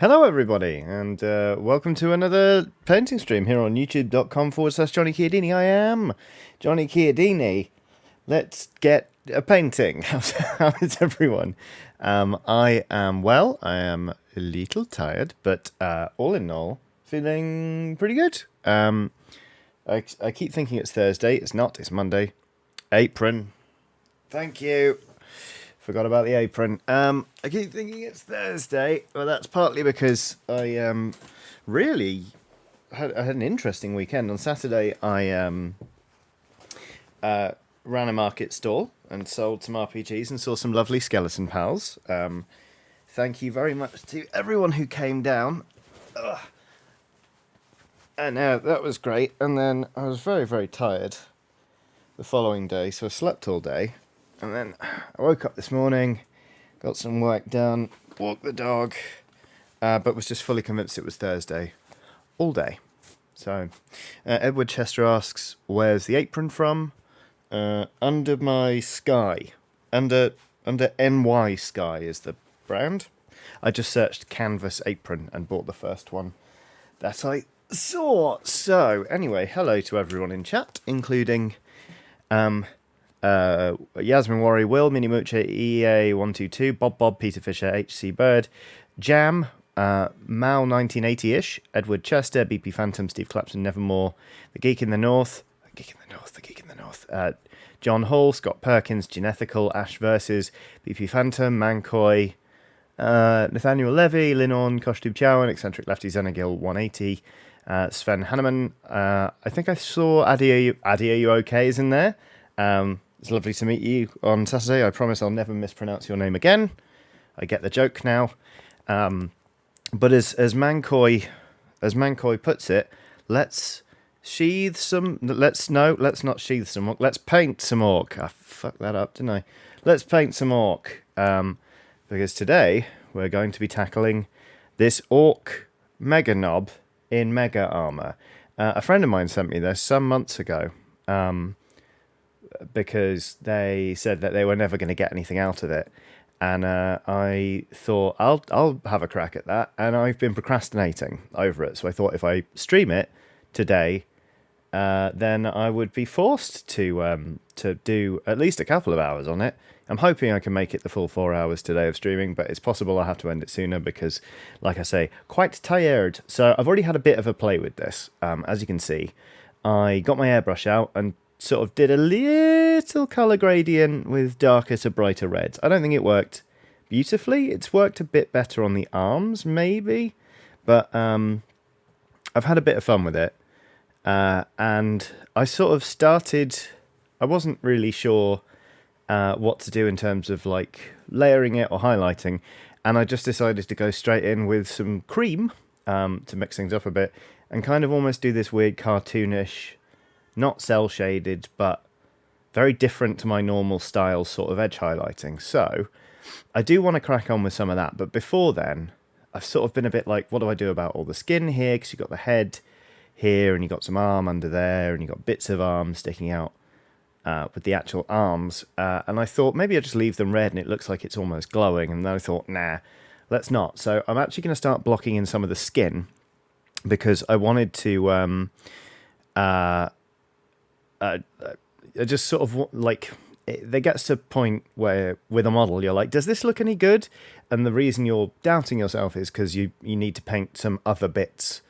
Hello everybody, and welcome to another painting stream here on youtube.com/Johnny Chiodini. I am Johnny Chiodini. Let's get a painting. How is everyone? I am well. I am a little tired, but all in all, feeling pretty good. I keep thinking it's Thursday. It's not. It's Monday. Apron. Thank you. Forgot about the apron. I keep thinking it's Thursday. Well, that's partly because I really had an interesting weekend. On Saturday, I ran a market stall and sold some RPGs and saw some lovely skeleton pals. Thank you very much to everyone who came down. Ugh. And that was great. And then I was very, very tired the following day, so I slept all day. And then I woke up this morning, got some work done, walked the dog, but was just fully convinced it was Thursday all day. So Edward Chester asks, where's the apron from? Under my sky. Under NY Sky is the brand. I just searched canvas apron and bought the first one that I saw. So anyway, hello to everyone in chat, including Yasmin Worry, Will, Minimucha, EA122, Bob, Peter Fisher, HC Bird, Jam, Mal 1980-ish, Edward Chester, BP Phantom, Steve Clapton, Nevermore, The Geek in the North, John Hall, Scott Perkins, Genethical, Ash Versus, BP Phantom, Mancoy, Nathaniel Levy, Linon, Costume Chow, and Eccentric Lefty, Zenagil 180, Sven Hanneman. I think I saw Adi, Are You Okay is in there. It's lovely to meet you on Saturday. I promise I'll never mispronounce your name again. I get the joke now. But as Mancoy puts it, let's sheathe some. Let's not sheathe some orc. Let's paint some orc. I fucked that up, didn't I? Let's paint some orc. Because today we're going to be tackling this Ork Meganob in mega armor. A friend of mine sent me this some months ago. Because they said that they were never going to get anything out of it, and I thought I'll have a crack at that, and I've been procrastinating over it. So I thought if I stream it today, then I would be forced to do at least a couple of hours on it. I'm hoping I can make it the full 4 hours today of streaming, but it's possible I'll have to end it sooner because, like I say, quite tired. So I've already had a bit of a play with this. As you can see, I got my airbrush out and sort of did a little colour gradient with darker to brighter reds. I don't think it worked beautifully. It's worked a bit better on the arms, maybe. But I've had a bit of fun with it. And I sort of started... I wasn't really sure what to do in terms of like layering it or highlighting. And I just decided to go straight in with some cream to mix things up a bit. And kind of almost do this weird cartoonish... not cel-shaded, but very different to my normal style sort of edge highlighting. So I do want to crack on with some of that. But before then, I've sort of been a bit like, what do I do about all the skin here? Because you've got the head here, and you've got some arm under there, and you've got bits of arm sticking out with the actual arms. And I thought maybe I'll just leave them red, and it looks like it's almost glowing. And then I thought, nah, let's not. So I'm actually going to start blocking in some of the skin, because I wanted to... it just sort of like there gets to a point where with a model you're like, does this look any good? And the reason you're doubting yourself is because you need to paint some other bits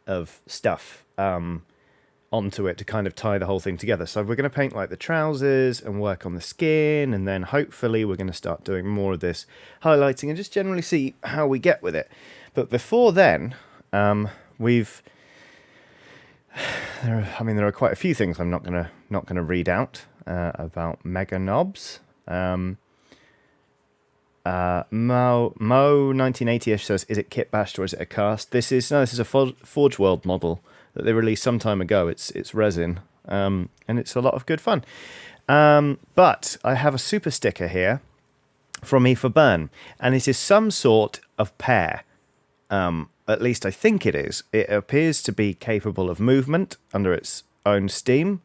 of stuff onto it to kind of tie the whole thing together. So we're going to paint like the trousers and work on the skin, and then hopefully we're going to start doing more of this highlighting and just generally see how we get with it. But before then, there are quite a few things I'm not gonna read out about Meganobs. Mo 1980ish says, "Is it kit bashed or is it a cast?" This is a Forge World model that they released some time ago. It's resin, and it's a lot of good fun. But I have a super sticker here from me for Burn, and it is some sort of pear. At least I think it is. It appears to be capable of movement under its own steam.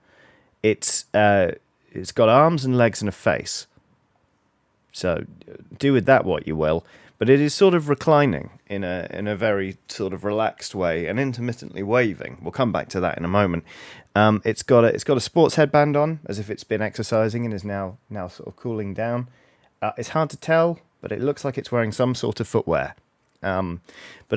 It's got arms and legs and a face. So do with that what you will. but it is sort of reclining in a very sort of relaxed way and intermittently waving. We'll come back to that in a moment. It's got a sports headband on, as if it's been exercising and is now sort of cooling down. It's hard to tell, but it looks like it's wearing some sort of footwear. But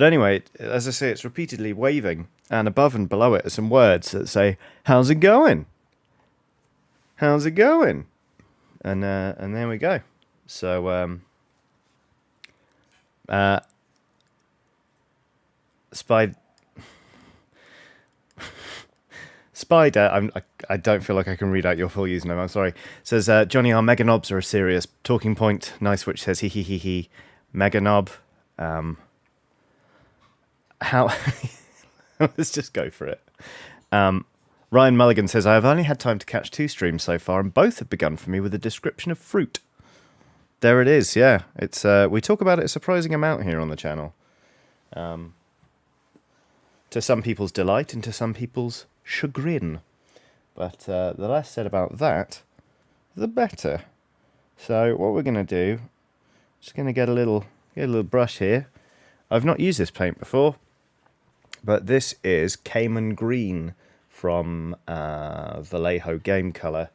anyway, as I say, it's repeatedly waving, and above and below it are some words that say, "How's it going? How's it going?" And there we go. So Spider, I don't feel like I can read out your full username. I'm sorry. Says Johnny, our Meganobs are a serious talking point. Nice, which says he Meganob. How? Let's just go for it. Ryan Mulligan says, I have only had time to catch 2 streams so far, and both have begun for me with a description of fruit. There it is, yeah. It's we talk about it a surprising amount here on the channel. To some people's delight and to some people's chagrin. But the less said about that, the better. So what we're going to do, just going to get a little brush here. I've not used this paint before, but this is Cayman Green from Vallejo Game Colour,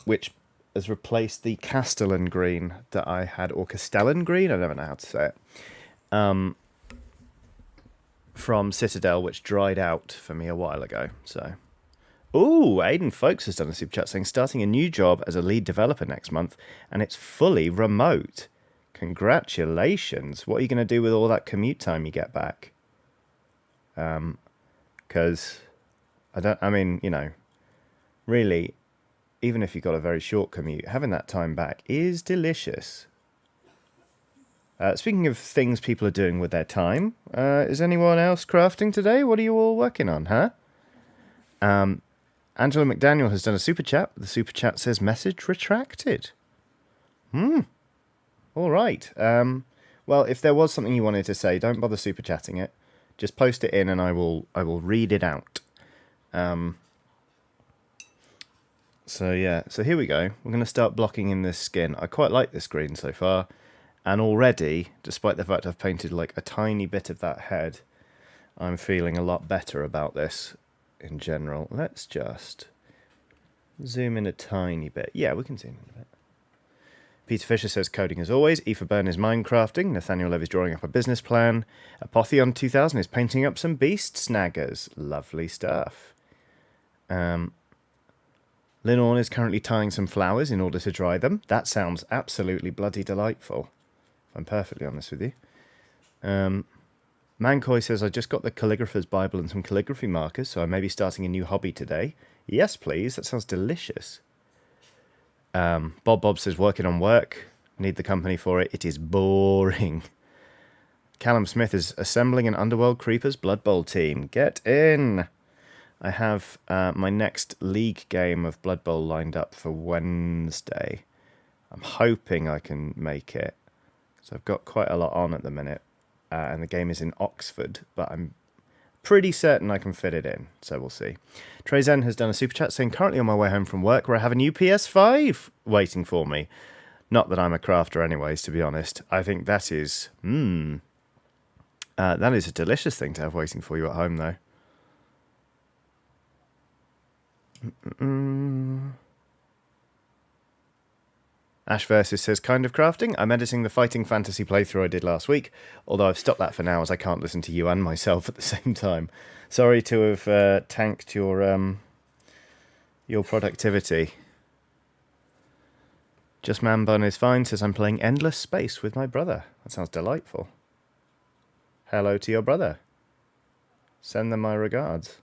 which has replaced the Castellan Green that I had, or Castellan Green, I never know how to say it, from Citadel, which dried out for me a while ago. So, ooh, Aidan Folks has done a super chat saying, starting a new job as a lead developer next month, and it's fully remote. Congratulations. What are you going to do with all that commute time you get back? Because really, even if you've got a very short commute, having that time back is delicious. Speaking of things people are doing with their time, is anyone else crafting today? What are you all working on, huh? Angela McDaniel has done a super chat. The super chat says, message retracted. All right. Well, if there was something you wanted to say, don't bother super chatting it. Just post it in and I will read it out. So yeah, so here we go. We're going to start blocking in this skin. I quite like this green so far. And already, despite the fact I've painted like a tiny bit of that head, I'm feeling a lot better about this in general. Let's just zoom in a tiny bit. Yeah, we can zoom in a bit. Peter Fisher says, coding as always. Aoife Byrne is minecrafting. Nathaniel Levy's drawing up a business plan. Apotheon 2000 is painting up some beast snaggers. Lovely stuff. Lynn Orne is currently tying some flowers in order to dry them. That sounds absolutely bloody delightful. If I'm perfectly honest with you. Mancoy says, I just got the calligrapher's Bible and some calligraphy markers, so I may be starting a new hobby today. Yes, please. That sounds delicious. Bob says, working on work. Need the company for it. It is boring. Callum Smith is assembling an Underworld Creepers Blood Bowl team. Get in. I have my next league game of Blood Bowl lined up for Wednesday. I'm hoping I can make it. So I've got quite a lot on at the minute. And the game is in Oxford, but I'm pretty certain I can fit it in. So we'll see. Trezen has done a super chat saying, currently on my way home from work where I have a new PS5 waiting for me. Not that I'm a crafter anyways, to be honest. I think that is, that is a delicious thing to have waiting for you at home, though. Ash Versus says, kind of crafting. I'm editing the Fighting Fantasy playthrough I did last week, although I've stopped that for now as I can't listen to you and myself at the same time. Sorry to have tanked your productivity. Just Man Bun is fine, says I'm playing Endless Space with my brother. That sounds delightful. Hello to your brother. Send them my regards.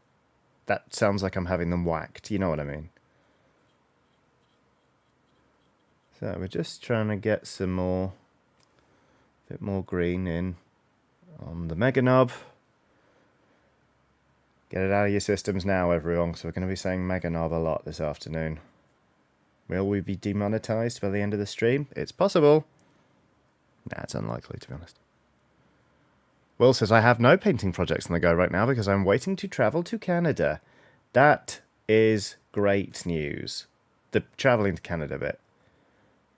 That sounds like I'm having them whacked, you know what I mean? So we're just trying to get some more, bit more green in on the Meganob. Get it out of your systems now, everyone, because we're going to be saying Meganob a lot this afternoon. Will we be demonetized by the end of the stream? It's possible. Nah, it's unlikely, to be honest. Will says, I have no painting projects on the go right now because I'm waiting to travel to Canada. That is great news. The traveling to Canada bit.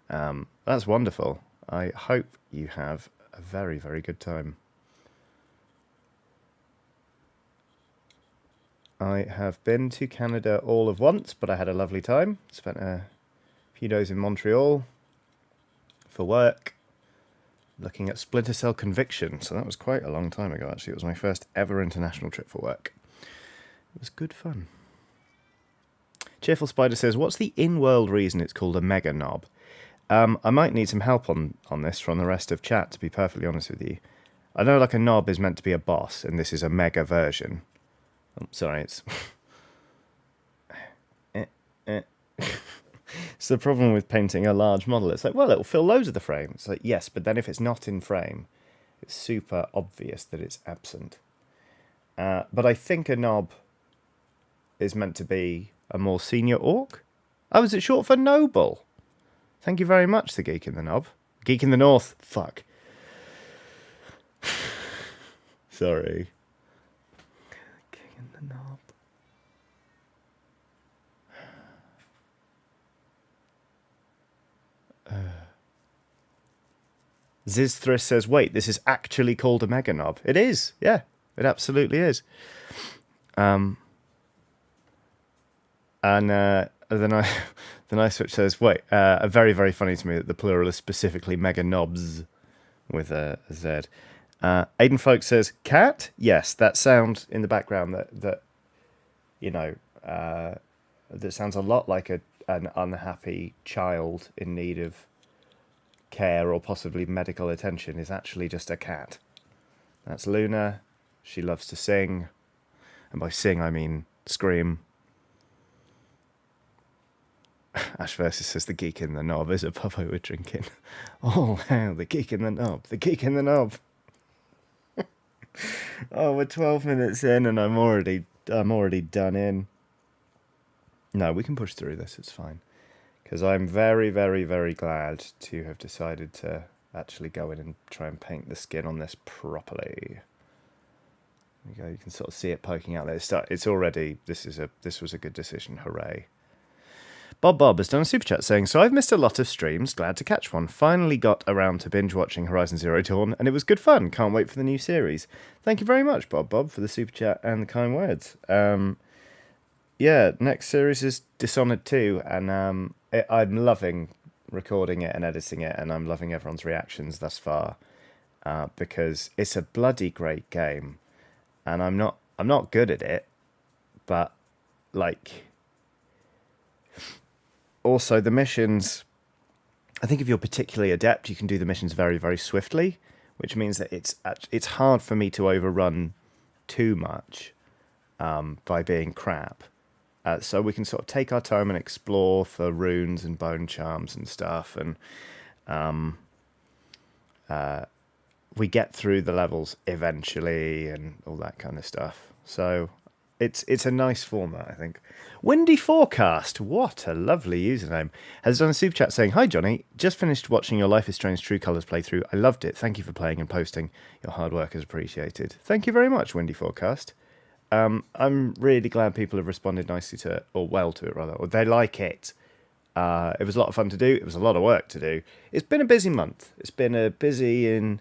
That's wonderful. I hope you have a very, very good time. I have been to Canada all of once, but I had a lovely time. Spent a few days in Montreal for work, looking at Splinter Cell Conviction. So that was quite a long time ago, actually. It was my first ever international trip for work. It was good fun. Cheerful Spider says, what's the in-world reason it's called a Meganob? I might need some help on this from the rest of chat, to be perfectly honest with you. I know like a knob is meant to be a boss, and this is a mega version. Oh, sorry, it's... It's the problem with painting a large model. It's like, well, it'll fill loads of the frame. It's like, yes, but then if it's not in frame, it's super obvious that it's absent. But I think a knob is meant to be a more senior orc. Oh, is it short for noble? Thank you very much, the Geek in the Knob. Geek in the North. Fuck. Sorry. Geek in the Knob. Zizthris says, wait, this is actually called a Meganob. It is, yeah. It absolutely is. And then I switch says, wait, very, very funny to me that the plural is specifically Meganobs with a Z. Aiden Folk says, cat? Yes, that sound in the background that you know, that sounds a lot like an unhappy child in need of care or possibly medical attention is actually just a cat. That's Luna. She loves to sing. And by sing, I mean scream. Ash Versus says the Geek in the Knob is a pub we're drinking. Oh, wow, the Geek in the Knob. The Geek in the Knob. Oh, we're 12 minutes in and I'm already done in. No, we can push through this. It's fine. Because I'm very, very, very glad to have decided to actually go in and try and paint the skin on this properly. There you go. You can sort of see it poking out there. It's already. This was a good decision. Hooray! Bob has done a super chat saying, so I've missed a lot of streams. Glad to catch one. Finally got around to binge watching Horizon Zero Dawn, and it was good fun. Can't wait for the new series. Thank you very much, Bob, for the super chat and the kind words. Yeah, next series is Dishonored 2, and I'm loving recording it and editing it, and I'm loving everyone's reactions thus far, because it's a bloody great game, and I'm not good at it, but like, also the missions, I think if you're particularly adept, you can do the missions very, very swiftly, which means that it's hard for me to overrun too much by being crap. So we can sort of take our time and explore for runes and bone charms and stuff, and we get through the levels eventually and all that kind of stuff. So it's a nice format, I think. Windy Forecast, what a lovely username, has done a super chat saying, hi Johnny, just finished watching your Life is Strange True Colours playthrough. I loved it. Thank you for playing and posting. Your hard work is appreciated. Thank you very much, Windy Forecast. I'm really glad people have responded nicely to it, or well to it rather, or they like it. It was a lot of fun to do. It was a lot of work to do. It's been a busy month. It's been a busy in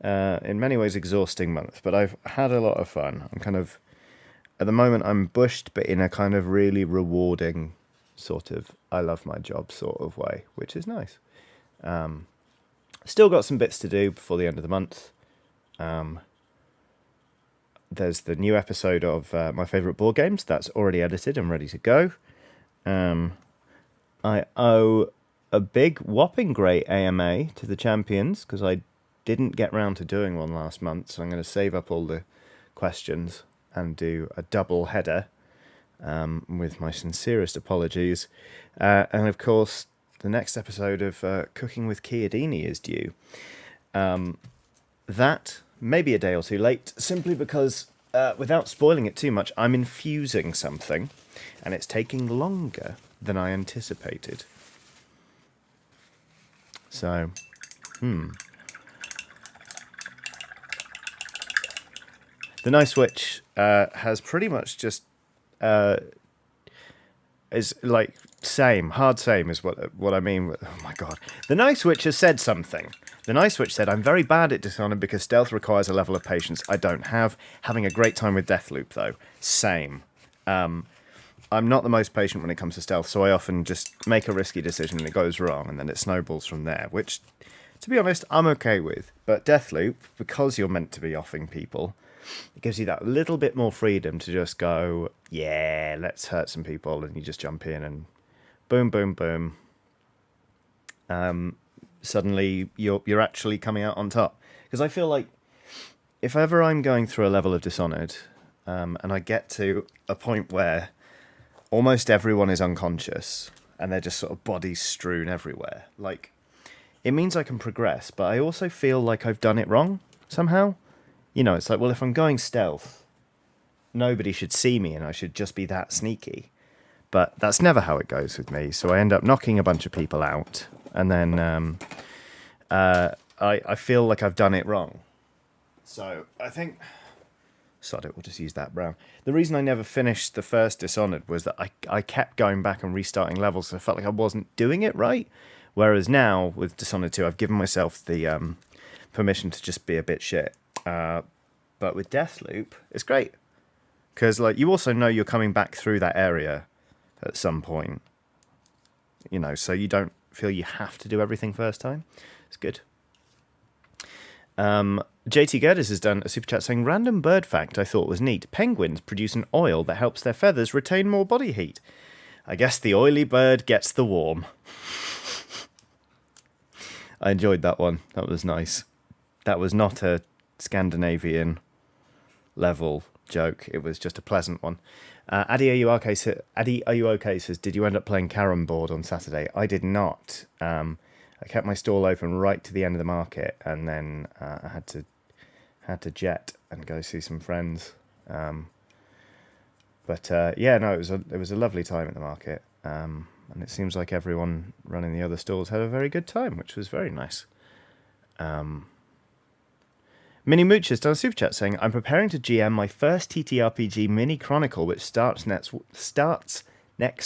many ways exhausting month, but I've had a lot of fun. I'm kind of, at the moment, I'm bushed, but in a kind of really rewarding sort of I love my job sort of way, which is nice. Still got some bits to do before the end of the month. There's the new episode of my favourite board games. That's already edited and ready to go. I owe a big whopping great AMA to the champions because I didn't get round to doing one last month, so I'm going to save up all the questions and do a double header with my sincerest apologies. And of course, the next episode of Cooking with Chiodini is due. That may be a day or two late, simply because, without spoiling it too much, I'm infusing something, and it's taking longer than I anticipated. So, The Night Switch has pretty much just is like hard same is what I mean. Oh my god, the Nice Witch has said something. The Nice Witch said, "I'm very bad at Dishonored because stealth requires a level of patience I don't have. Having a great time with Deathloop though, same. I'm not the most patient when it comes to stealth, so I often just make a risky decision and it goes wrong, and then it snowballs from there, which, to be honest, I'm okay with. But Deathloop, because you're meant to be offing people, it gives you that little bit more freedom to just go, yeah, let's hurt some people, and you just jump in and boom, boom, boom. Suddenly, you're actually coming out on top. Because I feel like if ever I'm going through a level of Dishonored, and I get to a point where almost everyone is unconscious and they're just sort of bodies strewn everywhere, like, it means I can progress, but I also feel like I've done it wrong somehow. You know, it's like, well, if I'm going stealth, nobody should see me and I should just be that sneaky. But that's never how it goes with me, so I end up knocking a bunch of people out, and then I feel like I've done it wrong. So I think... Sod it, we'll just use that brown. The reason I never finished the first Dishonored was that I kept going back and restarting levels, so I felt like I wasn't doing it right. Whereas now, with Dishonored 2, I've given myself the permission to just be a bit shit. But with Deathloop, it's great. Because like, you also know you're coming back through that area at some point. You know, so you don't feel you have to do everything first time. It's good. JT Gerdes has done a super chat saying, random bird fact I thought was neat. Penguins produce an oil that helps their feathers retain more body heat. I guess the oily bird gets the warm. I enjoyed that one. That was nice. That was not a Scandinavian level joke. It was just a pleasant one. Addy, are you okay? Says, did you end up playing Carom board on Saturday? I did not. I kept my stall open right to the end of the market, and then I had to jet and go see some friends. But yeah, no, it was a lovely time at the market, and it seems like everyone running the other stalls had a very good time, which was very nice. Mini Mooch has done a super chat saying, I'm preparing to GM my first TTRPG mini chronicle, which starts next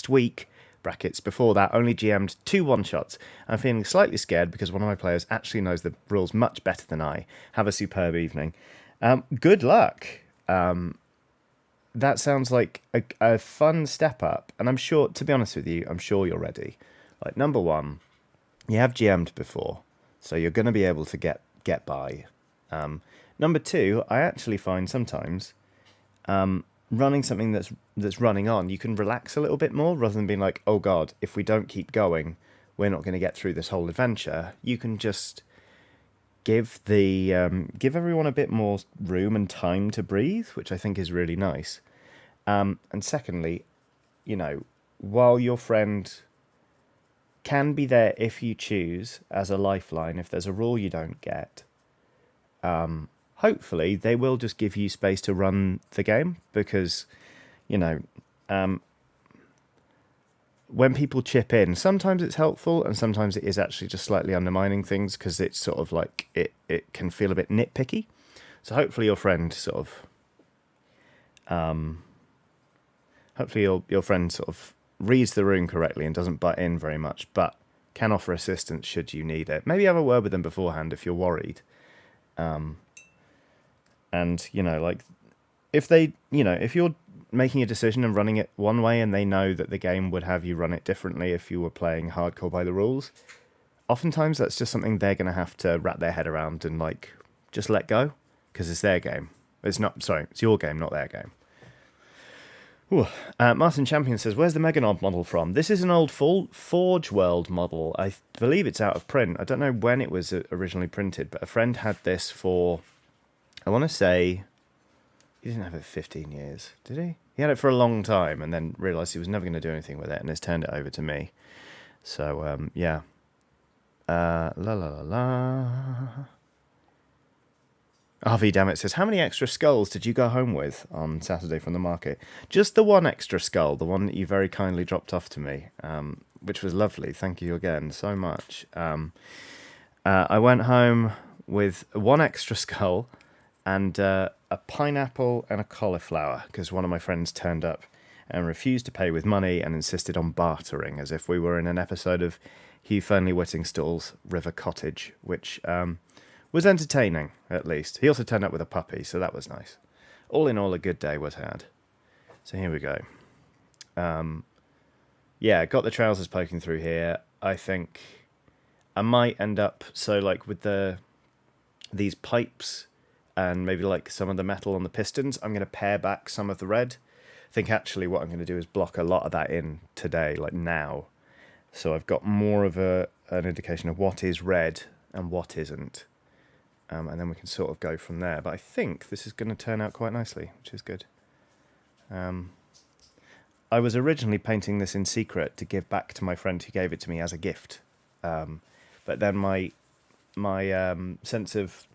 week. Brackets, before that, only GM'd 2 one-shots. I'm feeling slightly scared because one of my players actually knows the rules much better than I. Have a superb evening. Good luck. That sounds like a fun step up, and I'm sure, to be honest with you, I'm sure you're ready. Like, number one, you have GM'd before, so you're going to be able to get by. Number two, I actually find sometimes running something that's running on, you can relax a little bit more rather than being like, oh god, if we don't keep going, we're not going to get through this whole adventure. You can just give everyone a bit more room and time to breathe, which I think is really nice. And secondly, you know, while your friend can be there if you choose as a lifeline, if there's a rule you don't get, hopefully they will just give you space to run the game, because, you know, when people chip in, sometimes it's helpful and sometimes it is actually just slightly undermining things, because it's sort of like it can feel a bit nitpicky. So hopefully your friend sort of your friend sort of reads the room correctly and doesn't butt in very much, but can offer assistance should you need it. Maybe have a word with them beforehand if you're worried. And, you know, like, if they, you know, if you're making a decision and running it one way and they know that the game would have you run it differently if you were playing hardcore by the rules, oftentimes that's just something they're going to have to wrap their head around and, like, just let go, because it's their game. It's your game, not their game. Martin Champion says, where's the Meganob model from? This is an old Forge World model. I believe it's out of print. I don't know when it was originally printed, but a friend had this for, I want to say, he didn't have it for 15 years, did he? He had it for a long time and then realised he was never going to do anything with it and has turned it over to me. So, yeah. La la la la. RV Dammit says, how many extra skulls did you go home with on Saturday from the market? Just the one extra skull, the one that you very kindly dropped off to me, which was lovely. Thank you again so much. I went home with one extra skull and a pineapple and a cauliflower, because one of my friends turned up and refused to pay with money and insisted on bartering, as if we were in an episode of Hugh Fernley-Whittingstall's River Cottage, which was entertaining, at least. He also turned up with a puppy, so that was nice. All in all, a good day was had. So here we go. Yeah, got the trousers poking through here. I think I might end up, so like with these pipes and maybe like some of the metal on the pistons, I'm going to pare back some of the red. I think actually what I'm going to do is block a lot of that in today, like now. So I've got more of an indication of what is red and what isn't. And then we can sort of go from there. But I think this is going to turn out quite nicely, which is good. I was originally painting this in secret to give back to my friend who gave it to me as a gift. But then my sense of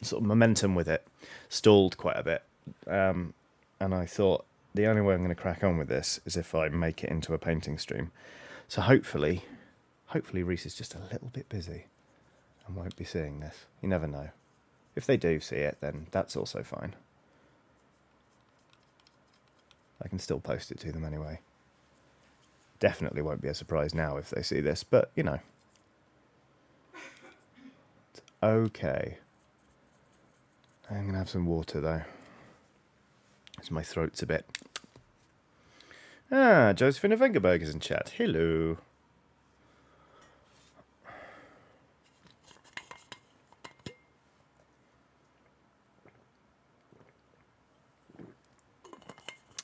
sort of momentum with it stalled quite a bit. And I thought the only way I'm going to crack on with this is if I make it into a painting stream. So hopefully Reese is just a little bit busy and won't be seeing this. You never know. If they do see it, then that's also fine. I can still post it to them anyway. Definitely won't be a surprise now if they see this, but, you know. It's okay. I'm going to have some water, though. Because my throat's a bit... Ah, Josephine Vengerberg is in chat. Hello.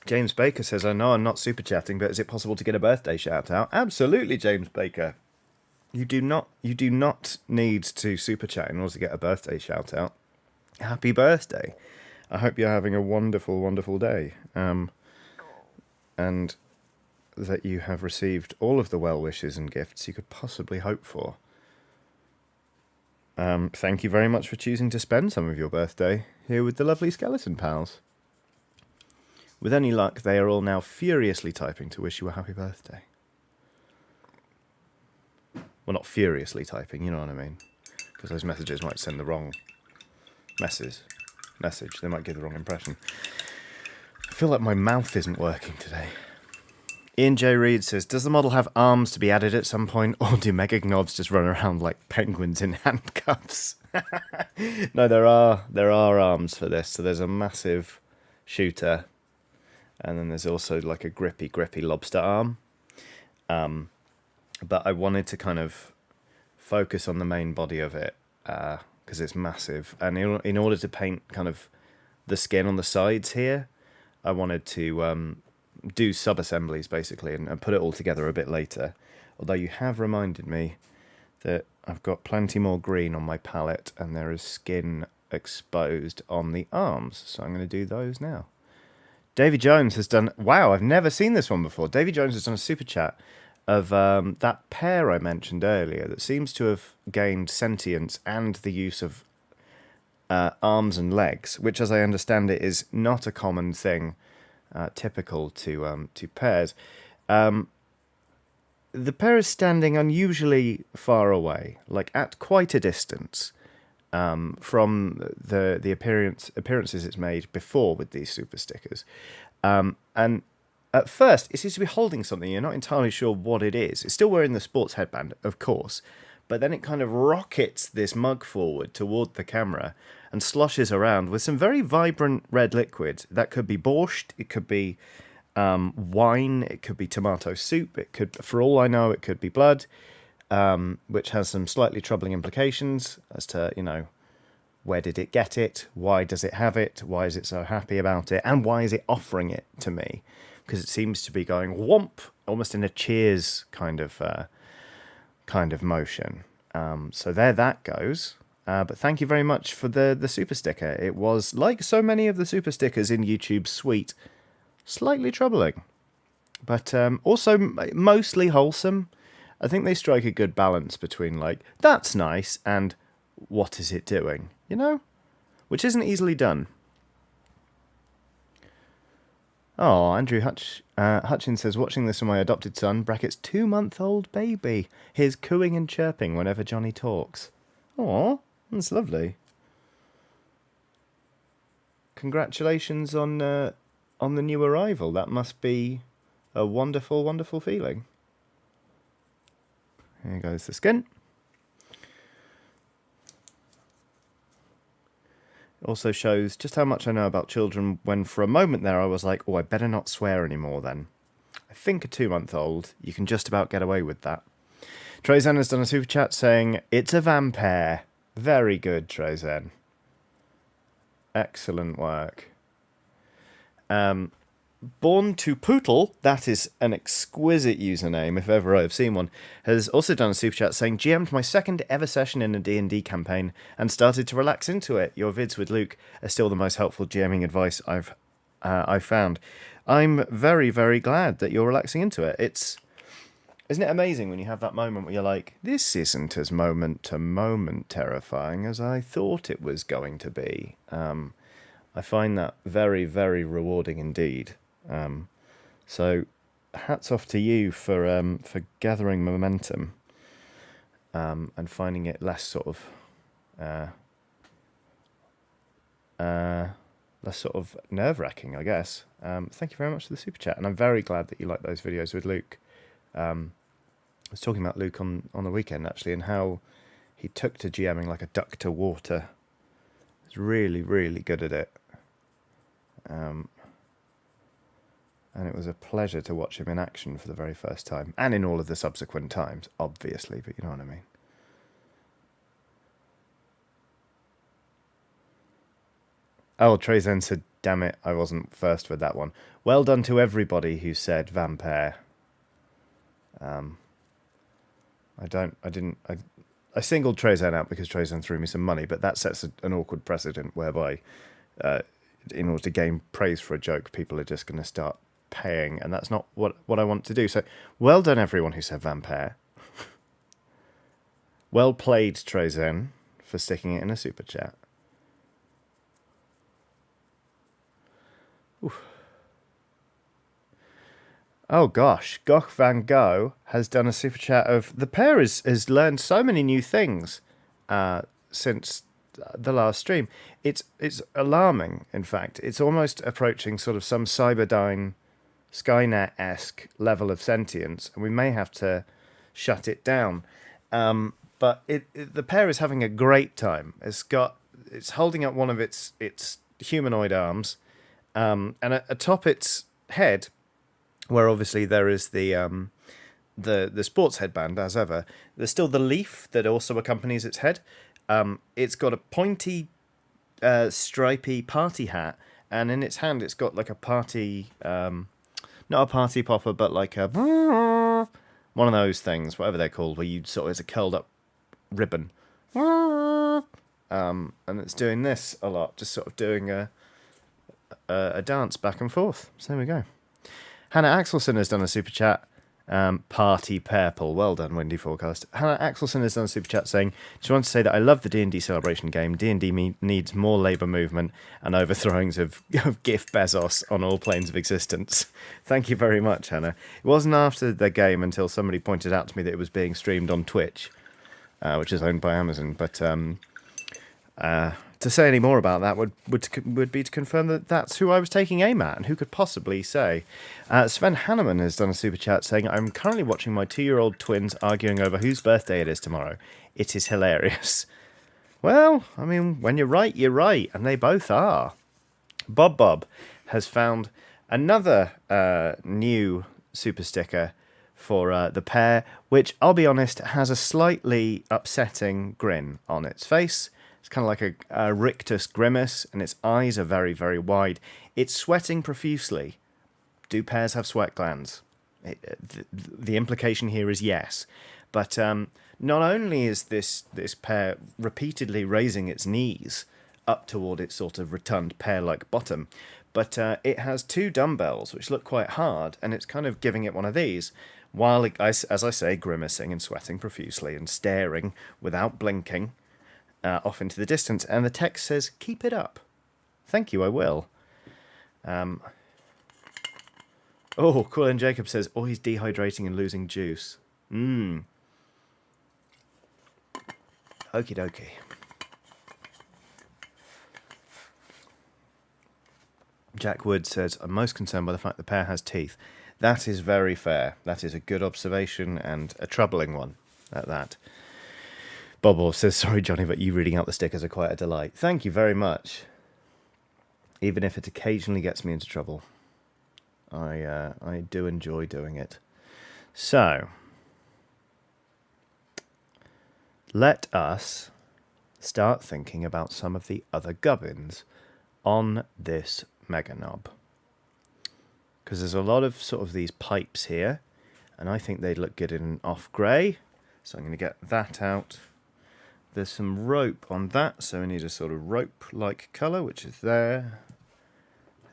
James Baker says, I know I'm not super chatting, but is it possible to get a birthday shout out? Absolutely, James Baker. You do not need to super chat in order to get a birthday shout out. Happy birthday. I hope you're having a wonderful, wonderful day. And that you have received all of the well wishes and gifts you could possibly hope for. Thank you very much for choosing to spend some of your birthday here with the lovely skeleton pals. With any luck, they are all now furiously typing to wish you a happy birthday. Well, not furiously typing, you know what I mean. Because those messages might send the wrong message. They might give the wrong impression. I feel like my mouth isn't working today. Ian J. Reed says, does the model have arms to be added at some point, or do Megagnobs just run around like penguins in handcuffs? No, there are arms for this. So there's a massive shooter, and then there's also like a grippy lobster arm. But I wanted to kind of focus on the main body of it, because it's massive. And in order to paint kind of the skin on the sides here, I wanted to do sub-assemblies, basically, and put it all together a bit later. Although you have reminded me that I've got plenty more green on my palette, and there is skin exposed on the arms. So I'm going to do those now. Davy Jones has done... Wow, I've never seen this one before. Davy Jones has done a super chat of that pair I mentioned earlier that seems to have gained sentience and the use of arms and legs, which, as I understand it, is not a common thing typical to pairs. The pair is standing unusually far away, like at quite a distance from the appearances it's made before with these super stickers. And at first, it seems to be holding something. You're not entirely sure what it is. It's still wearing the sports headband, of course, but then it kind of rockets this mug forward toward the camera and sloshes around with some very vibrant red liquid. That could be borscht, it could be wine, it could be tomato soup, it could, for all I know, it could be blood, which has some slightly troubling implications as to, you know, where did it get it, why does it have it, why is it so happy about it, and why is it offering it to me? Because it seems to be going whomp, almost in a Cheers kind of motion. So there that goes. But thank you very much for the super sticker. It was, like so many of the super stickers in YouTube's suite, slightly troubling, but also mostly wholesome. I think they strike a good balance between, like, that's nice and what is it doing, you know? Which isn't easily done. Oh, Andrew Hutchins says, watching this with my adopted son, brackets 2-month-old baby. Here's cooing and chirping whenever Johnny talks. Aw, that's lovely. Congratulations on on the new arrival. That must be a wonderful, wonderful feeling. Here goes the skin. It also shows just how much I know about children when for a moment there I was like, oh, I better not swear anymore then. I think a 2-month-old, you can just about get away with that. Trezen has done a super chat saying, it's a vampire. Very good, Trezen. Excellent work. Born to Pootle, that is an exquisite username if ever I've seen one, has also done a super chat saying, GM'd my second ever session in a D&D campaign and started to relax into it. Your vids with Luke are still the most helpful GMing advice I've found. I'm very, very glad that you're relaxing into it. Isn't it amazing when you have that moment where you're like, this isn't as moment-to-moment terrifying as I thought it was going to be. I find that very, very rewarding indeed. So hats off to you for gathering momentum and finding it less sort of nerve-wracking, I guess. Thank you very much for the super chat, and I'm very glad that you like those videos with Luke. I was talking about Luke on the weekend actually, and how he took to GMing like a duck to water. He's really, really good at it. And it was a pleasure to watch him in action for the very first time, and in all of the subsequent times, obviously, but you know what I mean. Oh, Trezen said, damn it, I wasn't first with that one. Well done to everybody who said vampire. I singled Trezen out because Trezen threw me some money, but that sets an awkward precedent whereby, in order to gain praise for a joke, people are just going to start paying, and that's not what I want to do. So, well done everyone who said vampire. Well played, Trezen, for sticking it in a super chat. Oof. Oh gosh, Goch Van Gogh has done a super chat of the pair has learned so many new things since the last stream. It's alarming, in fact. It's almost approaching sort of some Cyberdyne Skynet-esque level of sentience, and we may have to shut it down. But the pair is having a great time. It's holding up one of its humanoid arms, and atop its head, where obviously there is the sports headband as ever, there's still the leaf that also accompanies its head. It's got a pointy, stripy party hat, and in its hand it's got like a party, not a party popper, but like a one of those things, whatever they're called, where you sort of, it's a curled up ribbon. And it's doing this a lot, just sort of doing a dance back and forth. So there we go. Hannah Axelson has done a super chat. Party purple. Well done, Windy Forecast. Hannah Axelson has done a super chat saying she wants to say that I love the D&D celebration game. D&D needs more labour movement and overthrowings of GIF Bezos on all planes of existence. Thank you very much, Hannah. It wasn't after the game until somebody pointed out to me that it was being streamed on Twitch, which is owned by Amazon. But to say any more about that would be to confirm that that's who I was taking aim at, and who could possibly say. Sven Hanneman has done a super chat saying, I'm currently watching my 2-year-old twins arguing over whose birthday it is tomorrow. It is hilarious. Well, I mean, when you're right, and they both are. Bob has found another new super sticker for the pair, which, I'll be honest, has a slightly upsetting grin on its face. It's kind of like a rictus grimace, and its eyes are very, very wide. It's sweating profusely. Do pears have sweat glands? The implication here is yes. But not only is this pear repeatedly raising its knees up toward its sort of rotund pear-like bottom, but it has 2 dumbbells, which look quite hard, and it's kind of giving it one of these, while, as I say, grimacing and sweating profusely and staring without blinking off into the distance, and the text says, keep it up. Thank you, I will. Quillen Jacob says, he's dehydrating and losing juice. Okie dokie. Jack Wood says, I'm most concerned by the fact the pair has teeth. That is very fair. That is a good observation and a troubling one at that. Bob says, sorry, Johnny, but you reading out the stickers are quite a delight. Thank you very much. Even if it occasionally gets me into trouble. I do enjoy doing it. So, let us start thinking about some of the other gubbins on this Meganob. Because there's a lot of sort of these pipes here, and I think they'd look good in an off grey. So I'm going to get that out. There's some rope on that, so we need a sort of rope-like colour, which is there.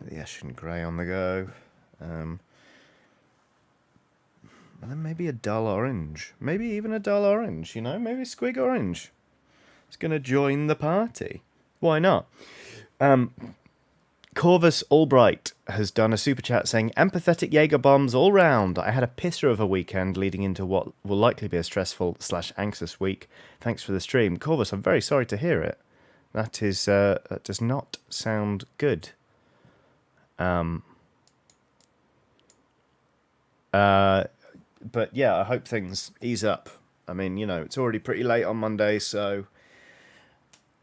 The Ashen Grey on the go. And then maybe a dull orange. Maybe even a dull orange, you know? Maybe squig orange. It's going to join the party. Why not? Corvus Albright has done a super chat saying, empathetic Jaeger bombs all round. I had a pisser of a weekend leading into what will likely be a stressful / anxious week. Thanks for the stream. Corvus, I'm very sorry to hear it. That does not sound good. But yeah, I hope things ease up. I mean, you know, it's already pretty late on Monday, so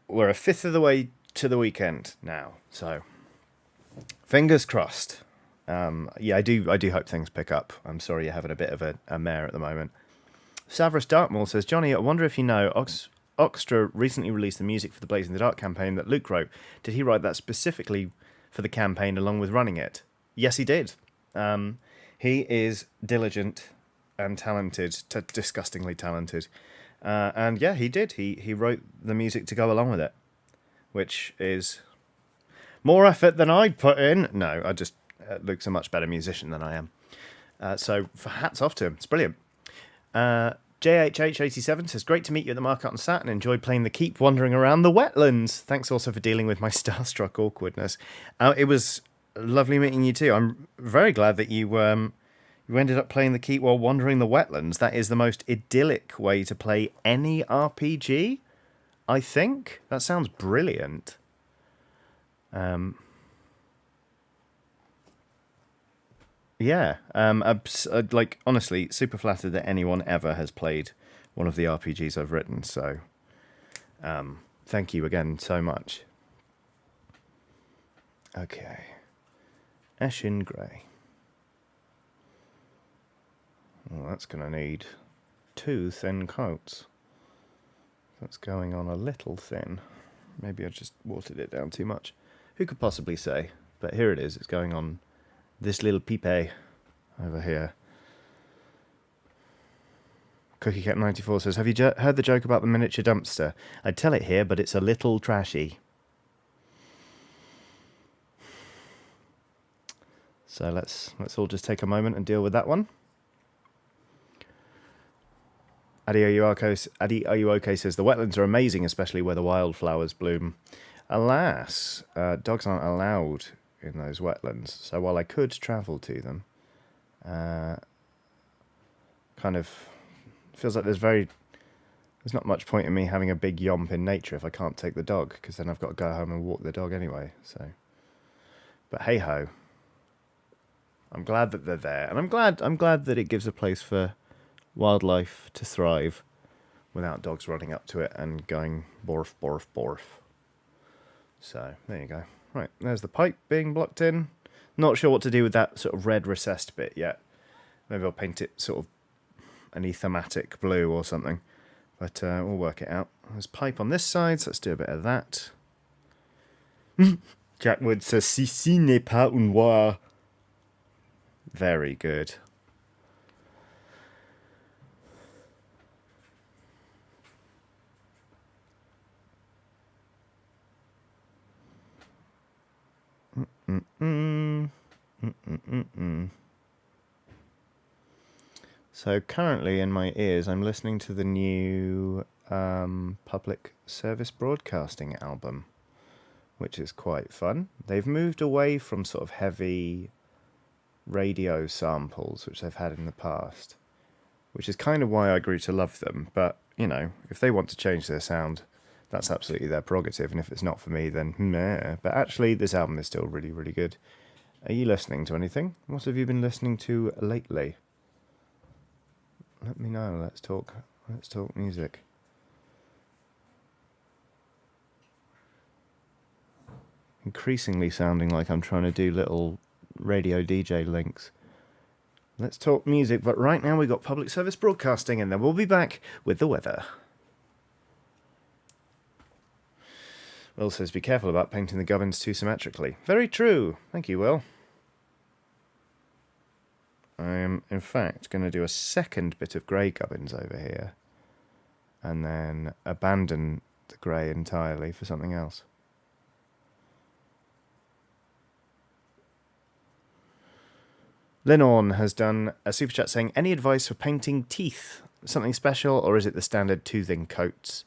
we're a fifth of the way to the weekend now. So fingers crossed. Yeah, I do hope things pick up. I'm sorry you're having a bit of a mare at the moment. Savras Dartmoor says, Johnny, I wonder if you know, Oxtra recently released the music for the Blaze in the Dark campaign that Luke wrote. Did he write that specifically for the campaign along with running it? Yes, he did. He is diligent and talented, disgustingly talented. And yeah, he did. He wrote the music to go along with it, which is more effort than I'd put in. No, Luke's a much better musician than I am. So for hats off to him. It's brilliant. JHH87 says, great to meet you at the market on Sat and enjoyed playing the Keep wandering around the wetlands. Thanks also for dealing with my starstruck awkwardness. It was lovely meeting you too. I'm very glad that you ended up playing the Keep while wandering the wetlands. That is the most idyllic way to play any RPG, I think. That sounds brilliant. Yeah, like, honestly, super flattered that anyone ever has played one of the RPGs I've written, so thank you again so much. Okay. Ashen Grey. Well, that's going to need 2 thin coats. That's going on a little thin. Maybe I just watered it down too much. Who could possibly say? But here it is. It's going on this little pipe over here. CookieCat94 says, have you heard the joke about the miniature dumpster? I'd tell it here, but it's a little trashy. So let's all just take a moment and deal with that one. Addy, are you okay? Says, the wetlands are amazing, especially where the wildflowers bloom. Alas, dogs aren't allowed in those wetlands. So while I could travel to them, kind of feels like there's not much point in me having a big yomp in nature if I can't take the dog, because then I've got to go home and walk the dog anyway. So, but hey ho, I'm glad that they're there, and I'm glad that it gives a place for wildlife to thrive without dogs running up to it and going borf, borf, borf. So there you go. Right, there's the pipe being blocked in. Not sure what to do with that sort of red recessed bit yet. Maybe I'll paint it sort of an ethematic blue or something. But we'll work it out. There's pipe on this side, so let's do a bit of that. Jack Wood says, Ceci n'est pas un noir. Very good. So currently in my ears, I'm listening to the new public service broadcasting album, which is quite fun. They've moved away from sort of heavy radio samples, which they've had in the past, which is kind of why I grew to love them. But, you know, if they want to change their sound, that's absolutely their prerogative. And if it's not for me, then meh. But actually, this album is still really, really good. Are you listening to anything? What have you been listening to lately? Let me know. Let's talk music. Increasingly sounding like I'm trying to do little radio DJ links. Let's talk music, but right now we've got public service broadcasting, and then we'll be back with the weather. Will says, be careful about painting the gubbins too symmetrically. Very true. Thank you, Will. I am, in fact, going to do a second bit of grey gubbins over here, and then abandon the grey entirely for something else. Linorn has done a super chat saying, any advice for painting teeth? Something special, or is it the standard toothing coats?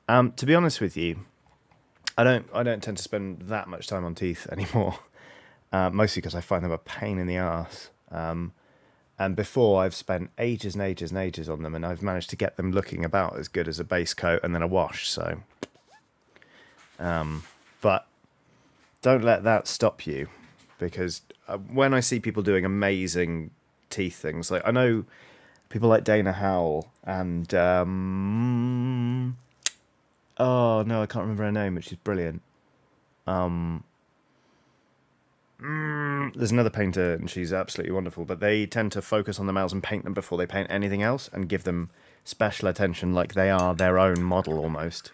To be honest with you, I don't tend to spend that much time on teeth anymore. Mostly because I find them a pain in the arse. And before, I've spent ages and ages and ages on them, and I've managed to get them looking about as good as a base coat and then a wash. So, but don't let that stop you, because when I see people doing amazing teeth things, like I know people like Dana Howell and oh no, I can't remember her name, which is brilliant. There's another painter, and she's absolutely wonderful, but they tend to focus on the males and paint them before they paint anything else, and give them special attention like they are their own model almost.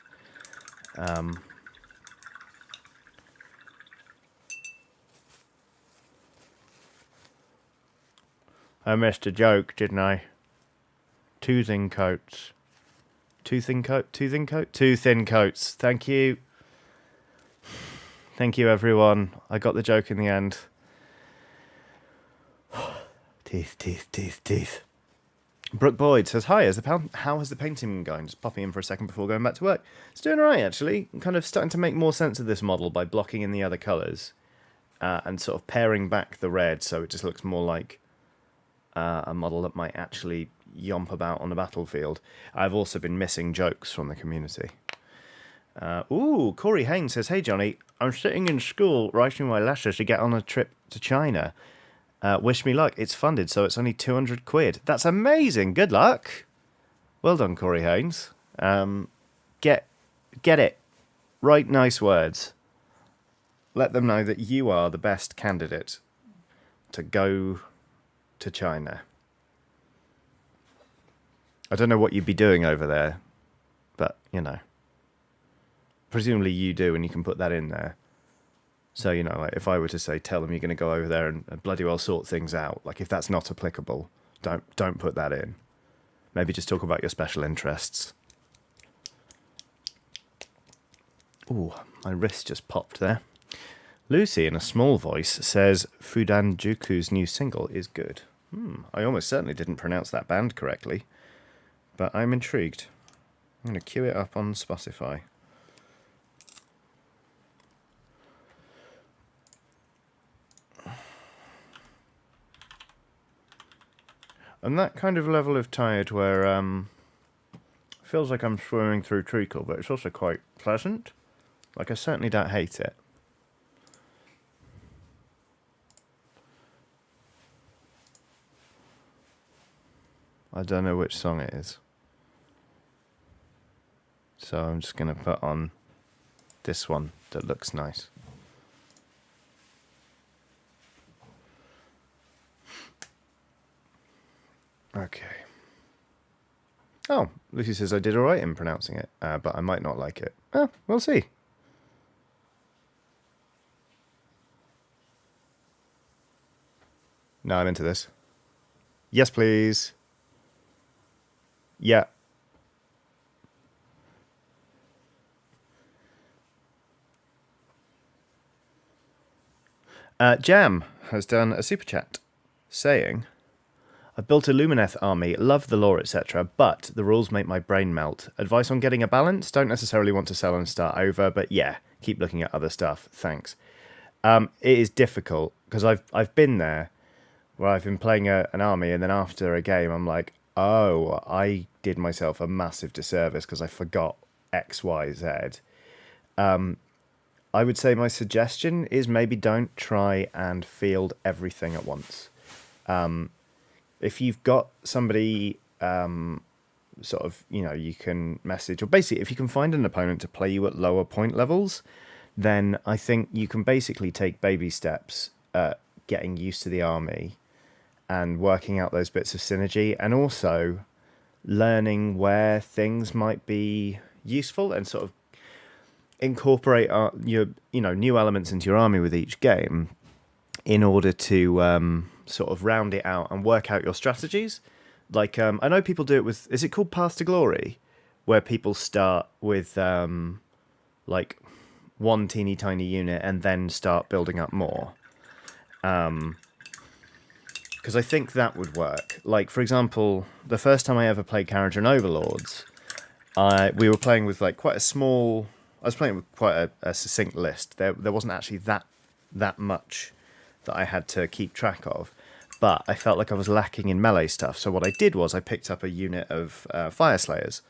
I missed a joke, didn't I? Two thin coats. Two thin coats. Thank you. Thank you, everyone. I got the joke in the end. Teeth. Brooke Boyd says, hi, how has the painting been going? Just popping in for a second before going back to work. It's doing all right, actually. I'm kind of starting to make more sense of this model by blocking in the other colours and sort of paring back the red so it just looks more like a model that might actually yomp about on the battlefield. I've also been missing jokes from the community. Corey Haynes says, hey Johnny, I'm sitting in school writing my letters to get on a trip to China. Wish me luck. It's funded, so it's only 200 quid. That's amazing. Good luck. Well done, Corey Haynes. Get it. Write nice words. Let them know that you are the best candidate to go to China. I don't know what you'd be doing over there, but, you know. Presumably you do, and you can put that in there. So, you know, like if I were to say, tell them you're going to go over there and bloody well sort things out, like if that's not applicable, don't put that in. Maybe just talk about your special interests. Ooh, my wrist just popped there. Lucy, in a small voice, says Fudanjuku's new single is good. I almost certainly didn't pronounce that band correctly, but I'm intrigued. I'm going to queue it up on Spotify. And that kind of level of tired where feels like I'm swimming through treacle, but it's also quite pleasant. Like, I certainly don't hate it. I don't know which song it is. So I'm just going to put on this one that looks nice. Okay. Oh, Lucy says I did all right in pronouncing it, but I might not like it. We'll see. No, I'm into this. Yes, please. Yeah. Jam has done a super chat saying, I built a Lumineth army, love the lore, etc., but the rules make my brain melt. Advice on getting a balance? Don't necessarily want to sell and start over, but yeah, keep looking at other stuff. Thanks. It is difficult, because I've been there, where I've been playing an army, and then after a game, I'm like, oh, I did myself a massive disservice, because I forgot X, Y, Z. I would say my suggestion is maybe don't try and field everything at once. If you've got somebody sort of, you can message, or basically if you can find an opponent to play you at lower point levels, then I think you can basically take baby steps at getting used to the army and working out those bits of synergy, and also learning where things might be useful and sort of incorporate your new elements into your army with each game in order to sort of round it out and work out your strategies. Like I know people do it with, is it called Path to Glory, where people start with like one teeny tiny unit and then start building up more. Because I think that would work. Like, for example, the first time I ever played Carriage and Overlords, we were playing with like quite a small. I was playing with quite a succinct list. There wasn't actually that much that I had to keep track of, but I felt like I was lacking in melee stuff. So what I did was I picked up a unit of Fire Slayers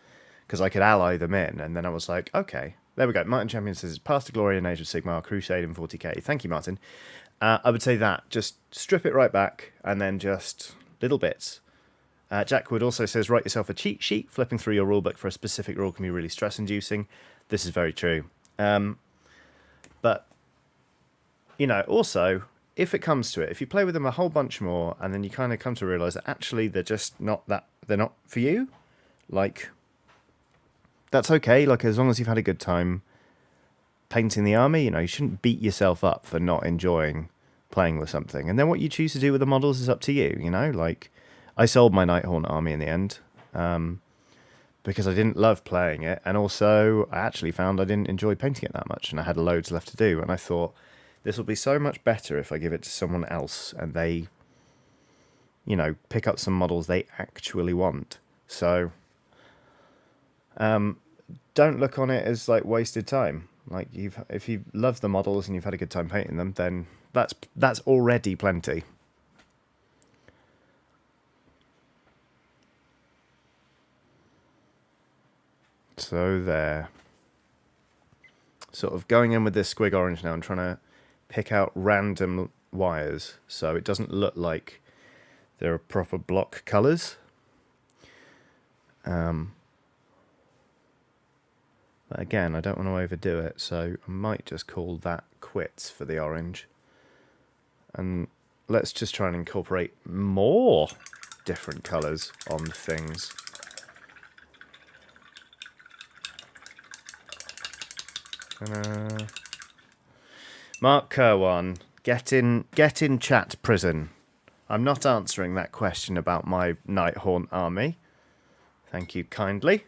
because I could ally them in, and then I was like, okay, there we go. Martin Champion says it's Path to Glory in Age of Sigmar, Crusade in 40k. Thank you, Martin. I would say that. Just strip it right back, and then just little bits. Jack Wood also says, write yourself a cheat sheet. Flipping through your rulebook for a specific rule can be really stress-inducing. This is very true. But, also, if it comes to it, if you play with them a whole bunch more, and then you kind of come to realise that actually they're just they're not for you, like, that's okay. Like, as long as you've had a good time painting the army, you shouldn't beat yourself up for not enjoying playing with something. And then what you choose to do with the models is up to you, like I sold my Nighthaunt army in the end because I didn't love playing it, and also I actually found I didn't enjoy painting it that much, and I had loads left to do, and I thought this will be so much better if I give it to someone else and they pick up some models they actually want. So don't look on it as like wasted time. Like, if you love the models and you've had a good time painting them, then that's already plenty. So there. Sort of going in with this squig orange now and trying to pick out random wires so it doesn't look like there are proper block colours. But again, I don't want to overdo it, so I might just call that quits for the orange. And let's just try and incorporate more different colours on things. Mark Kerwan, get in chat prison. I'm not answering that question about my Nighthaunt army. Thank you kindly.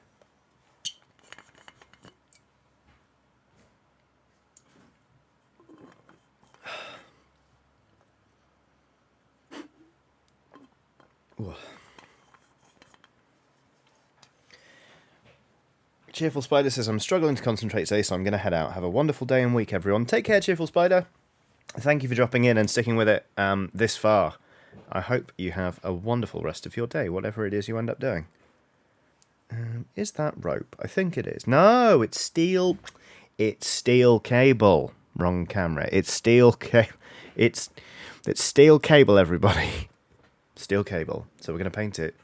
Cheerful Spider says, I'm struggling to concentrate today, so I'm going to head out. Have a wonderful day and week, everyone. Take care, Cheerful Spider. Thank you for dropping in and sticking with it this far. I hope you have a wonderful rest of your day, whatever it is you end up doing. Is that rope? I think it is. No, it's steel. It's steel cable. Wrong camera. It's steel cable. It's steel cable, everybody. Steel cable. So we're going to paint it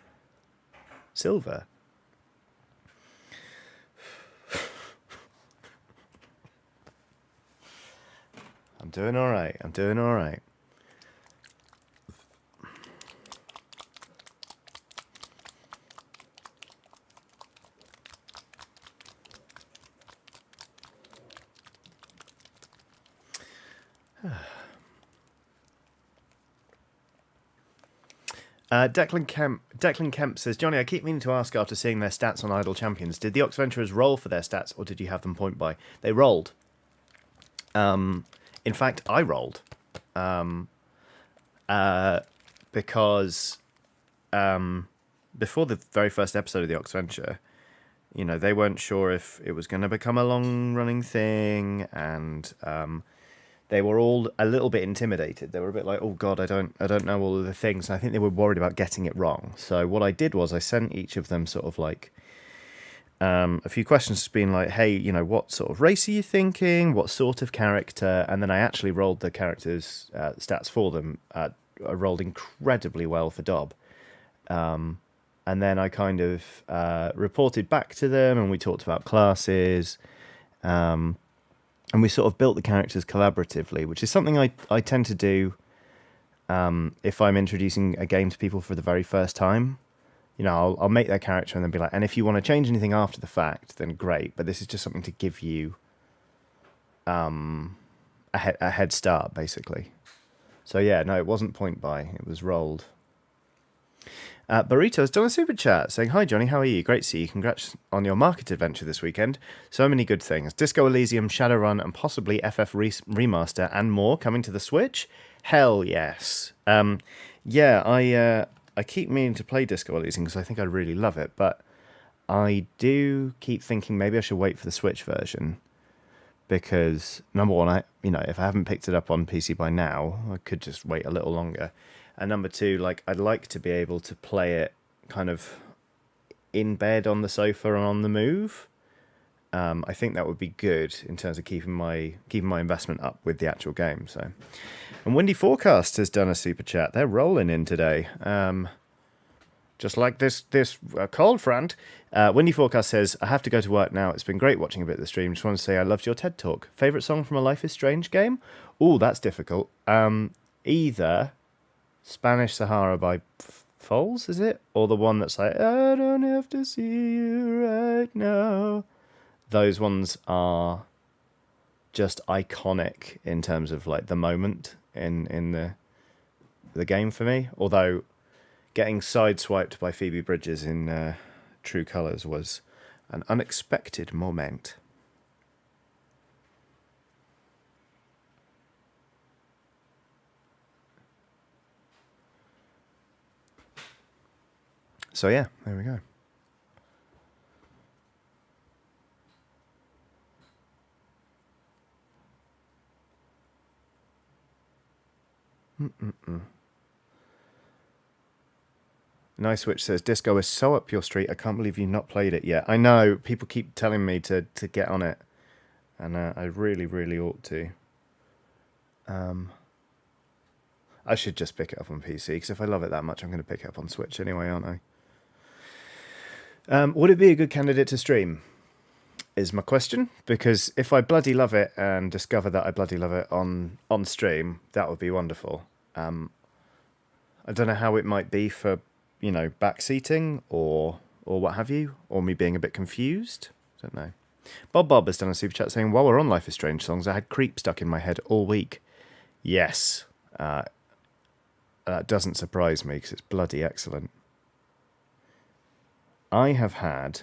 silver. I'm doing all right. I'm doing all right. Declan Kemp says, Johnny, I keep meaning to ask after seeing their stats on Idle Champions. Did the Ox Venturers roll for their stats, or did you have them point by? They rolled. In fact, I rolled. Because before the very first episode of the Ox Venture, they weren't sure if it was going to become a long-running thing, and they were all a little bit intimidated. They were a bit like, oh God, I don't know all of the things. And I think they were worried about getting it wrong. So what I did was I sent each of them sort of like a few questions has been like, hey, what sort of race are you thinking? What sort of character? And then I actually rolled the characters' stats for them. I rolled incredibly well for Dob. And then I kind of reported back to them, and we talked about classes. And we sort of built the characters collaboratively, which is something I tend to do if I'm introducing a game to people for the very first time. I'll make their character and then be like, and if you want to change anything after the fact, then great. But this is just something to give you a head start, basically. So yeah, no, it wasn't point buy. It was rolled. Burrito's done a super chat saying, "Hi Johnny, how are you? Great to see you. Congrats on your market adventure this weekend. So many good things. Disco Elysium, Shadowrun, and possibly FF Remaster and more coming to the Switch. Hell yes. I keep meaning to play Disco Elysium because I think I really love it, but I do keep thinking maybe I should wait for the Switch version because number one, if I haven't picked it up on PC by now, I could just wait a little longer. And number two, I'd like to be able to play it kind of in bed, on the sofa, and on the move. I think that would be good in terms of keeping my investment up with the actual game. So, and Windy Forecast has done a super chat. They're rolling in today. Just like this cold front. Windy Forecast says, "I have to go to work now. It's been great watching a bit of the stream. Just want to say I loved your TED Talk. Favorite song from a Life is Strange game? Oh, that's difficult. Either Spanish Sahara by Foles, is it? Or the one that's like, I don't have to see you right now. Those ones are just iconic in terms of the moment in the game for me. Although getting sideswiped by Phoebe Bridgers in True Colours was an unexpected moment. So yeah, there we go. Nice Switch says, Disco is so up your street, I can't believe you've not played it yet. I know, people keep telling me to get on it, and I really, really ought to. I should just pick it up on PC, because if I love it that much, I'm going to pick it up on Switch anyway, aren't I? Would it be a good candidate to stream? Is my question, because if I bloody love it and discover that I bloody love it on stream, that would be wonderful. I don't know how it might be for backseating or what have you, or me being a bit confused. I don't know. Bob has done a super chat saying, while we're on Life is Strange songs, I had Creep stuck in my head all week. Yes, that doesn't surprise me because it's bloody excellent. I have had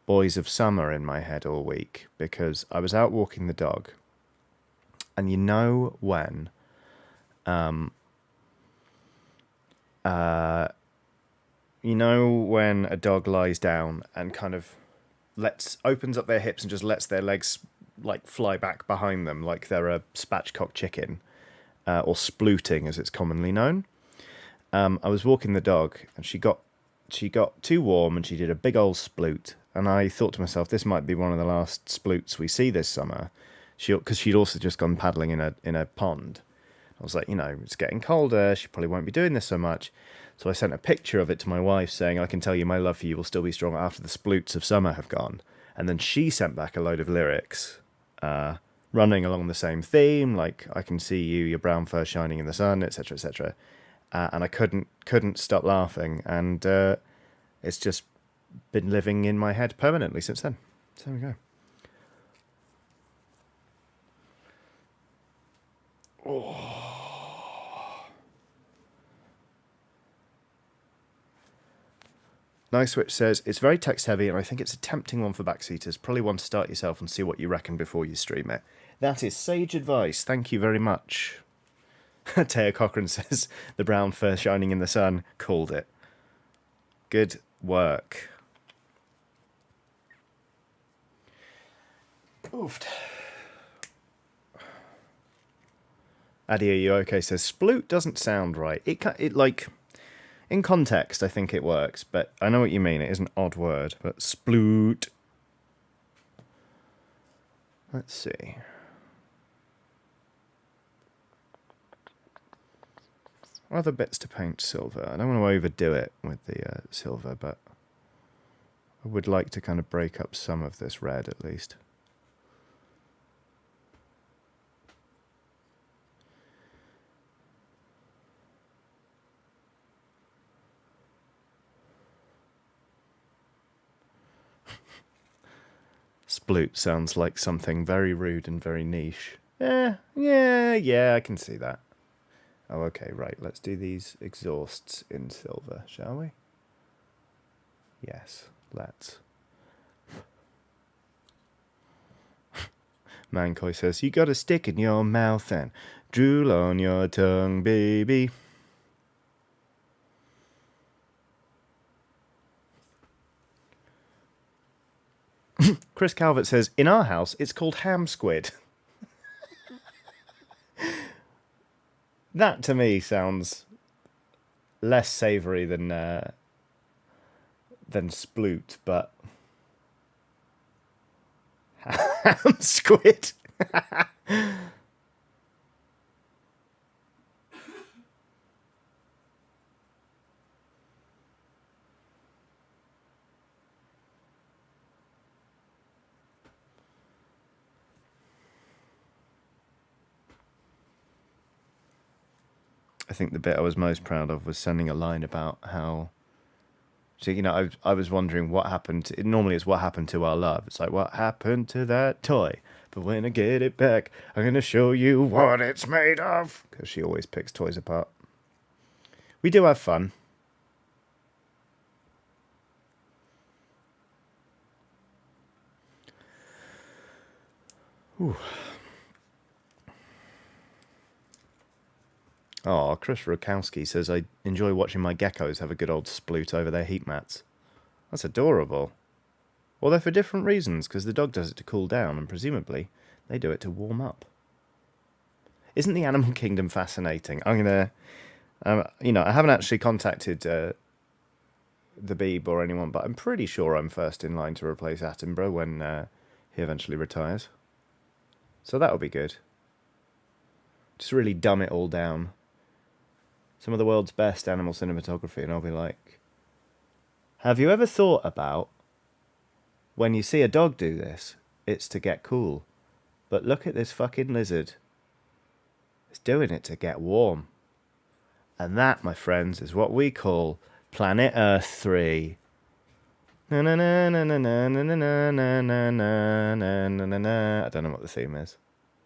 Boys of Summer in my head all week because I was out walking the dog, and when when a dog lies down and kind of opens up their hips and just lets their legs fly back behind them like they're a spatchcock chicken, or splooting as it's commonly known. I was walking the dog and she got too warm and she did a big old sploot, and I thought to myself, this might be one of the last sploots we see this summer, because she'd also just gone paddling in a pond. I was like, it's getting colder, she probably won't be doing this so much. So I sent a picture of it to my wife saying, I can tell you my love for you will still be strong after the sploots of summer have gone. And then she sent back a load of lyrics running along the same theme, like I can see you, your brown fur shining in the sun, etc., etc. And I couldn't stop laughing, and it's just been living in my head permanently since then. So there we go. Oh. Nice Switch says, it's very text heavy and I think it's a tempting one for backseaters. Probably one to start yourself and see what you reckon before you stream it. That is sage advice. Thank you very much. Taya Cochran says, the brown fur shining in the sun. Called it. Good work. Oofed. Addy, are you okay? Says, sploot doesn't sound right. In context, I think it works, but I know what you mean. It is an odd word, but sploot. Let's see. Other bits to paint silver. I don't want to overdo it with the silver, but I would like to kind of break up some of this red at least. Sploot sounds like something very rude and very niche. Yeah, I can see that. Oh, okay, right. Let's do these exhausts in silver, shall we? Yes, let's. Mancoy says, you got a stick in your mouth and drool on your tongue, baby. Chris Calvert says, in our house, it's called ham squid. That, to me, sounds less savoury than sploot, but... ham squid. I think the bit I was most proud of was sending a line about how... So, you know, I was wondering what happened. Normally it's what happened to our love. It's like, what happened to that toy? But when I get it back, I'm going to show you what it's made of. Because she always picks toys apart. We do have fun. Ooh. Oh, Chris Rukowski says, I enjoy watching my geckos have a good old sploot over their heat mats. That's adorable. Although for different reasons, because the dog does it to cool down, and presumably they do it to warm up. Isn't the animal kingdom fascinating? I'm going to, you know, I haven't actually contacted the Beeb or anyone, but I'm pretty sure I'm first in line to replace Attenborough when he eventually retires. So that'll be good. Just really dumb it all down. Some of the world's best animal cinematography, and I'll be like, have you ever thought about when you see a dog do this, it's to get cool, but look at this fucking lizard. It's doing it to get warm. And that, my friends, is what we call Planet Earth 3. I don't know what the theme is.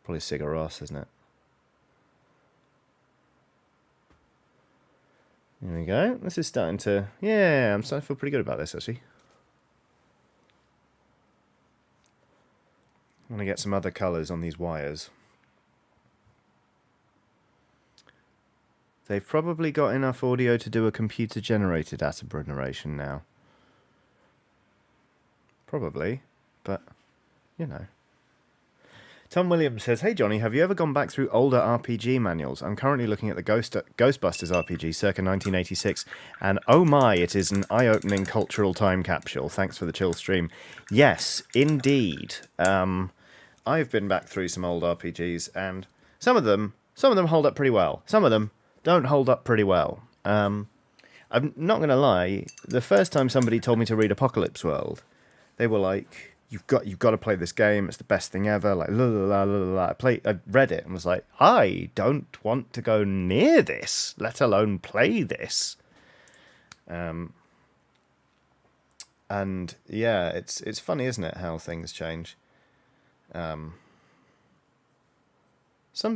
Probably Sigur Rós, isn't it? There we go. This is starting to... Yeah, I'm starting to feel pretty good about this, actually. I'm going to get some other colours on these wires. They've probably got enough audio to do a computer-generated Attenborough narration now. Probably, but, you know. Tom Williams says, hey Johnny, have you ever gone back through older RPG manuals? I'm currently looking at the Ghostbusters RPG circa 1986, and oh my, it is an eye-opening cultural time capsule. Thanks for the chill stream. Yes, indeed. I've been back through some old RPGs, and some of them hold up pretty well. Some of them don't hold up pretty well. I'm not going to lie, the first time somebody told me to read Apocalypse World, they were like... You've got to play this game. It's the best thing ever. Like, la la la la la. I read it and was like, I don't want to go near this, let alone play this. And yeah, it's funny, isn't it, how things change. Some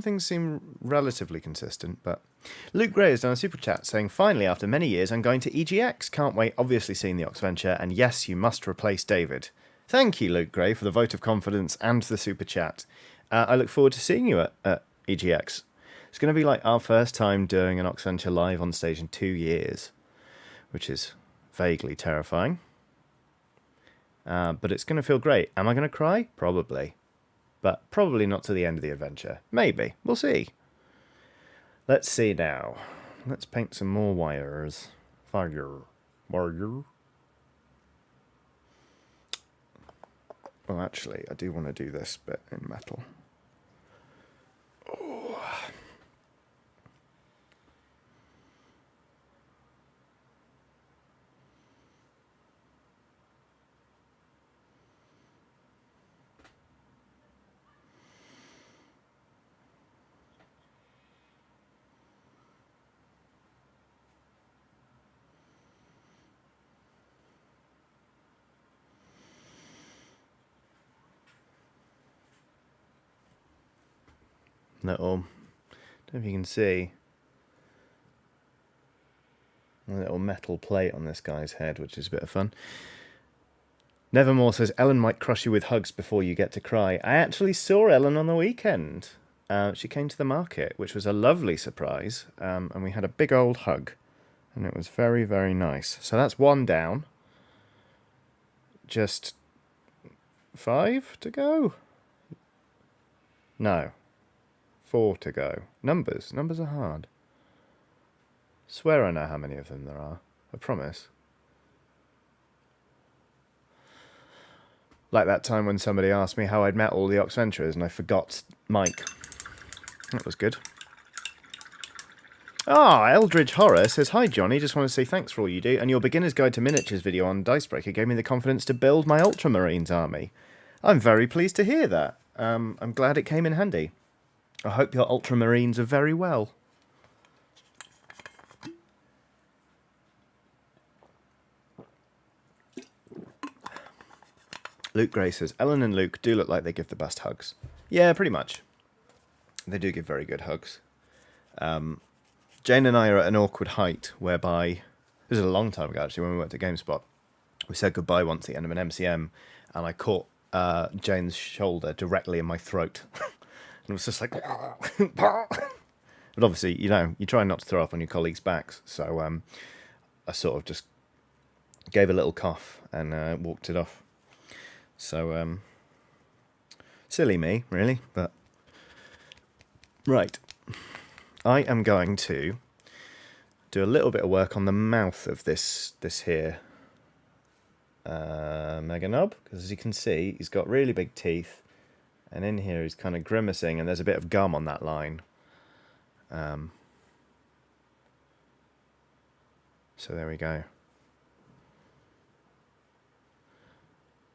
things seem relatively consistent, but Luke Gray has done a super chat saying, finally, after many years, I'm going to EGX. Can't wait. Obviously seen the Oxventure, and yes, you must replace David. Thank you, Luke Gray, for the vote of confidence and the super chat. I look forward to seeing you at EGX. It's going to be like our first time doing an Oxventure live on stage in 2 years, which is vaguely terrifying. But it's going to feel great. Am I going to cry? Probably. But probably not to the end of the adventure. Maybe. We'll see. Let's see now. Let's paint some more wires. Wire. Oh, actually, I do want to do this bit in metal. Oh. Little, I don't know if you can see, a little metal plate on this guy's head, which is a bit of fun. Nevermore says, Ellen might crush you with hugs before you get to cry. I actually saw Ellen on the weekend. She came to the market, which was a lovely surprise, and we had a big old hug, and it was very, very nice. So that's one down. Just 5 to go? No. 4 to go. Numbers are hard. Swear I know how many of them there are. I promise. Like that time when somebody asked me how I'd met all the Oxventurers and I forgot Mike. That was good. Eldridge Horror says, hi Johnny, just want to say thanks for all you do, and your Beginner's Guide to Miniatures video on Dicebreaker gave me the confidence to build my Ultramarines army. I'm very pleased to hear that. I'm glad it came in handy. I hope your Ultramarines are very well. Luke Gray says, Ellen and Luke do look like they give the best hugs. Yeah, pretty much. They do give very good hugs. Jane and I are at an awkward height whereby, this is a long time ago actually, when we worked at GameSpot, we said goodbye once at the end of an MCM, and I caught Jane's shoulder directly in my throat. And it was just like... But obviously, you know, you try not to throw up on your colleagues' backs, so I sort of just gave a little cough and walked it off. So, silly me, really, but... Right. I am going to do a little bit of work on the mouth of this here Meganob, because as you can see, he's got really big teeth, and in here he's kind of grimacing, and there's a bit of gum on that line. So there we go.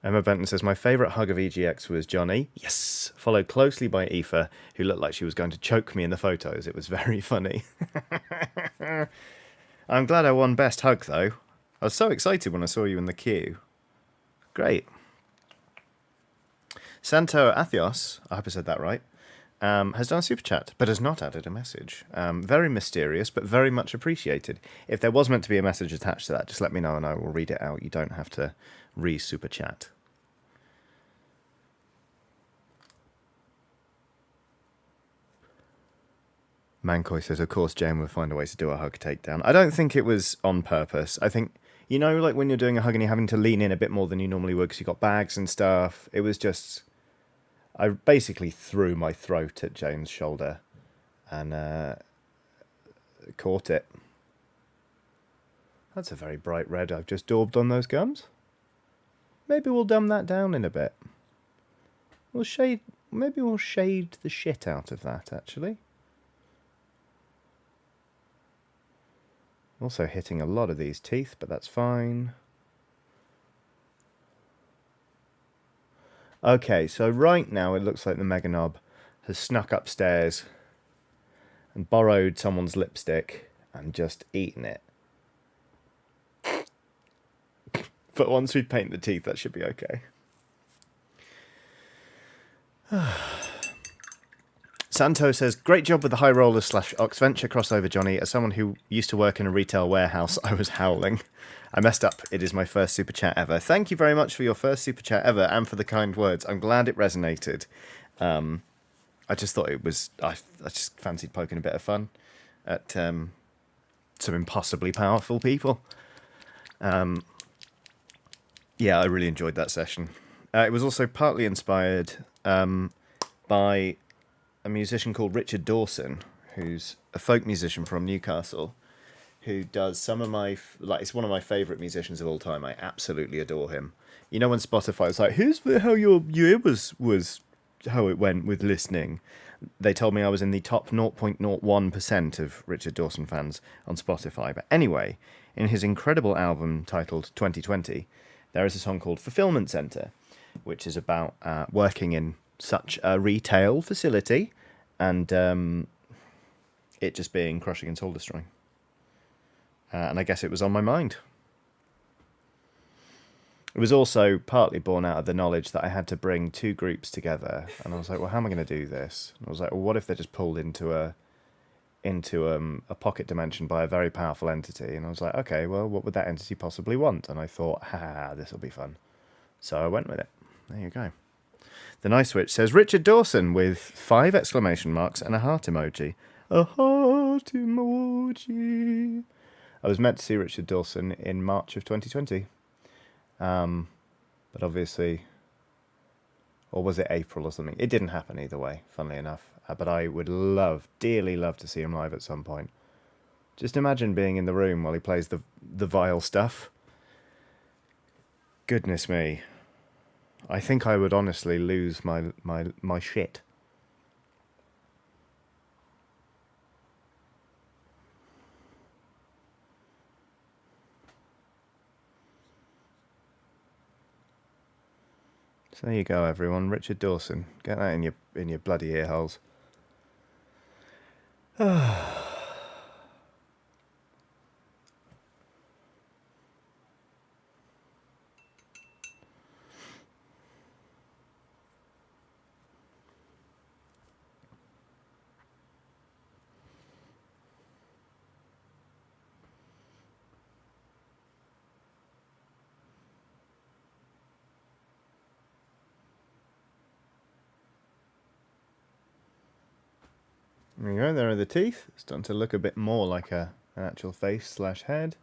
Emma Benton says, my favourite hug of EGX was Johnny. Yes! Followed closely by Aoife, who looked like she was going to choke me in the photos. It was very funny. I'm glad I won Best Hug, though. I was so excited when I saw you in the queue. Great. Santo Athios, I hope I said that right, has done a super chat, but has not added a message. Very mysterious, but very much appreciated. If there was meant to be a message attached to that, just let me know and I will read it out. You don't have to re-super chat. Mancoy says, of course Jane would find a way to do a hug takedown. I don't think it was on purpose. I think, you know, like when you're doing a hug and you're having to lean in a bit more than you normally would because you've got bags and stuff. It was just... I basically threw my throat at Jane's shoulder and caught it. That's a very bright red I've just daubed on those gums. Maybe we'll dumb that down in a bit. Maybe we'll shade the shit out of that, actually. Also hitting a lot of these teeth, but that's fine. Okay, so right now it looks like the Meganob has snuck upstairs and borrowed someone's lipstick and just eaten it. But once we paint the teeth, that should be okay. Santo says, great job with the high roller / Oxventure crossover, Johnny. As someone who used to work in a retail warehouse, I was howling. I messed up. It is my first super chat ever. Thank you very much for your first super chat ever and for the kind words. I'm glad it resonated. I just thought it was... I just fancied poking a bit of fun at some impossibly powerful people. Yeah, I really enjoyed that session. It was also partly inspired by a musician called Richard Dawson, who's a folk musician from Newcastle, who does some of my it's one of my favorite musicians of all time. I absolutely adore him. You know when Spotify was like, "Here's how your year was how it went with listening." They told me I was in the top 0.01% of Richard Dawson fans on Spotify. But anyway, in his incredible album titled 2020, there is a song called Fulfillment Center, which is about working in such a retail facility and it just being crushing and soul destroying. And I guess it was on my mind. It was also partly born out of the knowledge that I had to bring two groups together, and I was like, "Well, how am I going to do this?" And I was like, "Well, what if they're just pulled into a pocket dimension by a very powerful entity?" And I was like, "Okay, well, what would that entity possibly want?" And I thought, this will be fun." So I went with it. There you go. The Nice Switch says Richard Dawson with 5 exclamation marks and a heart emoji. A heart emoji. I was meant to see Richard Dawson in March of 2020. But obviously, or was it April or something? It didn't happen either way, funnily enough. But I would dearly love to see him live at some point. Just imagine being in the room while he plays the vile stuff. Goodness me. I think I would honestly lose my shit. So there you go, everyone. Richard Dawson. Get that in your bloody ear holes. There you go, there are the teeth. It's starting to look a bit more like an actual face/head.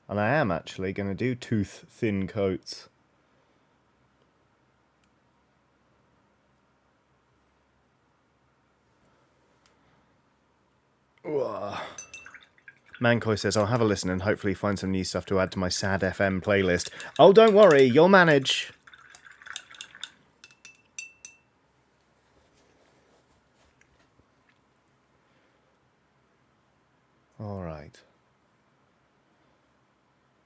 And I am actually going to do tooth thin coats. Mancoy says, I'll have a listen and hopefully find some new stuff to add to my Sad FM playlist. Oh, don't worry, you'll manage. All right.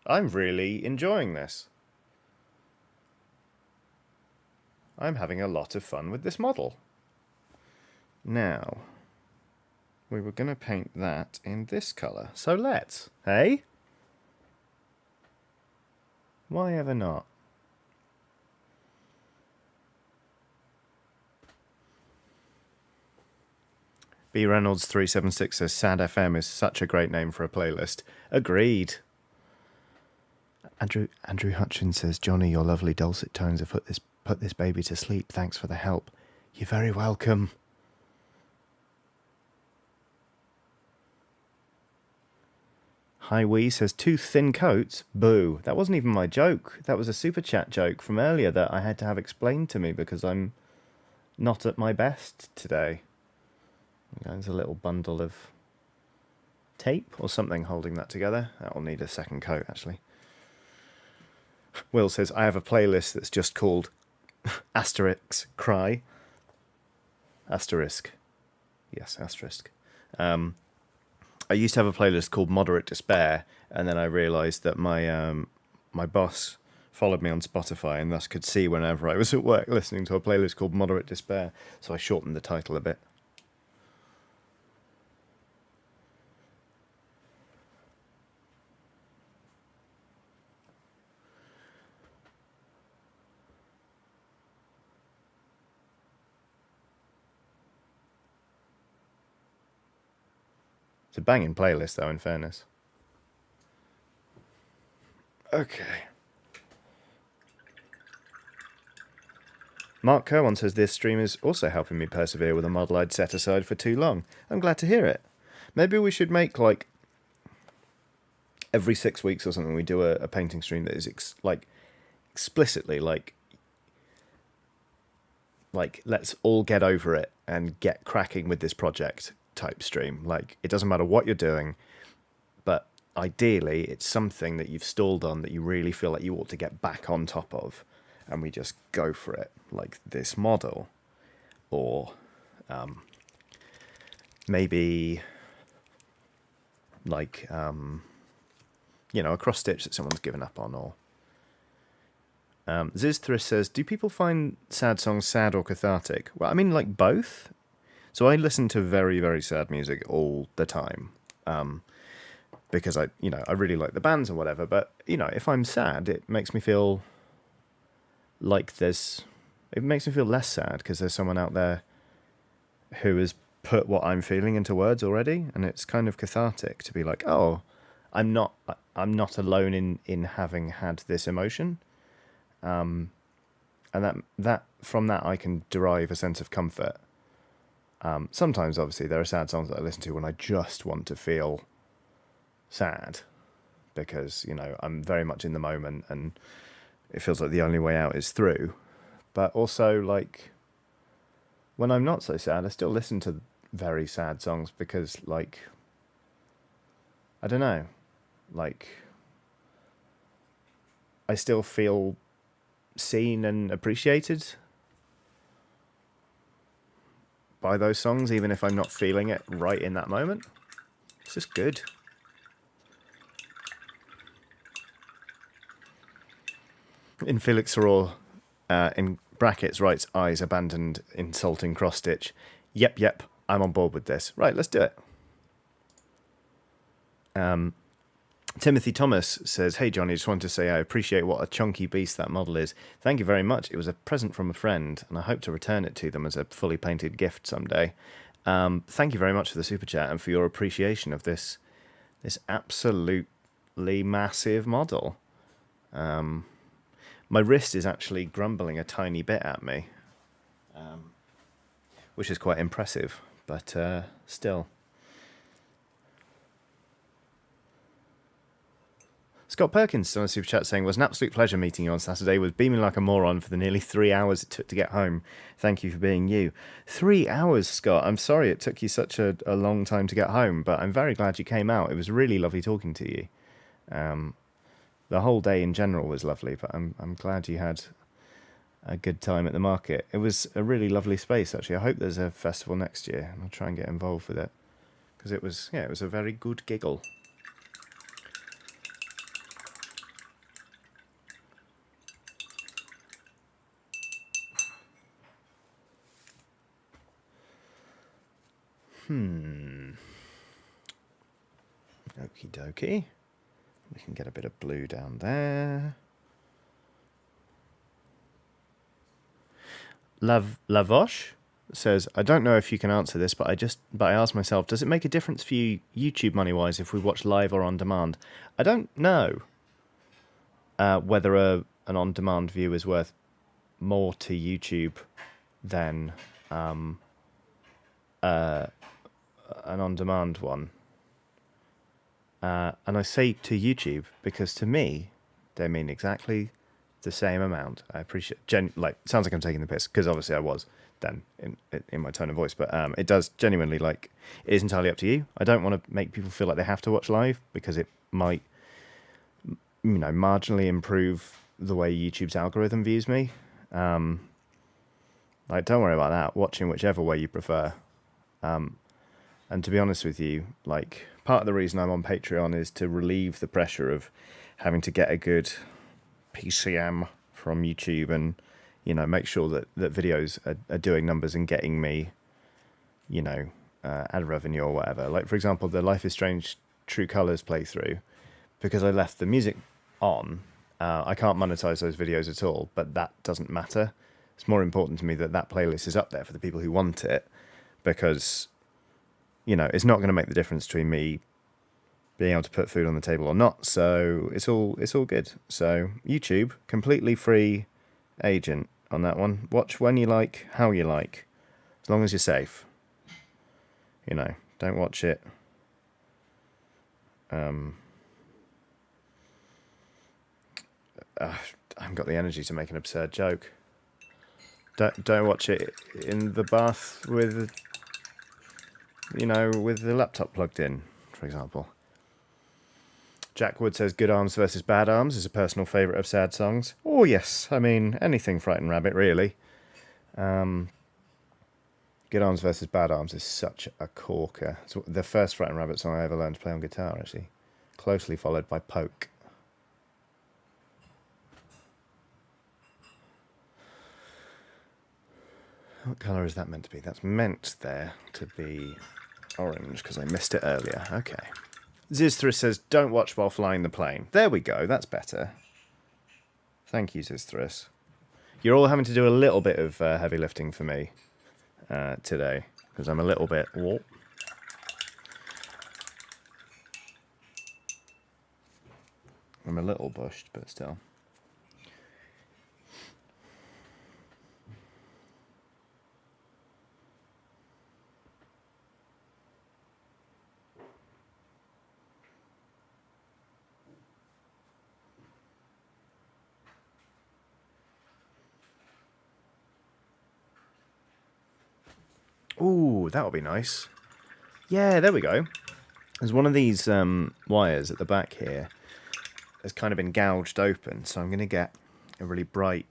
I'm really enjoying this. I'm having a lot of fun with this model. Now, we were going to paint that in this colour. So let's, hey? Why ever not? B Reynolds 376 says Sad FM is such a great name for a playlist. Agreed. Andrew Hutchins says, Johnny, your lovely dulcet tones have put this baby to sleep. Thanks for the help. You're very welcome. Hi Wee says, 2 thin coats? Boo. That wasn't even my joke. That was a super chat joke from earlier that I had to have explained to me because I'm not at my best today. There's a little bundle of tape or something holding that together. That'll need a second coat, actually. Will says, I have a playlist that's just called Asterisk Cry. Asterisk. Yes, asterisk. I used to have a playlist called Moderate Despair, and then I realised that my boss followed me on Spotify and thus could see whenever I was at work listening to a playlist called Moderate Despair, so I shortened the title a bit. It's a banging playlist, though, in fairness. Okay. Mark Kerwan says this stream is also helping me persevere with a model I'd set aside for too long. I'm glad to hear it. Maybe we should make, like, every 6 weeks or something, we do a painting stream that is, explicitly, like, let's all get over it and get cracking with this project type stream. Like, it doesn't matter what you're doing, but ideally, it's something that you've stalled on that you really feel like you ought to get back on top of, and we just go for it, like this model, or maybe like a cross stitch that someone's given up on, or Zizthris says, do people find sad songs sad or cathartic? Well, I mean, like both. So I listen to very, very sad music all the time, because I really like the bands and whatever. But if I'm sad, it makes me feel like it makes me feel less sad because there's someone out there who has put what I'm feeling into words already, and it's kind of cathartic to be like, oh, I'm not alone in having had this emotion. And that from that I can derive a sense of comfort. Sometimes, obviously, there are sad songs that I listen to when I just want to feel sad, because I'm very much in the moment, and it feels like the only way out is through. But also, like, when I'm not so sad, I still listen to very sad songs because, like, I don't know, like, I still feel seen and appreciated by those songs, even if I'm not feeling it right in that moment. It's just good. In Felix Soror, in brackets, writes, eyes abandoned, insulting cross-stitch. Yep, I'm on board with this. Right, let's do it. Timothy Thomas says, hey Johnny, just wanted to say I appreciate what a chunky beast that model is. Thank you very much. It was a present from a friend, and I hope to return it to them as a fully painted gift someday. Thank you very much for the super chat and for your appreciation of this absolutely massive model. My wrist is actually grumbling a tiny bit at me, which is quite impressive, but still. Scott Perkins on a super chat saying, was an absolute pleasure meeting you on Saturday. Was beaming like a moron for the nearly 3 hours it took to get home. Thank you for being you. 3 hours, Scott. I'm sorry it took you such a long time to get home, but I'm very glad you came out. It was really lovely talking to you. The whole day in general was lovely, but I'm glad you had a good time at the market. It was a really lovely space, actually. I hope there's a festival next year, and I'll try and get involved with it, because it was a very good giggle. Okie dokie. We can get a bit of blue down there. Lavoche says, I don't know if you can answer this, but I asked myself, does it make a difference for you YouTube money-wise if we watch live or on demand? I don't know whether an on-demand view is worth more to YouTube than an on-demand one. And I say to YouTube because to me, they mean exactly the same amount. I appreciate, sounds like I'm taking the piss, because obviously I was then in my tone of voice, but it does genuinely, like, it is entirely up to you. I don't want to make people feel like they have to watch live, because it might, marginally improve the way YouTube's algorithm views me. Don't worry about that. Watching whichever way you prefer. And to be honest with you, like, part of the reason I'm on Patreon is to relieve the pressure of having to get a good PCM from YouTube and, make sure that videos are doing numbers and getting me, ad revenue or whatever. Like, for example, the Life is Strange True Colors playthrough, because I left the music on, I can't monetize those videos at all, but that doesn't matter. It's more important to me that playlist is up there for the people who want it, because it's not going to make the difference between me being able to put food on the table or not. So it's all good. So YouTube, completely free agent on that one. Watch when you like, how you like, as long as you're safe. Don't watch it. I haven't got the energy to make an absurd joke. Don't watch it in the bath with the laptop plugged in, for example. Jack Wood says Good Arms versus Bad Arms is a personal favourite of sad songs. Oh, yes. I mean, anything Frightened Rabbit, really. Good Arms versus Bad Arms is such a corker. It's the first Frightened Rabbit song I ever learned to play on guitar, actually. Closely followed by Poke. What colour is that meant to be? That's meant there to be orange, because I missed it earlier. Okay. Zizthris says, don't watch while flying the plane. There we go, that's better. Thank you, Zizthris. You're all having to do a little bit of heavy lifting for me today, because I'm a little bit... Whoa. I'm a little bushed, but still. Ooh, that would be nice. Yeah, there we go. There's one of these wires at the back here has kind of been gouged open, so I'm going to get a really bright,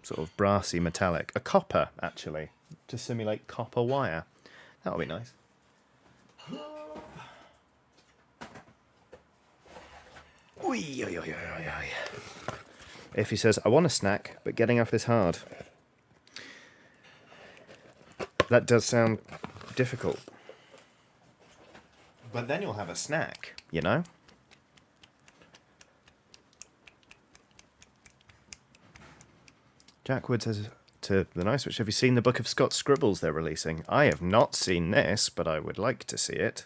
sort of brassy metallic, a copper, actually, to simulate copper wire. That would be nice. Oy, oy, oy, oy, oy. If he says, I want a snack, but getting off is hard. That does sound difficult. But then you'll have a snack, you know? Jack Wood says to the Nice Witch, have you seen the Book of Scott's Scribbles they're releasing? I have not seen this, but I would like to see it.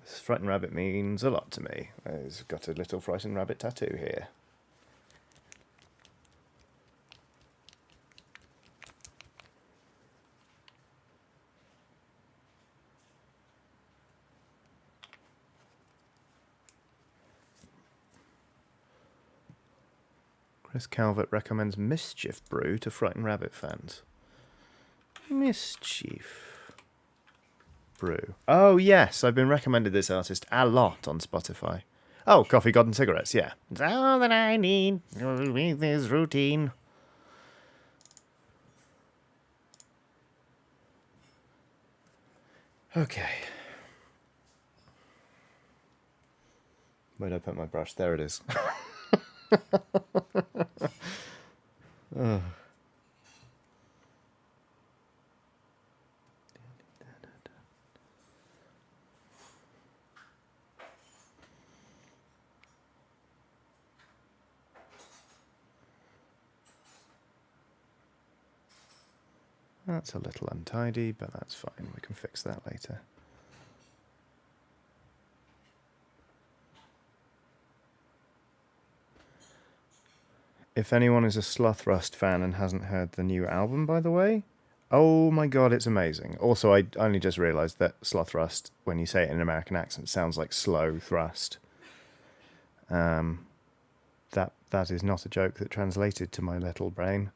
This Frightened Rabbit means a lot to me. I've got a little Frightened Rabbit tattoo here. Chris Calvert recommends Mischief Brew to Frightened Rabbit fans. Mischief Brew. Oh, yes, I've been recommended this artist a lot on Spotify. Oh, Coffee, God and Cigarettes, yeah. It's all that I need to make this routine. Okay. Where'd I put my brush? There it is. Oh. That's a little untidy, but that's fine. We can fix that later. If anyone is a Slothrust fan and hasn't heard the new album, by the way, oh my god, it's amazing. Also, I only just realised that Slothrust, when you say it in an American accent, sounds like slow thrust. That is not a joke that translated to my little brain.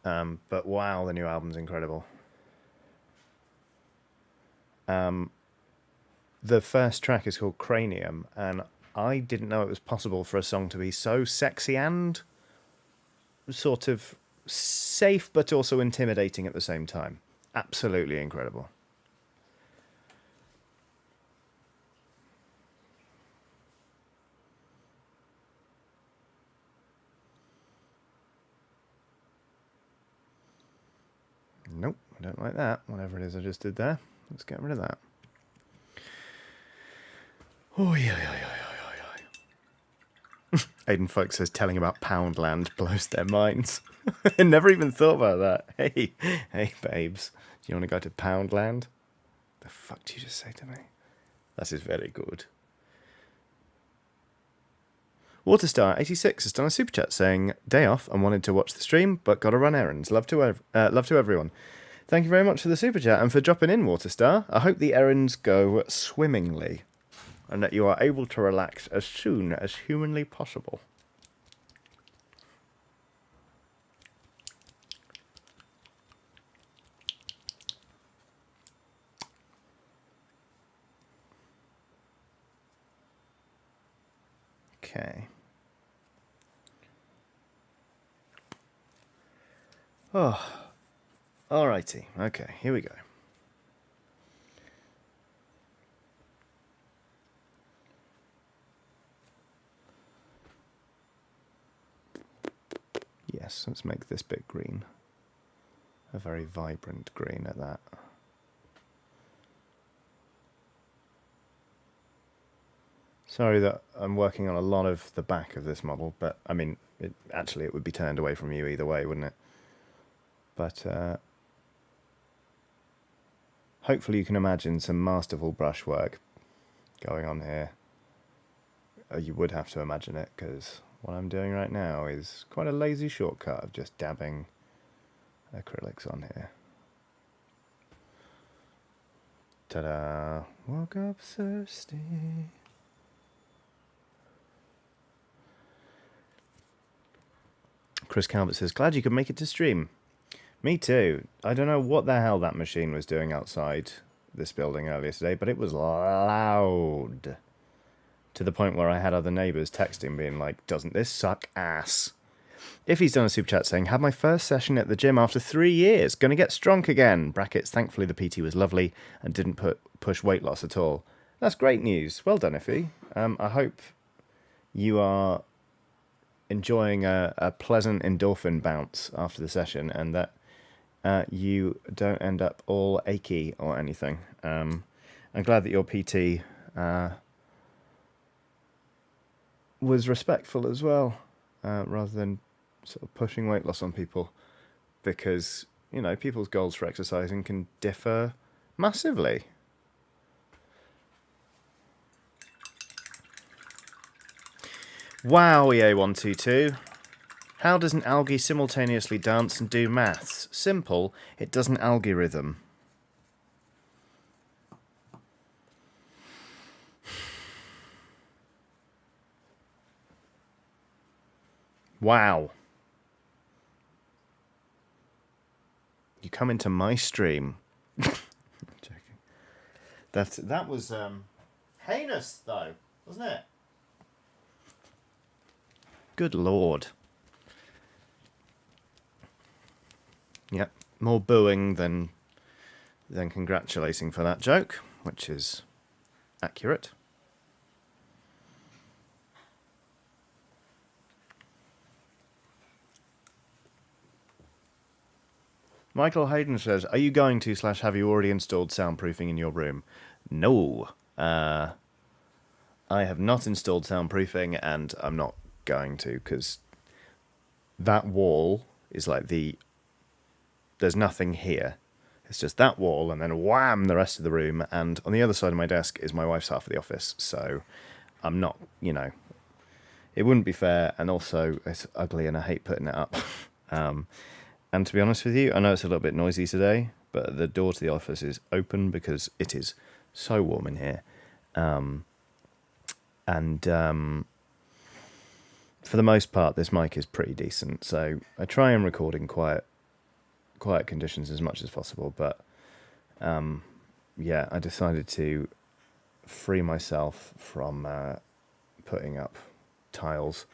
But wow, the new album's incredible. The first track is called Cranium, and I didn't know it was possible for a song to be so sexy and sort of safe, but also intimidating at the same time. Absolutely incredible. Nope, I don't like that. Whatever it is I just did there. Let's get rid of that. Oh, yeah. Aiden Folk says telling about Poundland blows their minds. I never even thought about that. Hey, babes. Do you want to go to Poundland? The fuck did you just say to me? That is very good. Waterstar86 has done a super chat saying, day off and wanted to watch the stream, but got to run errands. Love to everyone. Thank you very much for the super chat and for dropping in, Waterstar. I hope the errands go swimmingly and that you are able to relax as soon as humanly possible. Okay. Oh, alrighty. Okay, here we go. Yes, let's make this bit green. A very vibrant green at that. Sorry that I'm working on a lot of the back of this model, but I mean, it would be turned away from you either way, wouldn't it? But hopefully you can imagine some masterful brushwork going on here. You would have to imagine it, because what I'm doing right now is quite a lazy shortcut of just dabbing acrylics on here. Ta-da! Woke up thirsty. Chris Calvert says, glad you could make it to stream. Me too. I don't know what the hell that machine was doing outside this building earlier today, but it was loud. To the point where I had other neighbours texting being like, doesn't this suck ass? If he's done a super chat saying, had my first session at the gym after 3 years. Gonna get strong again. Brackets, thankfully the PT was lovely and didn't push weight loss at all. That's great news. Well done, Iffy. I hope you are enjoying a pleasant endorphin bounce after the session, and that you don't end up all achy or anything. I'm glad that your PT was respectful as well, rather than sort of pushing weight loss on people, because, you know, people's goals for exercising can differ massively. Wow, EA122. How does an algae simultaneously dance and do maths? Simple, it does an algorithm. Wow. You come into my stream. I'm joking. That was heinous, though, wasn't it? Good lord. Yep, more booing than congratulating for that joke, which is accurate. Michael Hayden says, are you going to / have you already installed soundproofing in your room? No. I have not installed soundproofing, and I'm not going to, because that wall is like there's nothing here. It's just that wall, and then wham, the rest of the room, and on the other side of my desk is my wife's half of the office, so I'm not, you know, it wouldn't be fair, and also it's ugly and I hate putting it up. And to be honest with you, I know it's a little bit noisy today, but the door to the office is open because it is so warm in here. For the most part, this mic is pretty decent, so I try and record in quiet conditions as much as possible, but yeah, I decided to free myself from putting up tiles.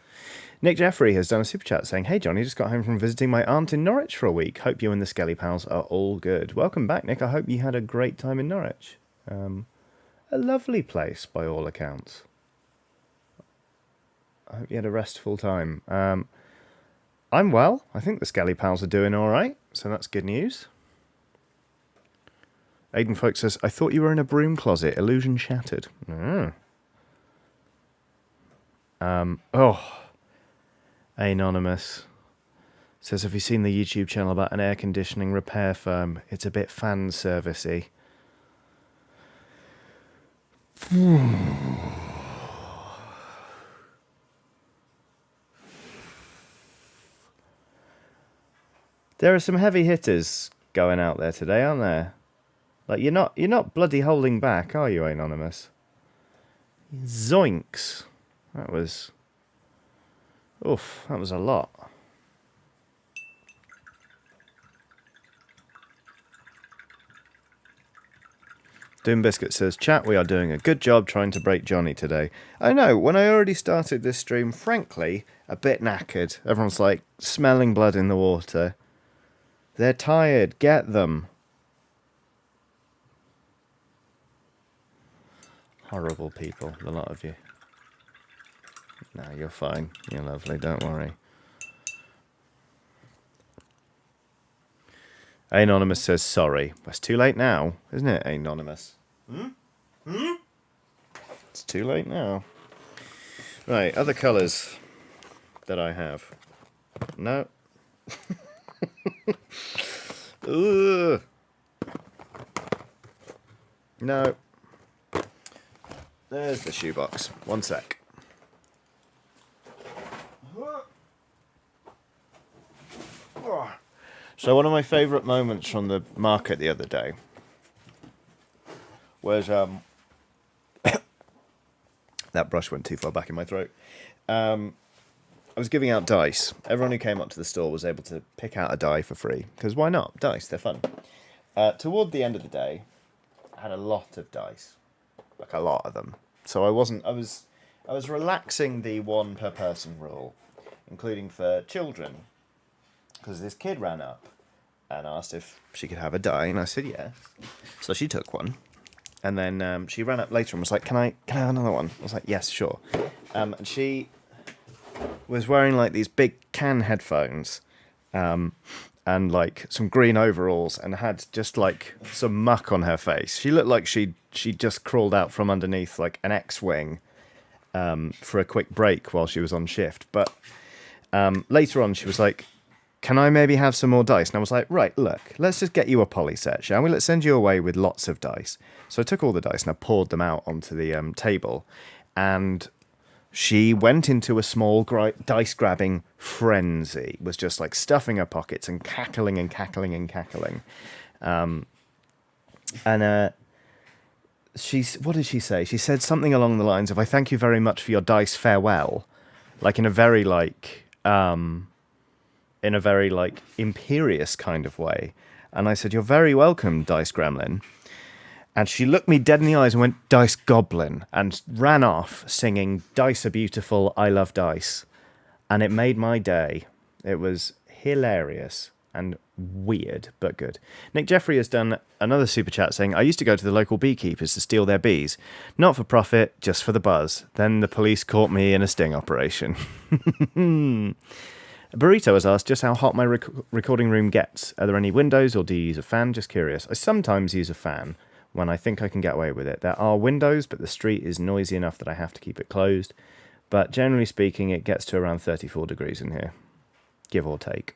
Nick Jeffrey has done a super chat saying, hey Johnny, just got home from visiting my aunt in Norwich for a week. Hope you and the Skelly Pals are all good. Welcome back, Nick. I hope you had a great time in Norwich. A lovely place by all accounts. I hope you had a restful time. I'm well. I think the Skelly Pals are doing all right, so that's good news. Aidan Folk says, I thought you were in a broom closet. Illusion shattered. Anonymous says, have you seen the YouTube channel about an air conditioning repair firm? It's a bit fan servicey. There are some heavy hitters going out there today, aren't there? Like, you're not bloody holding back, are you, Anonymous? Zoinks. That was a lot. Doom Biscuit says, chat, we are doing a good job trying to break Johnny today. I know, when I already started this stream, frankly, a bit knackered. Everyone's like, smelling blood in the water. They're tired, get them. Horrible people, a lot of you. No, you're fine. You're lovely, don't worry. Anonymous says sorry. It's too late now, isn't it, Anonymous? It's too late now. Right, other colours that I have. No. Ugh. No. There's the shoebox. One sec. So one of my favourite moments from the market the other day was that brush went too far back in my throat. I was giving out dice. Everyone who came up to the store was able to pick out a die for free, because why not? Dice, they're fun. Toward the end of the day, I had a lot of dice, like a lot of them. So I was relaxing the one per person rule, including for children, because this kid ran up and asked if she could have a die, and I said yes. So she took one, and then she ran up later and was like, "Can I have another one?" I was like, "Yes, sure." And she was wearing like these big can headphones, and like some green overalls, and had just like some muck on her face. She looked like she just crawled out from underneath like an X-wing for a quick break while she was on shift. But later on, she was like, "Can I maybe have some more dice?" And I was like, "Right, look, let's just get you a poly set, shall we? Let's send you away with lots of dice." So I took all the dice and I poured them out onto the table, and she went into a small dice-grabbing frenzy, was just like stuffing her pockets and cackling and cackling and cackling. What did she say? She said something along the lines of, "I thank you very much for your dice, farewell," like in a very imperious kind of way. And I said, "You're very welcome, Dice Gremlin." And she looked me dead in the eyes and went, "Dice Goblin," and ran off singing, "Dice are beautiful, I love dice." And it made my day. It was hilarious and weird, but good. Nick Jeffrey has done another super chat saying, "I used to go to the local beekeepers to steal their bees. Not for profit, just for the buzz. Then the police caught me in a sting operation." Burrito has asked just how hot my recording room gets. Are there any windows or do you use a fan? Just curious. I sometimes use a fan when I think I can get away with it. There are windows, but the street is noisy enough that I have to keep it closed. But generally speaking, it gets to around 34 degrees in here, give or take,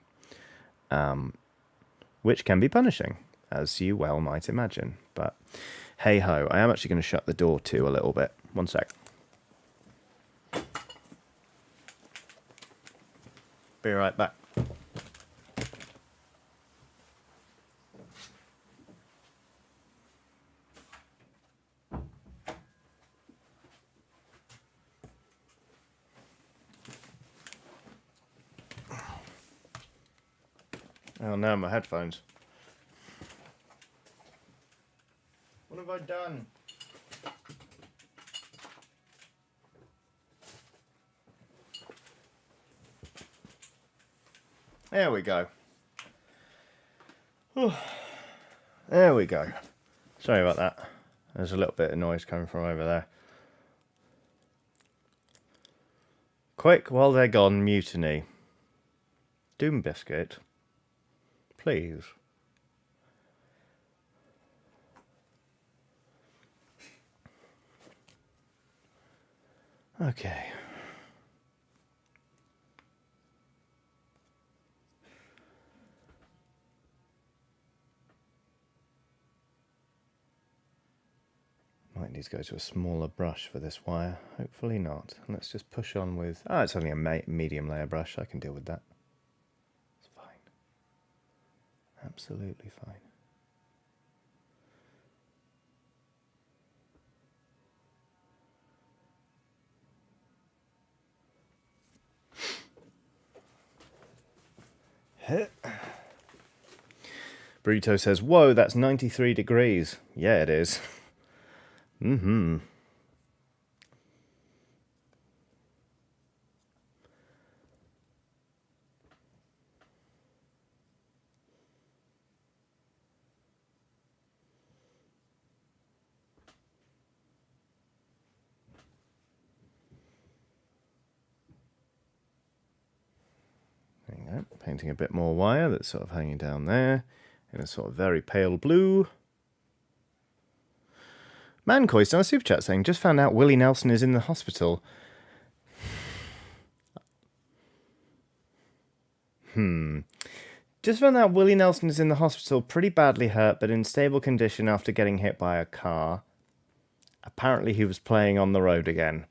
which can be punishing, as you well might imagine. But hey-ho, I am actually going to shut the door too a little bit. One sec. Be right back. Oh no, my headphones. What have I done? There we go. Whew. There we go. Sorry about that. There's a little bit of noise coming from over there. Quick, while they're gone, mutiny. Doom Biscuit. Please. Okay. Might need to go to a smaller brush for this wire. Hopefully not. Let's just push on with... Oh, it's only a medium layer brush. I can deal with that. It's fine. Absolutely fine. Burrito says, "Whoa, that's 93 degrees. Yeah, it is. Mm-hmm. There you go. Painting a bit more wire that's sort of hanging down there in a sort of very pale blue. Mancoy's done a super chat saying, just found out Willie Nelson is in the hospital. Just found out Willie Nelson is in the hospital, pretty badly hurt, but in stable condition after getting hit by a car. Apparently he was playing on the road again.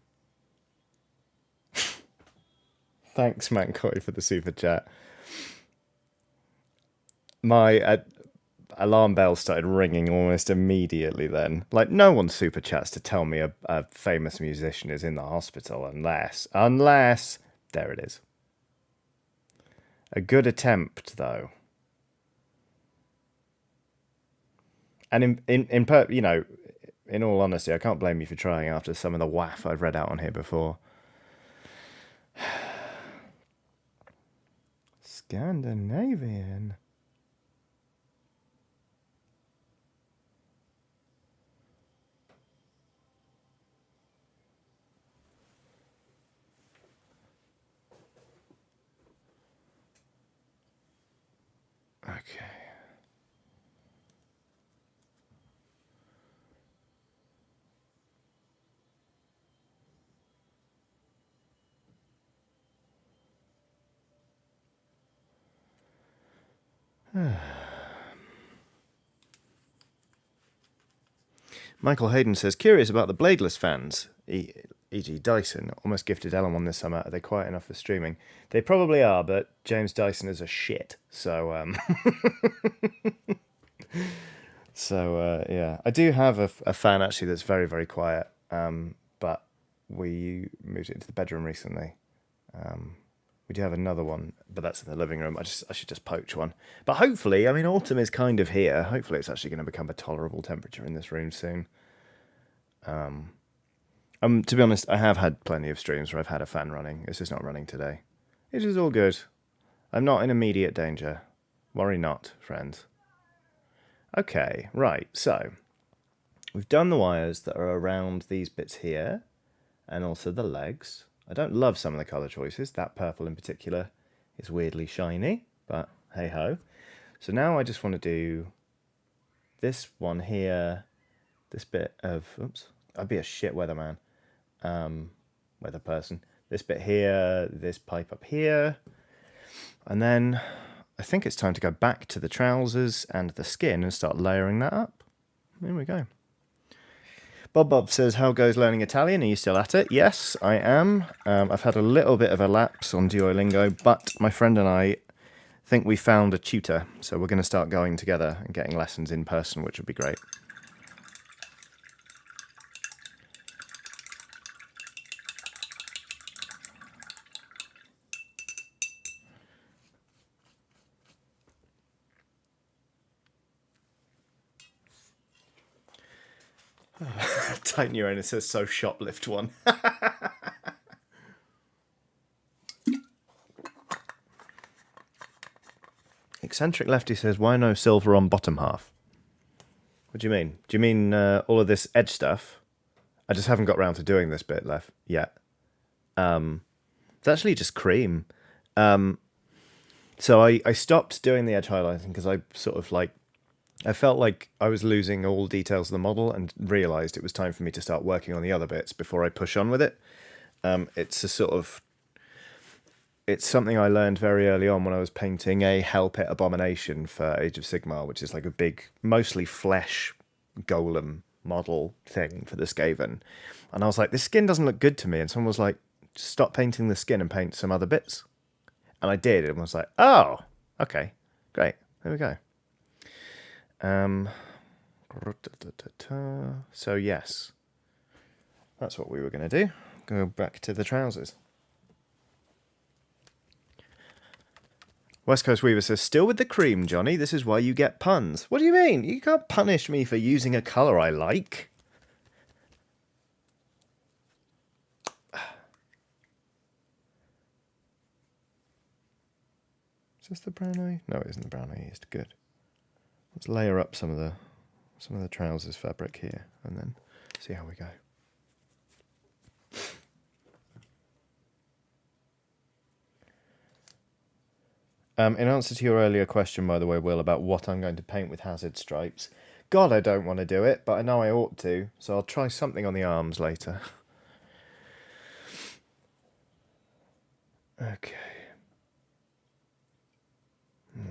Thanks, Mancoy, for the super chat. My alarm bell started ringing almost immediately then. Like, no one super chats to tell me a famous musician is in the hospital unless... There it is. A good attempt, though. And in all honesty, I can't blame you for trying after some of the waff I've read out on here before. Scandinavian. Okay. Michael Hayden says, curious about the bladeless fans, e.g. Dyson, almost gifted Ellen one this summer. Are they quiet enough for streaming? They probably are, but James Dyson is a shit. So, yeah. I do have a fan, actually, that's very, very quiet, but we moved it into the bedroom recently. We do have another one, but that's in the living room. I should just poach one. But hopefully, I mean, autumn is kind of here. Hopefully it's actually going to become a tolerable temperature in this room soon. To be honest, I have had plenty of streams where I've had a fan running. It's just not running today. It is all good. I'm not in immediate danger. Worry not, friends. Okay, right, so we've done the wires that are around these bits here, and also the legs. I don't love some of the colour choices. That purple in particular is weirdly shiny, but hey-ho. So now I just want to do this one here, this bit of... Oops, I'd be a shit weatherman. Weather person. This bit here, this pipe up here. And then I think it's time to go back to the trousers and the skin and start layering that up. There we go. Bob says, how goes learning Italian? Are you still at it? Yes, I am. I've had a little bit of a lapse on Duolingo, but my friend and I think we found a tutor. So we're going to start going together and getting lessons in person, which would be great. Tight Uranus says, so shoplift one. Eccentric Lefty says, why no silver on bottom half? What do you mean? Do you mean all of this edge stuff? I just haven't got around to doing this bit left yet. It's actually just cream. So I stopped doing the edge highlighting because I sort of I felt like I was losing all details of the model and realised it was time for me to start working on the other bits before I push on with it. It's something I learned very early on when I was painting a Hellpit Abomination for Age of Sigmar, which is like a big, mostly flesh golem model thing for the Skaven. And I was like, this skin doesn't look good to me. And someone was like, stop painting the skin and paint some other bits. And I did. And I was like, oh, okay, great. There we go. So yes, that's what we were going to do. Go back to the trousers. West Coast Weaver says, still with the cream, Johnny. This is why you get puns. What do you mean? You can't punish me for using a colour I like. Is this the brown eye? No, it isn't the brown eye yeast. Good. Let's layer up some of the trousers fabric here, and then see how we go. In answer to your earlier question, by the way, Will, about what I'm going to paint with hazard stripes, God, I don't want to do it, but I know I ought to, so I'll try something on the arms later. Okay.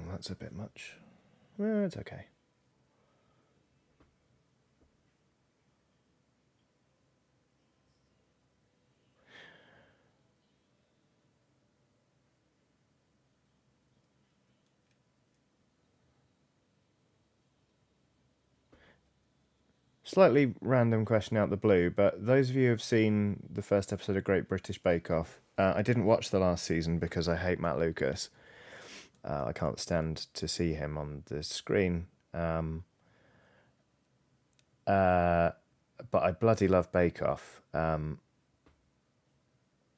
That's a bit much. Well, it's okay. Slightly random question out the blue, but those of you who have seen the first episode of Great British Bake Off, I didn't watch the last season because I hate Matt Lucas. I can't stand to see him on the screen. But I bloody love Bake Off. Are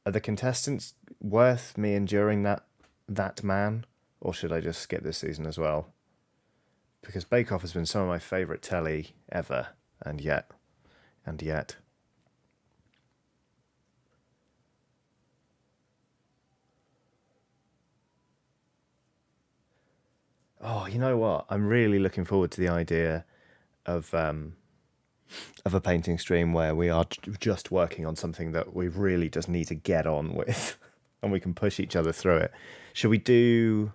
the contestants worth me enduring that man, or should I just skip this season as well? Because Bake Off has been some of my favourite telly ever, and yet. Oh, you know what? I'm really looking forward to the idea of a painting stream where we are just working on something that we really just need to get on with, and we can push each other through it. Should we do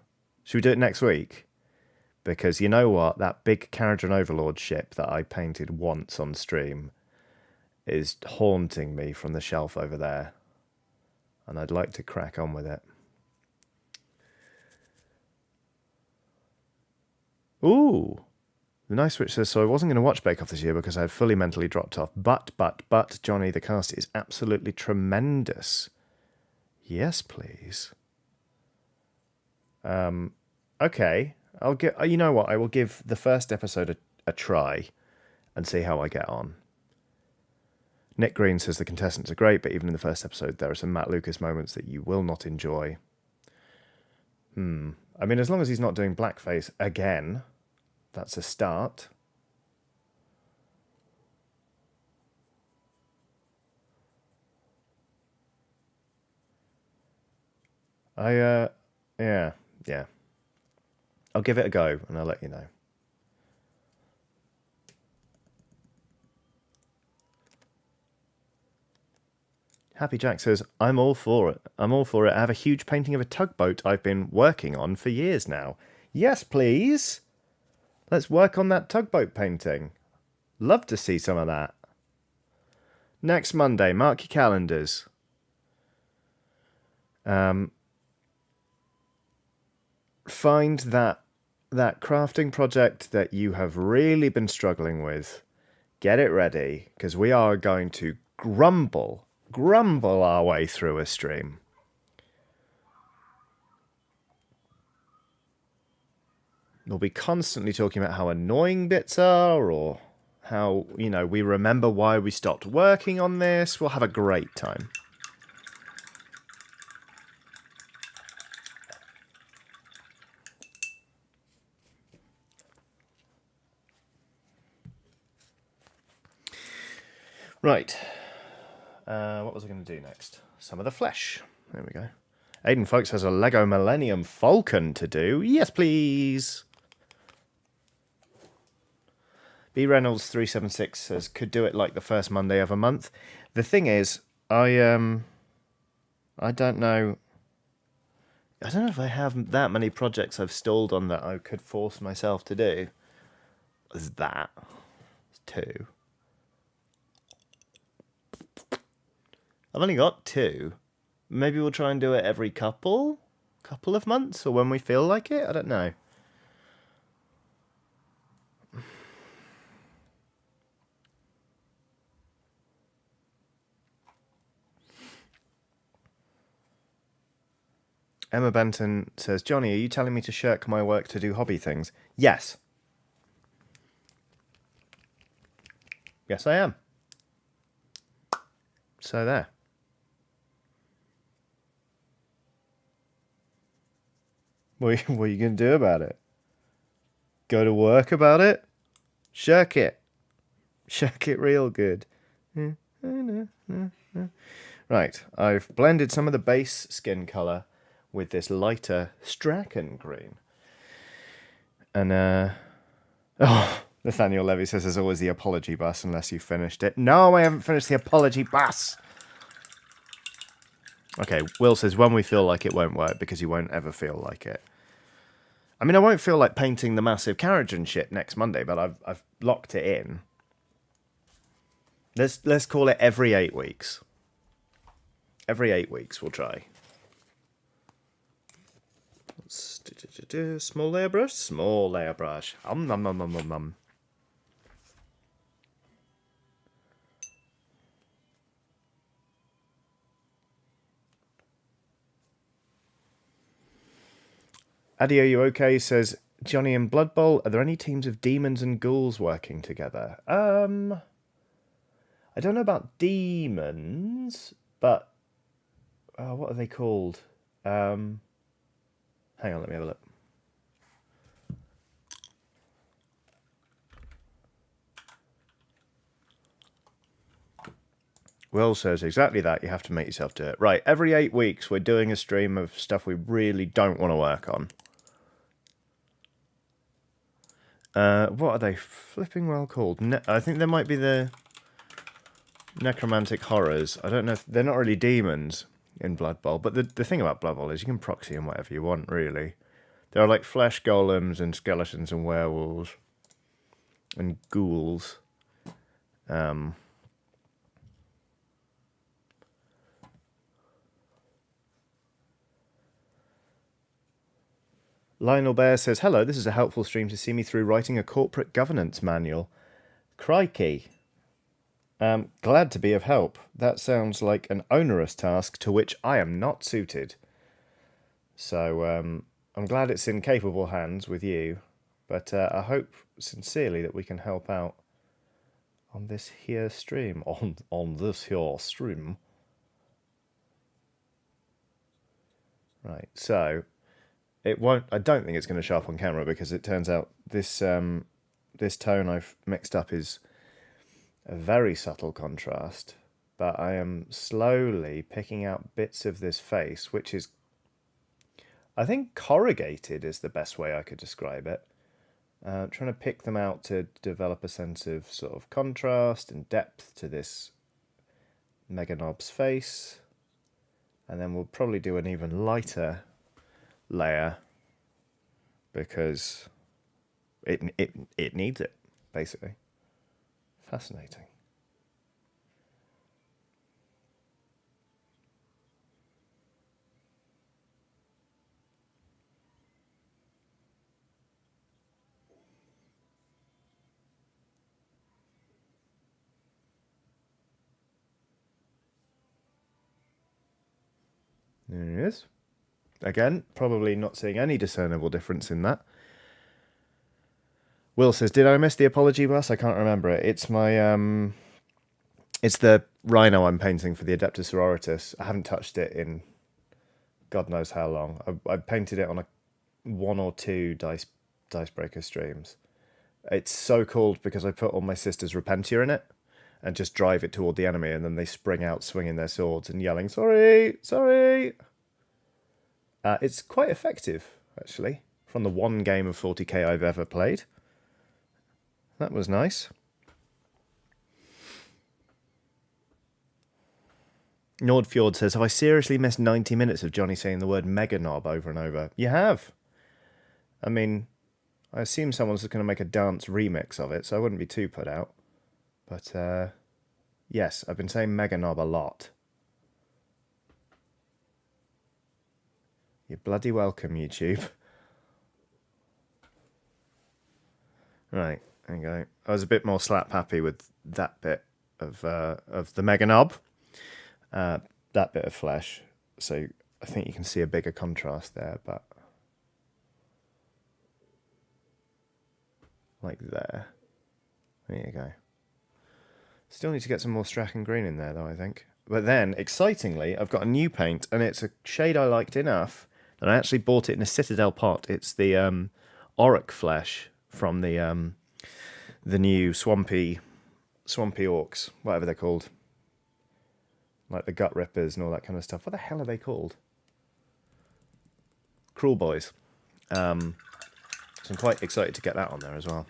it next week? Because you know what? That big Caradron Overlord ship that I painted once on stream is haunting me from the shelf over there, and I'd like to crack on with it. Ooh, the nice switch says, so I wasn't going to watch Bake Off this year because I had fully mentally dropped off. But, Johnny, the cast is absolutely tremendous. Yes, please. Okay. I'll get. You know what? I will give the first episode a try and see how I get on. Nick Green says the contestants are great, but even in the first episode, there are some Matt Lucas moments that you will not enjoy. I mean, as long as he's not doing blackface again, that's a start. Yeah. I'll give it a go, and I'll let you know. Happy Jack says, I'm all for it. I have a huge painting of a tugboat I've been working on for years now. Yes, please. Let's work on that tugboat painting. Love to see some of that. Next Monday, mark your calendars. Find that crafting project that you have really been struggling with. Get it ready, because we are going to grumble our way through a stream. We'll be constantly talking about how annoying bits are, or how, we remember why we stopped working on this. We'll have a great time. Right. What was I going to do next? Some of the flesh. There we go. Aiden Folks has a Lego Millennium Falcon to do. Yes, please. B Reynolds 376 says could do it like the first Monday of a month. The thing is, I don't know. I don't know if I have that many projects I've stalled on that I could force myself to do. There's that. It's 2. I've only got 2. Maybe we'll try and do it every couple of months, or when we feel like it. I don't know. Emma Benton says, Johnny, are you telling me to shirk my work to do hobby things? Yes. Yes, I am. So there. What are you going to do about it? Go to work about it? Shirk it. Shirk it real good. Right, I've blended some of the base skin colour with this lighter Strachan green. And, oh, Nathaniel Levy says there's always the apology bus unless you finished it. No, I haven't finished the apology bus. Okay, Will says when we feel like it won't work because you won't ever feel like it. I mean, I won't feel like painting the massive carriage and shit next Monday, but I've locked it in. Let's call it every 8 weeks. Every 8 weeks we'll try. Small layer brush, small layer brush. Nom nom nom nom nom. Addy, are you okay? Says Johnny in Blood Bowl. Are there any teams of demons and ghouls working together? I don't know about demons, but what are they called? Hang on, let me have a look. Will says exactly that. You have to make yourself do it. Right, every 8 weeks we're doing a stream of stuff we really don't want to work on. What are they flipping well called? I think there might be the necromantic horrors. I don't know if they're not really demons in Blood Bowl, but the thing about Blood Bowl is you can proxy them whatever you want, really. There are like flesh golems and skeletons and werewolves and ghouls. Lionel Bear says, hello, this is a helpful stream to see me through writing a corporate governance manual. Crikey. Glad to be of help. That sounds like an onerous task to which I am not suited. So I'm glad it's in capable hands with you. But I hope sincerely that we can help out on this here stream. On this here stream. Right, so... It won't. I don't think it's going to show up on camera because it turns out this this tone I've mixed up is a very subtle contrast. But I am slowly picking out bits of this face, which is, I think, corrugated is the best way I could describe it. Trying to pick them out to develop a sense of sort of contrast and depth to this Meganob's face, and then we'll probably do an even lighter layer because it needs it, basically. Fascinating. There he is. Again, probably not seeing any discernible difference in that. Will says, did I miss the apology bus? I can't remember it. It's my, it's the rhino I'm painting for the Adeptus Sororitas. I haven't touched it in God knows how long. I painted it on 1 or 2 Dicebreaker streams. It's so called because I put all my sister's Repentia in it and just drive it toward the enemy, and then they spring out swinging their swords and yelling, sorry, sorry. It's quite effective, actually, from the 1 game of 40k I've ever played. That was nice. Nordfjord says, have I seriously missed 90 minutes of Johnny saying the word Meganob over and over? You have. I mean, I assume someone's going to make a dance remix of it, so I wouldn't be too put out. But, yes, I've been saying Meganob a lot. You're bloody welcome, YouTube. Right, there you go. I was a bit more slap happy with that bit of the Meganob. That bit of flesh. So I think you can see a bigger contrast there, but like there. There you go. Still need to get some more Strachan green in there though, I think. But then, excitingly, I've got a new paint, and it's a shade I liked enough And I actually bought it in a Citadel pot. It's the Ork flesh from the new swampy orcs, whatever they're called. Like the gut rippers and all that kind of stuff. What the hell are they called? Cruel boys. So I'm quite excited to get that on there as well.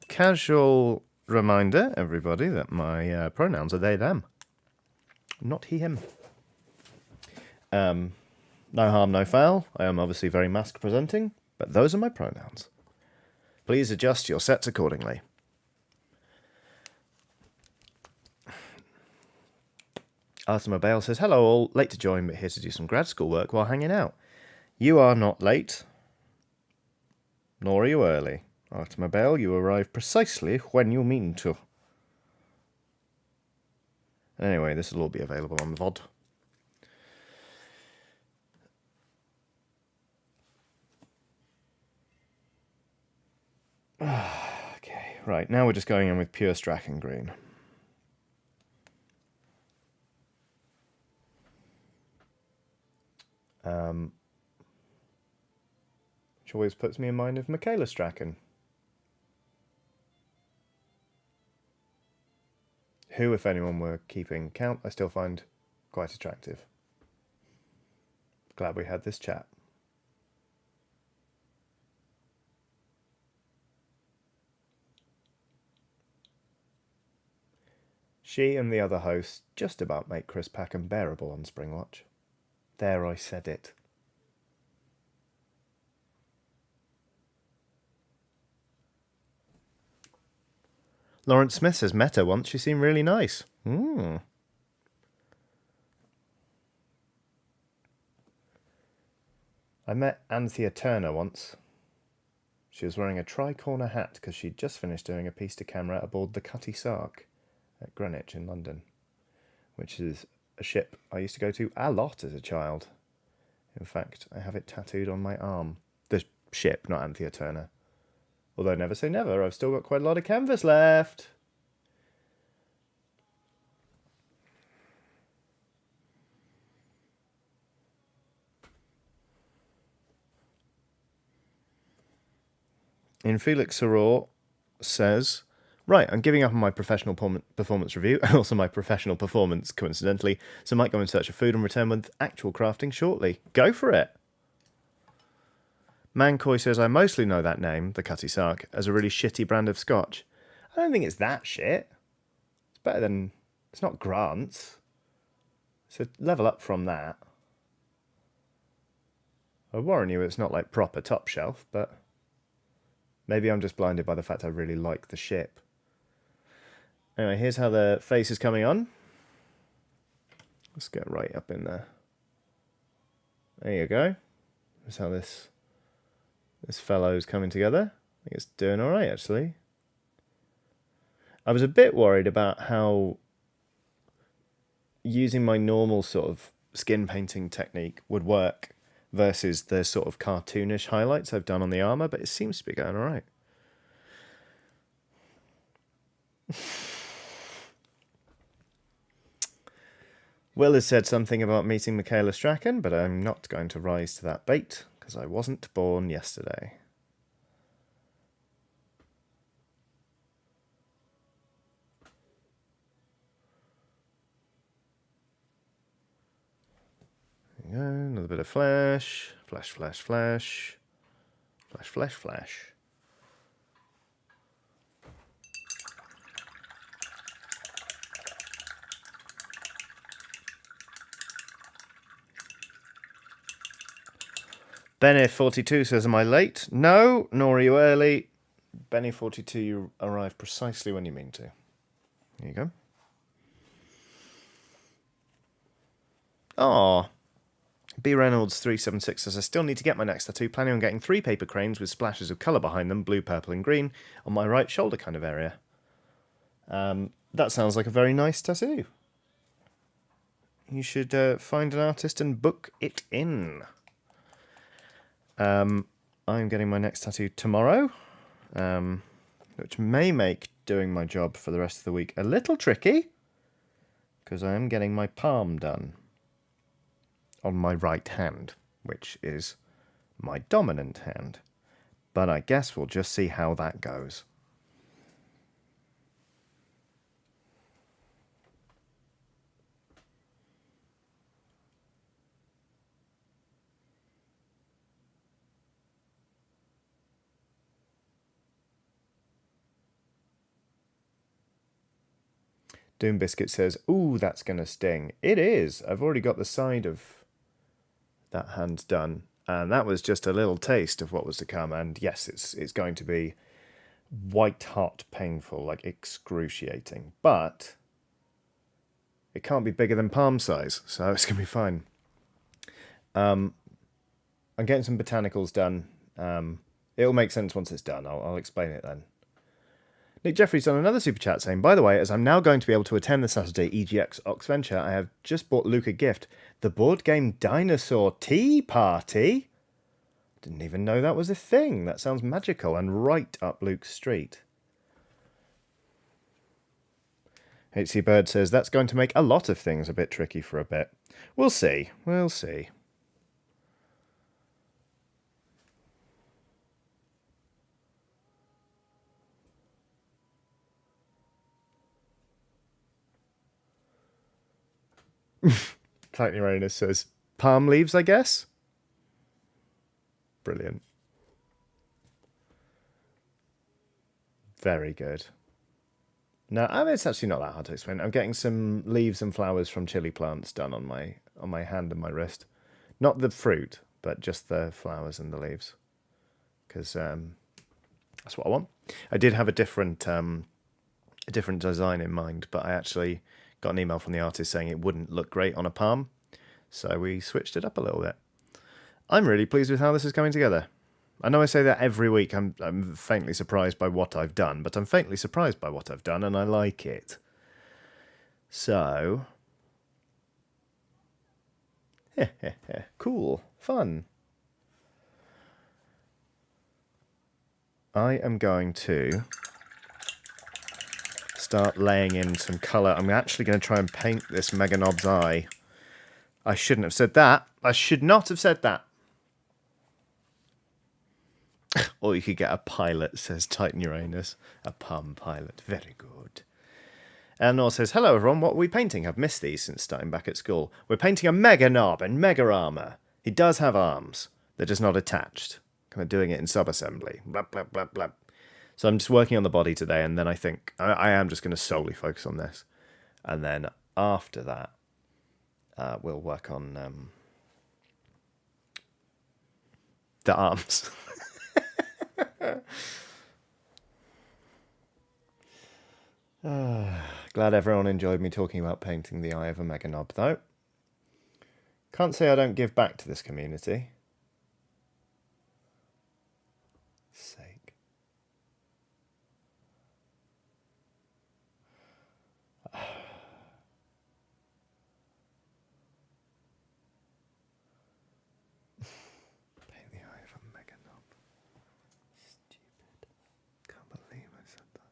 Casual reminder, everybody, that my pronouns are they, them. Not he, him. No harm, no foul. I am obviously very mask presenting, but those are my pronouns. Please adjust your sets accordingly. Artemis Bale says, hello all, late to join, but here to do some grad school work while hanging out. You are not late, nor are you early. Artemis Bale, you arrive precisely when you mean to. Anyway, this will all be available on the VOD. Okay, right, now we're just going in with pure Strachan green. Which always puts me in mind of Michaela Strachan, who, if anyone were keeping count, I still find quite attractive. Glad we had this chat. She and the other hosts just about make Chris Pack unbearable on Springwatch. There, I said it. Lawrence Smith says, met her once, she seemed really nice. I met Anthea Turner once. She was wearing a tri-corner hat because she'd just finished doing a piece to camera aboard the Cutty Sark at Greenwich in London, which is a ship I used to go to a lot as a child. In fact, I have it tattooed on my arm. The ship, not Anthea Turner. Although never say never, I've still got quite a lot of canvas left. In Felix Soror says, right, I'm giving up on my professional performance review and also my professional performance, coincidentally, so I might go in search of food and return with actual crafting shortly. Go for it! Mancoy says, I mostly know that name, the Cutty Sark, as a really shitty brand of scotch. I don't think it's that shit. It's better than... It's not Grant's. So level up from that. I warn you, it's not like proper top shelf, but... Maybe I'm just blinded by the fact I really like the ship. Anyway, here's how the face is coming on. Let's get right up in there. There you go. Here's how this fellow's coming together. I think it's doing all right, actually. I was a bit worried about how using my normal sort of skin painting technique would work versus the sort of cartoonish highlights I've done on the armour, but it seems to be going all right. Will has said something about meeting Michaela Strachan, but I'm not going to rise to that bait, because I wasn't born yesterday. There you go, another bit of flesh. Flesh, flesh, flesh. Flesh, flesh, flesh. Benny42 says, am I late? No, nor are you early. Benny42, you arrive precisely when you mean to. There you go. Aww. B Reynolds 376 says, I still need to get my next tattoo. Planning on getting 3 paper cranes with splashes of colour behind them, blue, purple and green, on my right shoulder kind of area. That sounds like a very nice tattoo. You should find an artist and book it in. I'm getting my next tattoo tomorrow. which may make doing my job for the rest of the week a little tricky, because I am getting my palm done on my right hand, which is my dominant hand. But I guess we'll just see how that goes. Doom Biscuit says, ooh, that's going to sting. It is. I've already got the side of that hand done. And that was just a little taste of what was to come. And yes, it's going to be white hot painful, like excruciating. But it can't be bigger than palm size, so it's going to be fine. I'm getting some botanicals done. It'll make sense once it's done. I'll explain it then. Nick Jeffries on another super chat saying, by the way, as I'm now going to be able to attend the Saturday EGX Oxventure, I have just bought Luke a gift. The board game Dinosaur Tea Party? Didn't even know that was a thing. That sounds magical and right up Luke's street. HC Bird says, that's going to make a lot of things a bit tricky for a bit. We'll see. We'll see. Titan Uranus says, palm leaves, I guess? Brilliant. Very good. No, I mean, it's actually not that hard to explain. I'm getting some leaves and flowers from chili plants done on my hand and my wrist. Not the fruit, but just the flowers and the leaves. Because that's what I want. I did have a different design in mind, but I actually got an email from the artist saying it wouldn't look great on a palm. So we switched it up a little bit. I'm really pleased with how this is coming together. I know I say that every week. I'm faintly surprised by what I've done, but I'm faintly surprised by what I've done, and I like it. So, cool, fun. I am going to start laying in some colour. I'm actually going to try and paint this Meganob's eye. I shouldn't have said that. I should not have said that. Or you could get a pilot, says Titan Uranus. A palm pilot. Very good. Eleanor says, hello everyone, what are we painting? I've missed these since starting back at school. We're painting a Meganob in Mega Armour. He does have arms. They're just not attached. Kind of doing it in sub-assembly. Blah, blah, blah, blah. So I'm just working on the body today, and then I think I am just going to solely focus on this. And then after that, we'll work on the arms. Glad everyone enjoyed me talking about painting the eye of a Meganob, though. Can't say I don't give back to this community. Sake. Paint the eye of a Meganob. Stupid. Can't believe I said that.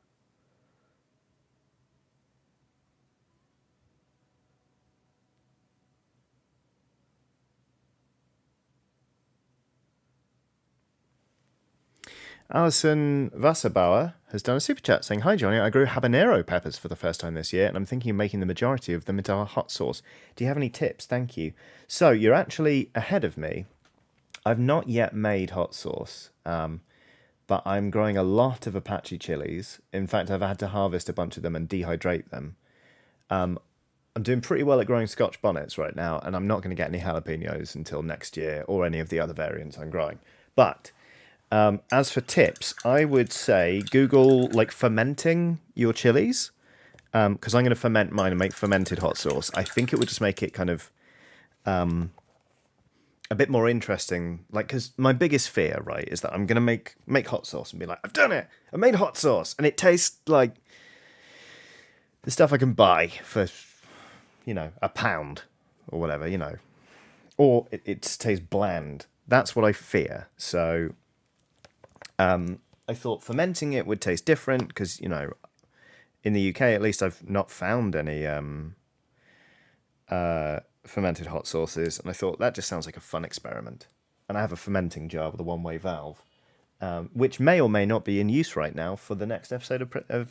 Alison Wasserbauer has done a super chat saying, hi Johnny, I grew habanero peppers for the first time this year and I'm thinking of making the majority of them into our hot sauce. Do you have any tips? Thank you. So you're actually ahead of me. I've not yet made hot sauce, but I'm growing a lot of Apache chilies. In fact, I've had to harvest a bunch of them and dehydrate them. I'm doing pretty well at growing Scotch bonnets right now, and I'm not going to get any jalapenos until next year or any of the other variants I'm growing. But as for tips, I would say Google like fermenting your chilies, because I'm going to ferment mine and make fermented hot sauce. I think it would just make it kind of a bit more interesting. Like, because my biggest fear, right, is that I'm going to make hot sauce and be like, I've done it, I made hot sauce, and it tastes like the stuff I can buy for, £1 or whatever, or it tastes bland. That's what I fear. So I thought fermenting it would taste different because, you know, in the UK at least I've not found any fermented hot sauces, and I thought that just sounds like a fun experiment. And I have a fermenting jar with a one-way valve, which may or may not be in use right now for the next episode of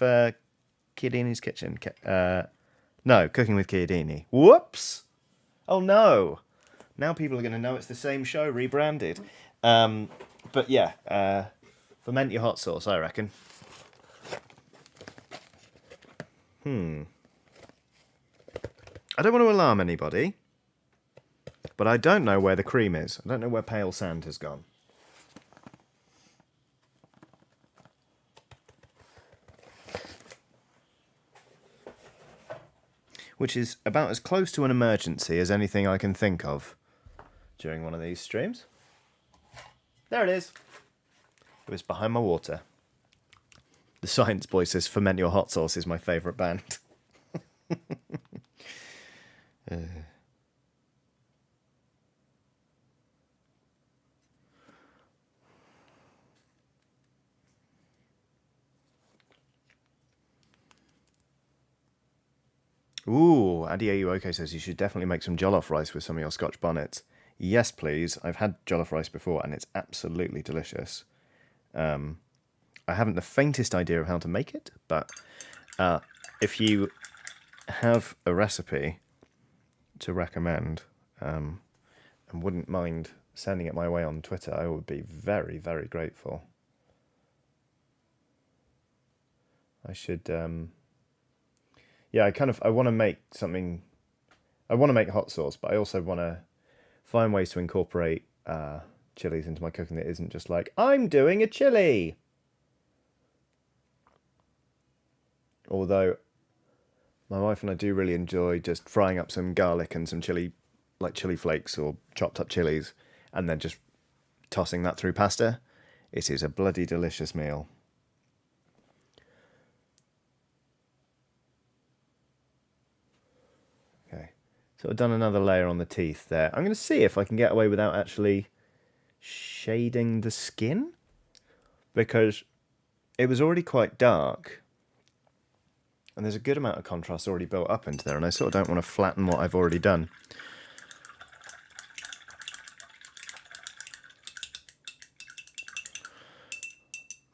Chiodini's Kitchen. No, Cooking with Chiodini. Whoops! Oh no! Now people are going to know it's the same show rebranded. But yeah, ferment your hot sauce, I reckon. I don't want to alarm anybody, but I don't know where the cream is. I don't know where pale sand has gone. Which is about as close to an emergency as anything I can think of during one of these streams. There it is. It was behind my water. The Science Boy says Ferment Your Hot Sauce is my favourite band. Ooh, Andy OK says you should definitely make some jollof rice with some of your Scotch bonnets. Yes, please. I've had jollof rice before and it's absolutely delicious. I haven't the faintest idea of how to make it, but if you have a recipe to recommend and wouldn't mind sending it my way on Twitter, I would be very, very grateful. I should... yeah, I want to make something... I want to make hot sauce, but I also want to find ways to incorporate chilies into my cooking that isn't just like, I'm doing a chili! Although, my wife and I do really enjoy just frying up some garlic and some chili, like chili flakes or chopped up chilies, and then just tossing that through pasta. It is a bloody delicious meal. So I've done another layer on the teeth there. I'm going to see if I can get away without actually shading the skin, because it was already quite dark and there's a good amount of contrast already built up into there, and I sort of don't want to flatten what I've already done.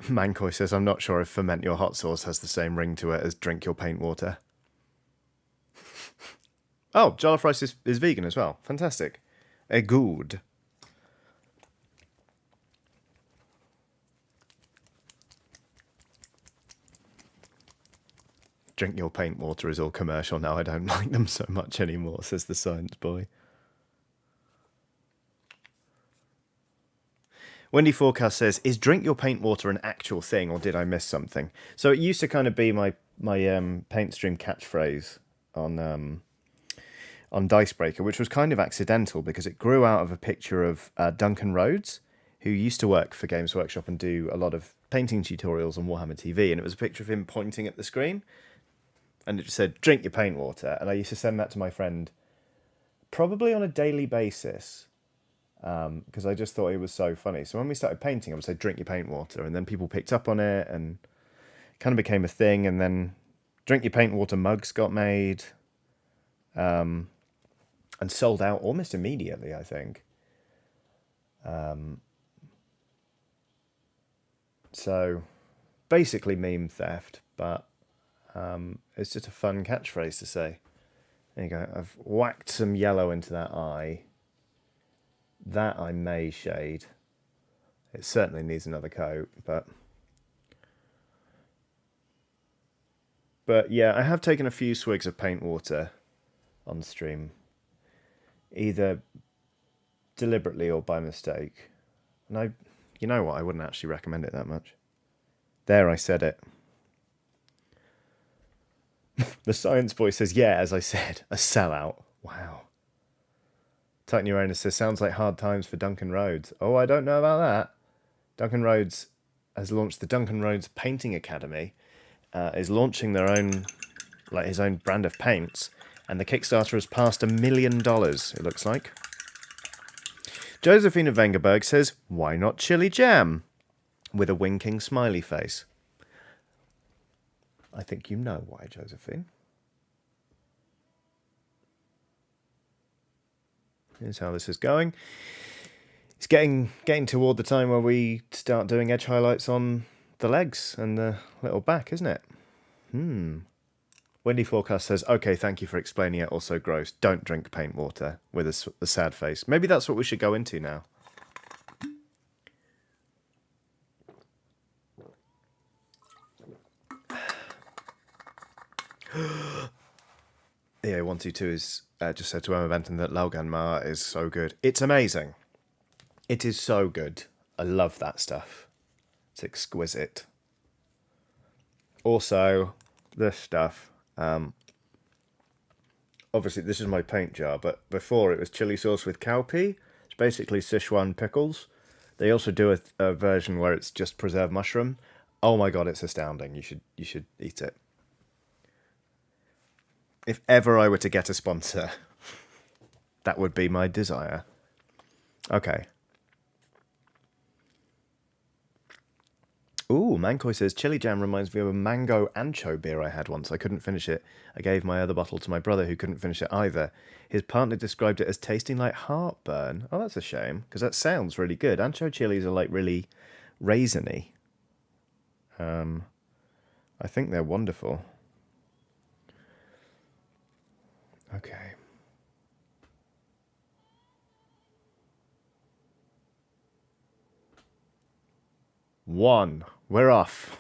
Mancoy says, I'm not sure if Ferment Your Hot Sauce has the same ring to it as Drink Your Paint Water. Oh, jollof rice is vegan as well. Fantastic. Good. Drink Your Paint Water is all commercial now. I don't like them so much anymore, says the Science Boy. Wendy Forecast says, is Drink Your Paint Water an actual thing, or did I miss something? So it used to kind of be my paint stream catchphrase on Dicebreaker, which was kind of accidental because it grew out of a picture of Duncan Rhodes, who used to work for Games Workshop and do a lot of painting tutorials on Warhammer TV, and it was a picture of him pointing at the screen, and it just said, drink your paint water, and I used to send that to my friend probably on a daily basis, because I just thought it was so funny. So when we started painting, I would say, drink your paint water, and then people picked up on it, and it kind of became a thing, and then drink your paint water mugs got made, and sold out almost immediately, I think. So basically meme theft, but it's just a fun catchphrase to say. There you go. I've whacked some yellow into that eye. That I may shade. It certainly needs another coat, but yeah, I have taken a few swigs of paint water on stream, either deliberately or by mistake. And you know what, I wouldn't actually recommend it that much. There, I said it. The Science Boy says, yeah, as I said, a sellout. Wow. Titan Uranus says, sounds like hard times for Duncan Rhodes. Oh, I don't know about that. Duncan Rhodes has launched the Duncan Rhodes Painting Academy, is launching their own, like his own brand of paints, and the Kickstarter has passed $1 million, it looks like. Josephina Vengerberg says, why not chili jam? with a winking smiley face. I think you know why, Josephine. Here's how this is going. It's getting toward the time where we start doing edge highlights on the legs and the little back, isn't it? Windy Forecast says, okay, thank you for explaining it. Also gross. Don't drink paint water with a sad face. Maybe that's what we should go into now. Yeah, 122 is just said to Emma Benton that Laogan Ma is so good. It's amazing. It is so good. I love that stuff. It's exquisite. Also, this stuff. Obviously, this is my paint jar, but before it was chili sauce with cowpea. It's basically Sichuan pickles. They also do a version where it's just preserved mushroom. Oh my god, it's astounding. You should eat it. If ever I were to get a sponsor, that would be my desire. Okay. Ooh, Mancoy says, chili jam reminds me of a mango ancho beer I had once. I couldn't finish it. I gave my other bottle to my brother who couldn't finish it either. His partner described it as tasting like heartburn. Oh, that's a shame, because that sounds really good. Ancho chilies are like really raisiny. I think they're wonderful. Okay. One. We're off.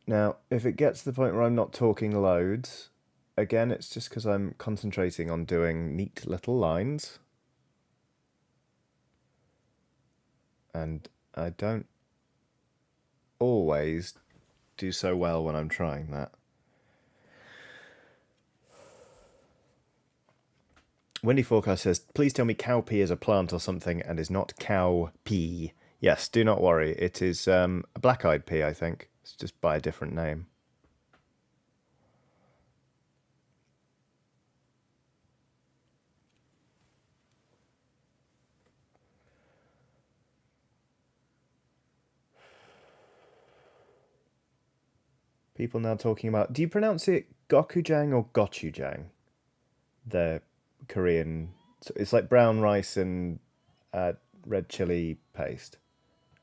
Now, if it gets to the point where I'm not talking loads, again, it's just because I'm concentrating on doing neat little lines. And I don't always do so well when I'm trying that. Windy Forecast says, please tell me cowpea is a plant or something and is not cow pea. Yes, do not worry. It is a black-eyed pea, I think. It's just by a different name. People now talking about... Do you pronounce it gokujang or gochujang? The Korean... It's like brown rice and red chili paste.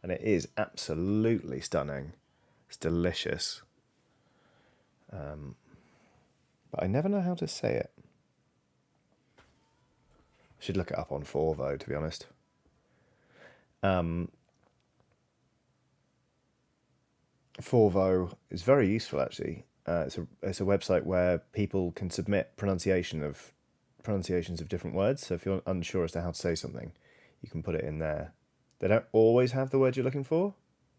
And it is absolutely stunning. It's delicious. But I never know how to say it. I should look it up on Forvo, to be honest. Forvo is very useful, actually. It's a website where people can submit pronunciations of different words. So if you're unsure as to how to say something, you can put it in there. They don't always have the word you're looking for,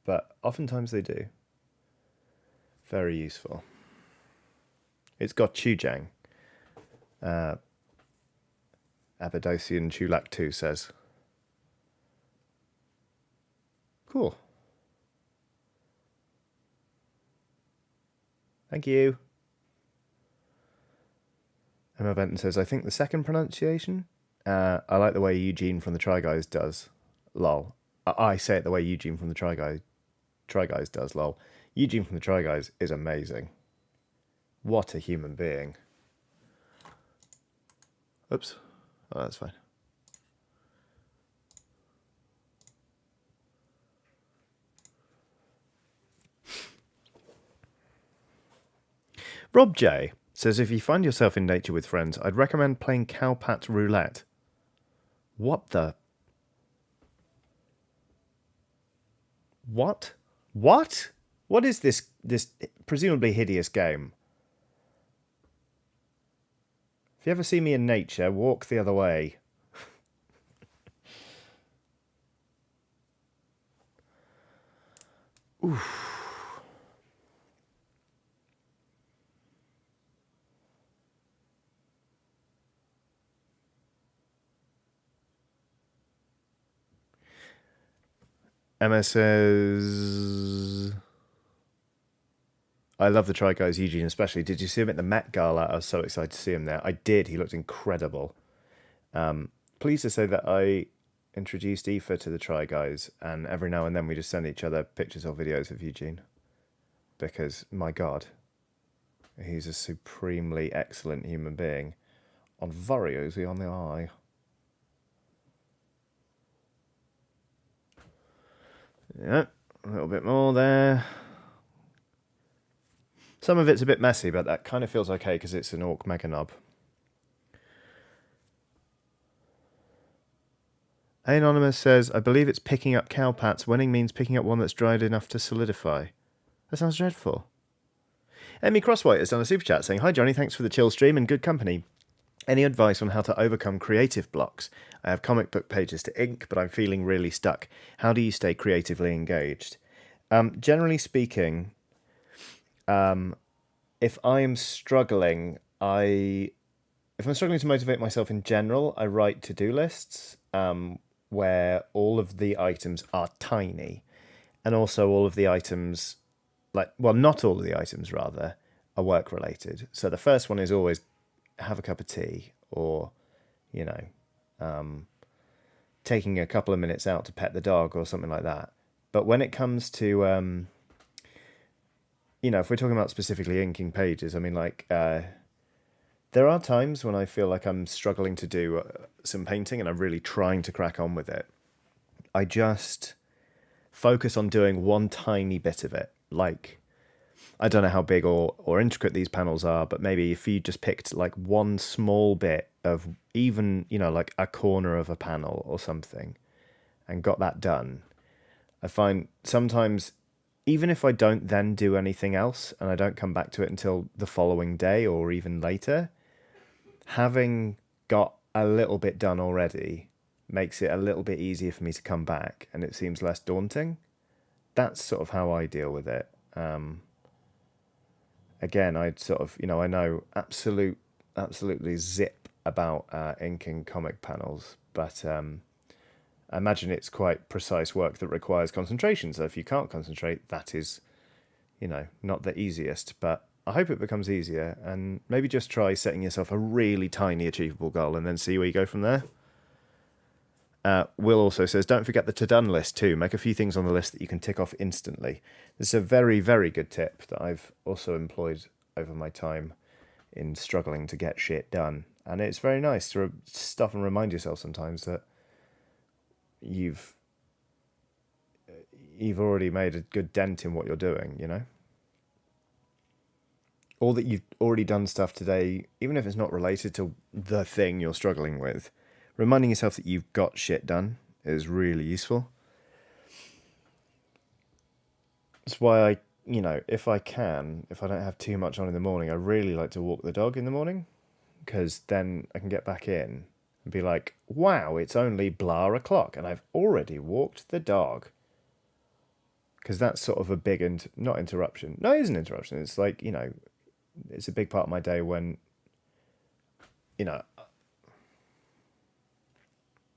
but oftentimes they do. Very useful. It's got chujang. Abadosian Chulak 2 says. Cool. Thank you. Emma Benton says, I think the second pronunciation, I like the way Eugene from the Try Guys does. Lol. I say it the way Eugene from the Try Guys does. Lol. Eugene from the Try Guys is amazing. What a human being. Oops. Oh, that's fine. Rob J says, if you find yourself in nature with friends, I'd recommend playing cowpat roulette. What the... What? What? What is this presumably hideous game? If you ever see me in nature, walk the other way. Oof. Emma says, I love the Try Guys, Eugene especially. Did you see him at the Met Gala? I was so excited to see him there. I did. He looked incredible. Pleased to say that introduced Aoife to the Try Guys, and every now and then we just send each other pictures or videos of Eugene. Because, my God, he's a supremely excellent human being. On very easy on the eye. Yeah, a little bit more there. Some of it's a bit messy, but that kind of feels okay because it's an Ork Meganob. Anonymous says, I believe it's picking up cowpats. Winning means picking up one that's dried enough to solidify. That sounds dreadful. Emmy Crosswhite has done a super chat saying, Hi Johnny, thanks for the chill stream and good company. Any advice on how to overcome creative blocks? I have comic book pages to ink, but I'm feeling really stuck. How do you stay creatively engaged? Generally speaking, if I am struggling, if I'm struggling to motivate myself in general, I write to-do lists where all of the items are tiny, and also all of the items, not all of the items rather, are work related. So the first one is always have a cup of tea, or taking a couple of minutes out to pet the dog or something like that. But when it comes to if we're talking about specifically inking pages, I mean, there are times when I feel like I'm struggling to do some painting and I'm really trying to crack on with it. I just focus on doing one tiny bit of it. Like, I don't know how big or intricate these panels are, but maybe if you just picked like one small bit of even, like a corner of a panel or something and got that done, I find sometimes, even if I don't then do anything else and I don't come back to it until the following day or even later, having got a little bit done already makes it a little bit easier for me to come back, and it seems less daunting. That's sort of how I deal with it. Again, I'd sort of, I know absolutely zip about inking comic panels, but I imagine it's quite precise work that requires concentration. So if you can't concentrate, that is, not the easiest. But I hope it becomes easier, and maybe just try setting yourself a really tiny achievable goal and then see where you go from there. Will also says, don't forget the to-done list too. Make a few things on the list that you can tick off instantly. This is a very, very good tip that I've also employed over my time in struggling to get shit done. And it's very nice to stop and remind yourself sometimes that you've already made a good dent in what you're doing, Or that you've already done stuff today, even if it's not related to the thing you're struggling with. Reminding yourself that you've got shit done is really useful. That's why I, if I don't have too much on in the morning, I really like to walk the dog in the morning, because then I can get back in and be like, wow, it's only blah o'clock and I've already walked the dog. Because that's sort of a big, not interruption. No, it is an interruption. It's like, it's a big part of my day when,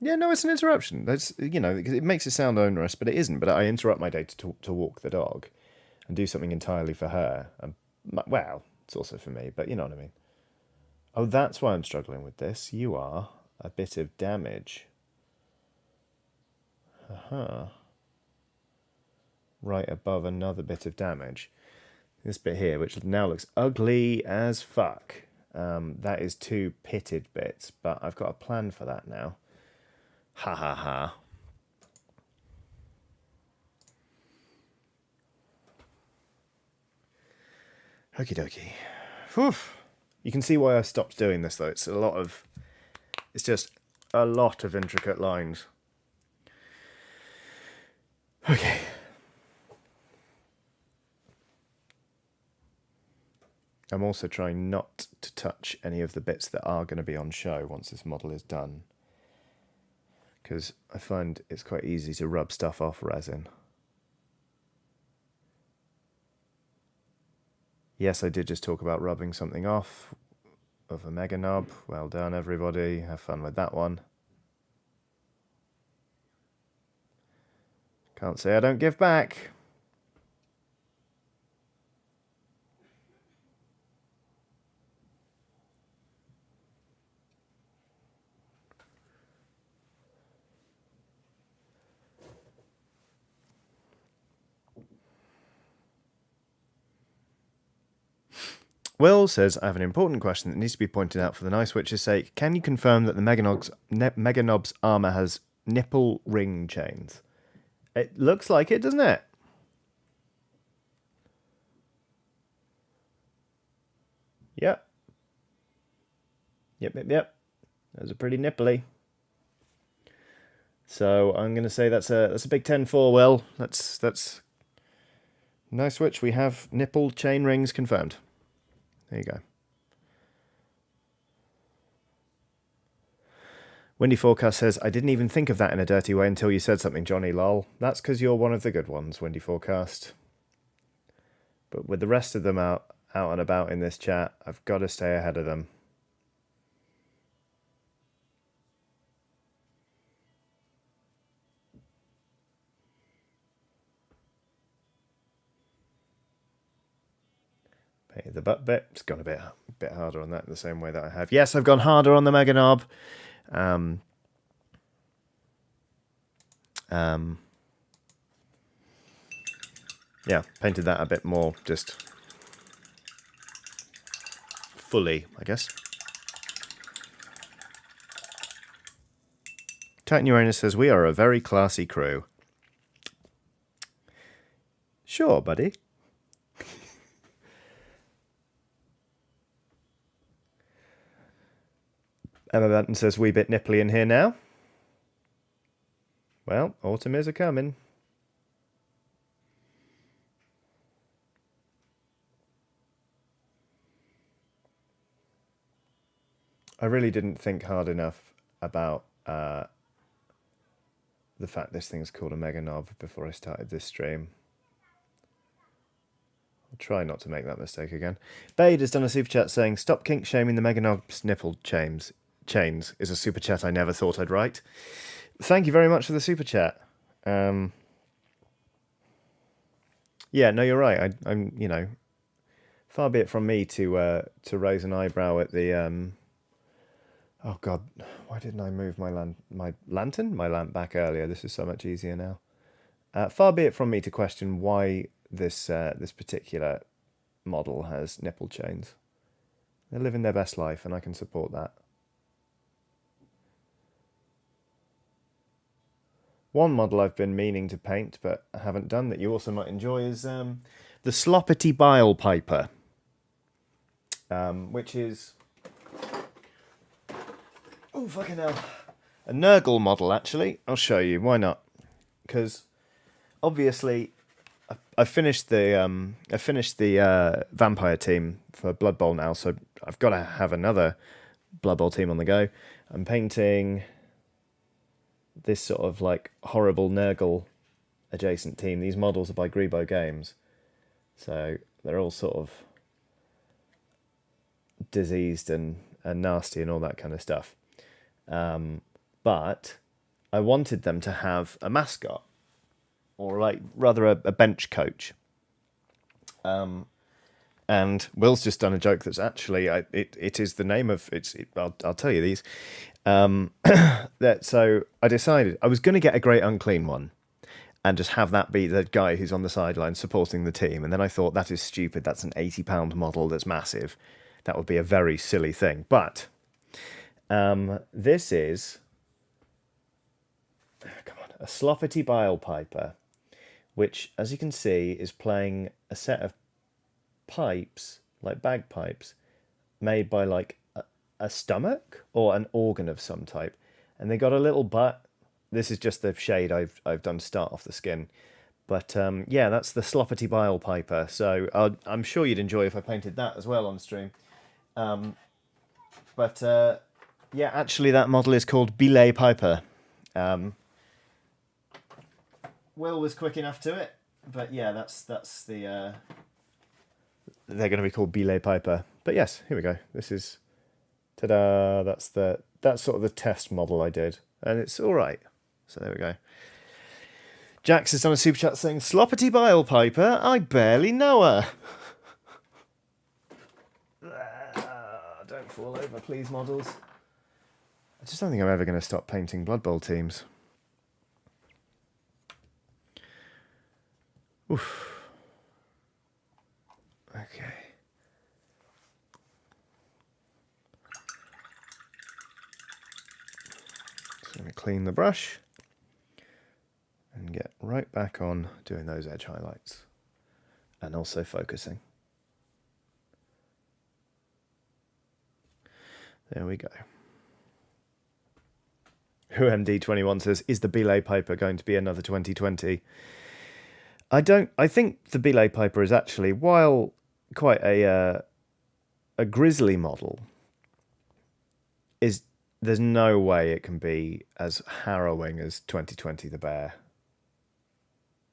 yeah, no, it's an interruption. That's, because it makes it sound onerous, but it isn't. But I interrupt my day to walk the dog and do something entirely for her. And, well, it's also for me, but you know what I mean. Oh, that's why I'm struggling with this. You are a bit of damage. Right above another bit of damage. This bit here, which now looks ugly as fuck. That is 2 pitted bits, but I've got a plan for that now. Ha ha ha. Okie dokie. Whew. You can see why I stopped doing this though. It's just a lot of intricate lines. Okay. I'm also trying not to touch any of the bits that are going to be on show once this model is done, because I find it's quite easy to rub stuff off resin. Yes, I did just talk about rubbing something off of a Meganob. Well done, everybody. Have fun with that one. Can't say I don't give back. Will says, I have an important question that needs to be pointed out for the Nice Witch's sake. Can you confirm that the Meganob's armour has nipple ring chains? It looks like it, doesn't it? Yep. Yep. Those are pretty nipply. So I'm going to say that's a big 10-4, Will. That's Nice Witch. We have nipple chain rings confirmed. There you go. Windy Forecast says, I didn't even think of that in a dirty way until you said something, Johnny, lol. That's because you're one of the good ones, Windy Forecast. But with the rest of them out and about in this chat, I've got to stay ahead of them. Pay the butt bit. It's gone a bit harder on that in the same way that I have. Yes, I've gone harder on the Meganob. Yeah, painted that a bit more, just fully, I guess. Titan Uranus says, we are a very classy crew. Sure, buddy. Emma Benton says, wee bit nipply in here now. Well, autumn is a-coming. I really didn't think hard enough about the fact this thing's called a Meganob before I started this stream. I'll try not to make that mistake again. Bade has done a super chat saying, stop kink shaming the Meganob's nipple chains. Chains is a super chat I never thought I'd write. Thank you very much for the super chat. Yeah, no, you're right. I'm, you know, far be it from me to raise an eyebrow at the. Oh God, why didn't I move my lamp back earlier? This is so much easier now. Far be it from me to question why this particular model has nipple chains. They're living their best life, and I can support that. One model I've been meaning to paint, but I haven't done, that you also might enjoy, is the Sloppity Bile Piper, which is... Oh, fucking hell. A Nurgle model, actually. I'll show you. Why not? Because, obviously, I finished the vampire team for Blood Bowl now, so I've got to have another Blood Bowl team on the go. I'm painting this sort of like horrible Nurgle adjacent team. These models are by Grebo Games, so they're all sort of diseased and nasty and all that kind of stuff. But I wanted them to have a mascot, or like rather a bench coach. And Will's just done a joke that's actually it is the name of I'll tell you these. So I decided I was going to get a Great Unclean one, and just have that be the guy who's on the sideline supporting the team. And then I thought, that is stupid. That's an £80 model that's massive. That would be a very silly thing. But this is a Sloppity Bile Piper, which, as you can see, is playing a set of pipes, like bagpipes, made by like a stomach or an organ of some type, and they got a little butt. This is just the shade I've done to start off the skin, but yeah, that's the Sloppity Bile Piper. So I'm sure you'd enjoy if I painted that as well on stream. But yeah, actually that model is called Bile Piper. Will was quick enough to it, but yeah, that's the they're going to be called Bile Piper. But yes, here we go. This is, ta-da! That's sort of the test model I did, and it's all right. So there we go. Jax has done a super chat saying, Sloppity Bile Piper, I barely know her. Don't fall over, please, models. I just don't think I'm ever going to stop painting Blood Bowl teams. Oof. Okay. clean the brush and get right back on doing those edge highlights and also focusing. There we go. MD21 says, is the belay piper going to be another 2020? I think the belay piper is actually, while quite a grizzly model, there's no way it can be as harrowing as 2020 the bear,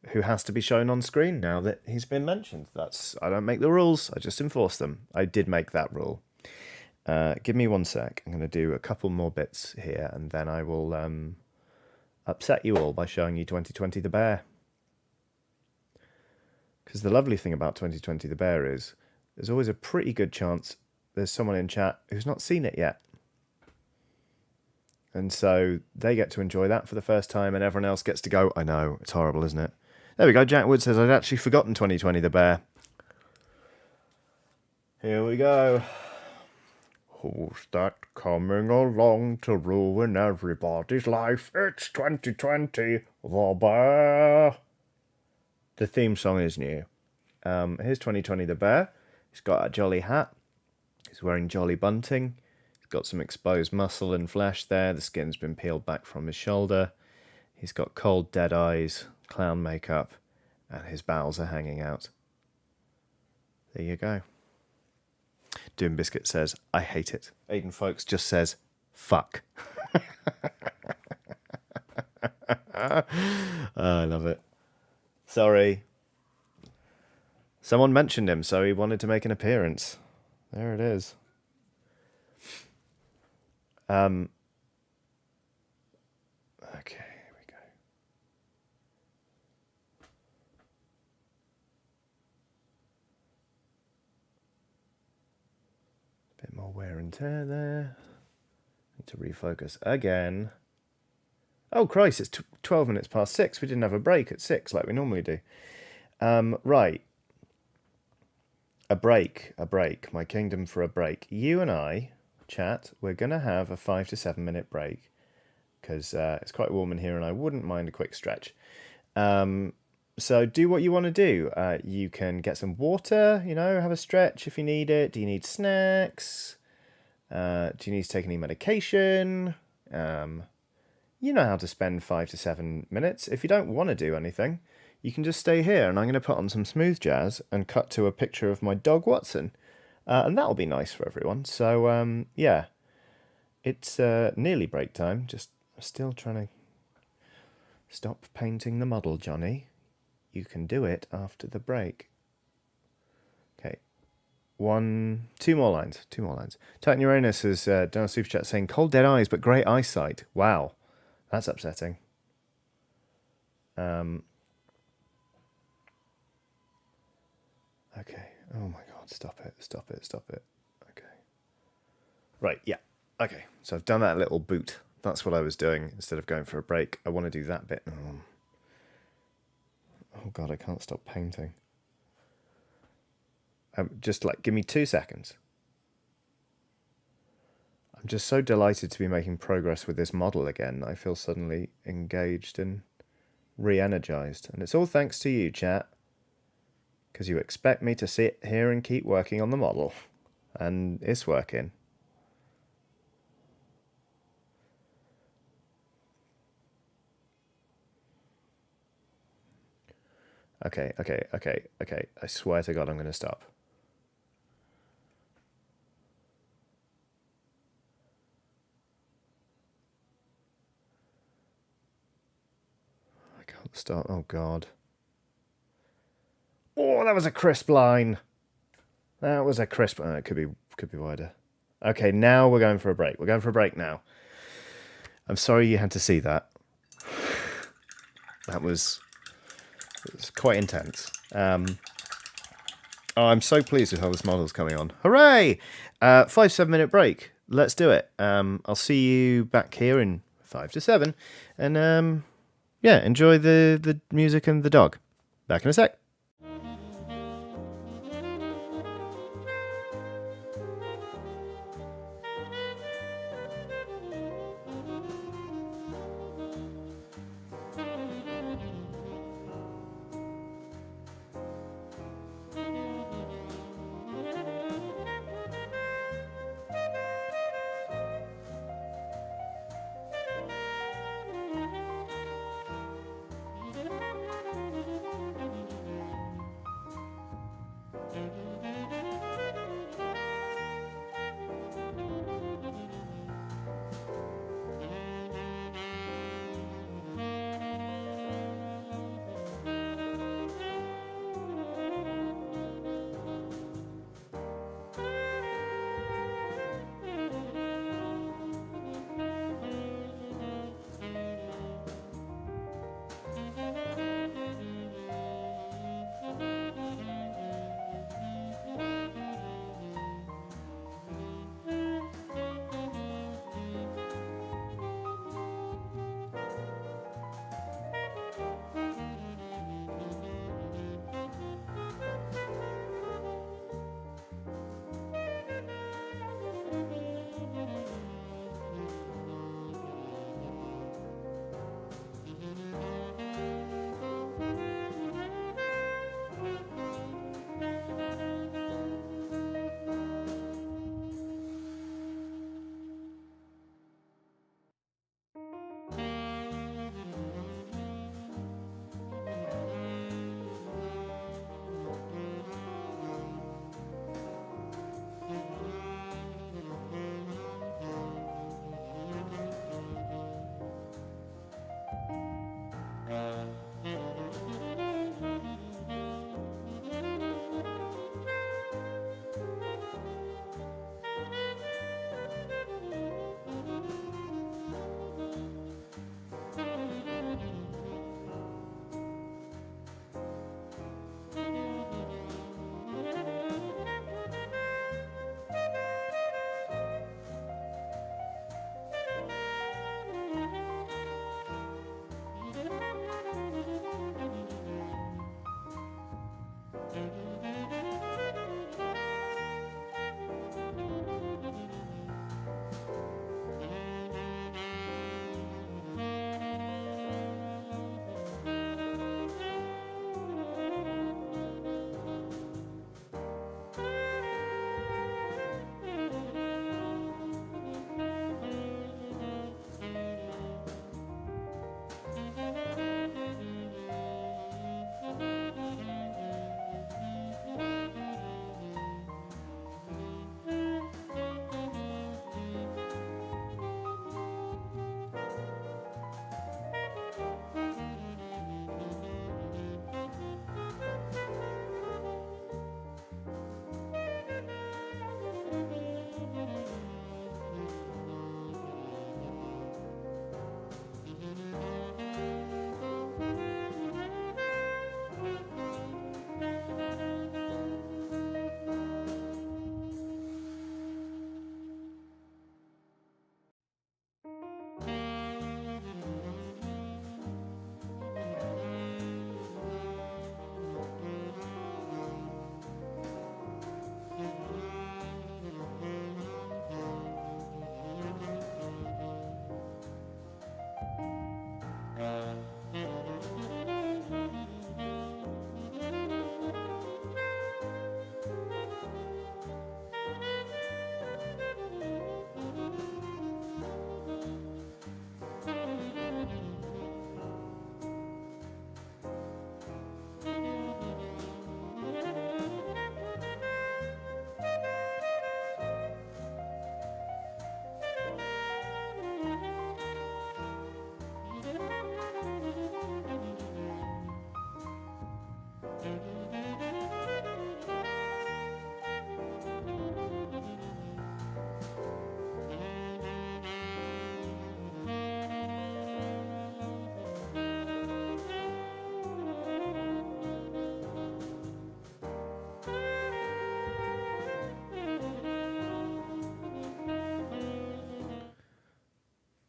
who has to be shown on screen now that he's been mentioned. I don't make the rules, I just enforce them. I did make that rule. Give me 1 sec. I'm going to do a couple more bits here, and then I will upset you all by showing you 2020 the bear. Because the lovely thing about 2020 the bear is there's always a pretty good chance there's someone in chat who's not seen it yet. And so they get to enjoy that for the first time, and everyone else gets to go, I know, it's horrible, isn't it? There we go. Jack Wood says, I'd actually forgotten 2020 the bear. Here we go. Who's that coming along to ruin everybody's life? It's 2020 the bear. The theme song is new. Here's 2020 the bear. He's got a jolly hat. He's wearing jolly bunting. He's got some exposed muscle and flesh there. The skin's been peeled back from his shoulder. He's got cold, dead eyes, clown makeup, and his bowels are hanging out. There you go. Doom Biscuit says, I hate it. Aiden Folks just says, fuck. I love it. Sorry. Someone mentioned him, so he wanted to make an appearance. There it is. Okay, here we go. Bit more wear and tear there. Need to refocus again. Oh, Christ, it's 12 minutes past 6. We didn't have a break at 6 like we normally do. Right. A break. My kingdom for a break. You and I, chat, we're going to have a 5 to 7 minute break because it's quite warm in here and I wouldn't mind a quick stretch. So do what you want to do. You can get some water, have a stretch if you need it. Do you need snacks? Do you need to take any medication? You know how to spend 5 to 7 minutes. If you don't want to do anything, you can just stay here and I'm going to put on some smooth jazz and cut to a picture of my dog Watson. And that'll be nice for everyone. So, yeah, it's nearly break time. Just still trying to stop painting the model, Johnny. You can do it after the break. Okay. 2 more lines. Titan Uranus has done a super chat saying, cold dead eyes, but great eyesight. Wow. That's upsetting. Okay. Oh my God. Stop it. Okay. Right. Yeah. Okay. So I've done that little boot. That's what I was doing instead of going for a break. I want to do that bit. Oh God, I can't stop painting. Just give me 2 seconds. I'm just so delighted to be making progress with this model again. I feel suddenly engaged and re-energized. And it's all thanks to you, chat. Because you expect me to sit here and keep working on the model. And it's working. Okay. I swear to God I'm going to stop. I can't stop. Oh God. Oh, that was a crisp line. It could be wider. Okay, now we're going for a break. We're going for a break now. I'm sorry you had to see that. It was quite intense. I'm so pleased with how this model's coming on. Hooray! 5-7 minute break. Let's do it. I'll see you back here in 5 to 7. And yeah, enjoy the music and the dog. Back in a sec.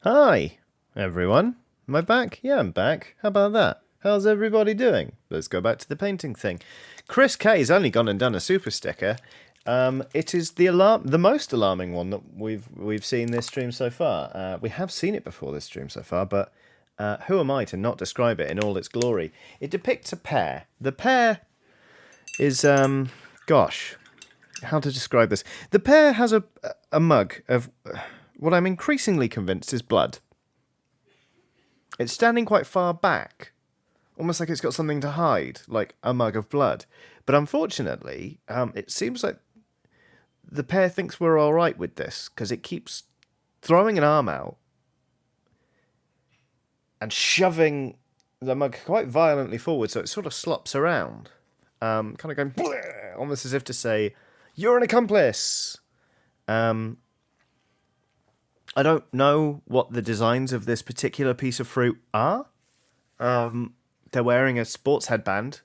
Hi, everyone. Am I back? Yeah, I'm back. How about that? How's everybody doing? Let's go back to the painting thing. Chris K's only gone and done a super sticker. It is the most alarming one that we've seen this stream so far. We have seen it before this stream so far, but who am I to not describe it in all its glory? It depicts a pear. The pear is gosh, how to describe this? The pear has a mug of what I'm increasingly convinced is blood. It's standing quite far back, almost like it's got something to hide, like a mug of blood. But unfortunately, it seems like the pair thinks we're all right with this because it keeps throwing an arm out and shoving the mug quite violently forward, so it sort of slops around, kind of going bleh, almost as if to say, "You're an accomplice." I don't know what the designs of this particular piece of fruit are. They're wearing a sports headband,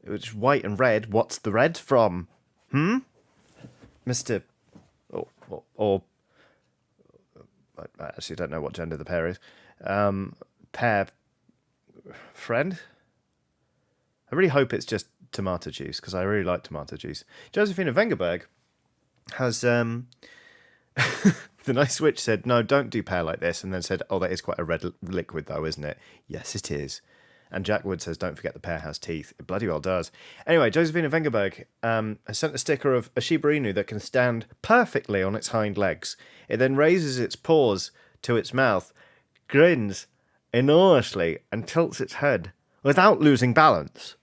which is white and red. What's the red from? Mr. Or I actually don't know what gender the pair is. Pair friend? I really hope it's just tomato juice, because I really like tomato juice. Josephina Vengerberg has... the nice witch said, no, don't do pear like this, and then said, oh, that is quite a red liquid, though, isn't it? Yes, it is. And Jack Wood says, don't forget the pear has teeth. It bloody well does. Anyway, Josephina Vengerberg has sent a sticker of a Shiba Inu that can stand perfectly on its hind legs. It then raises its paws to its mouth, grins enormously, and tilts its head without losing balance.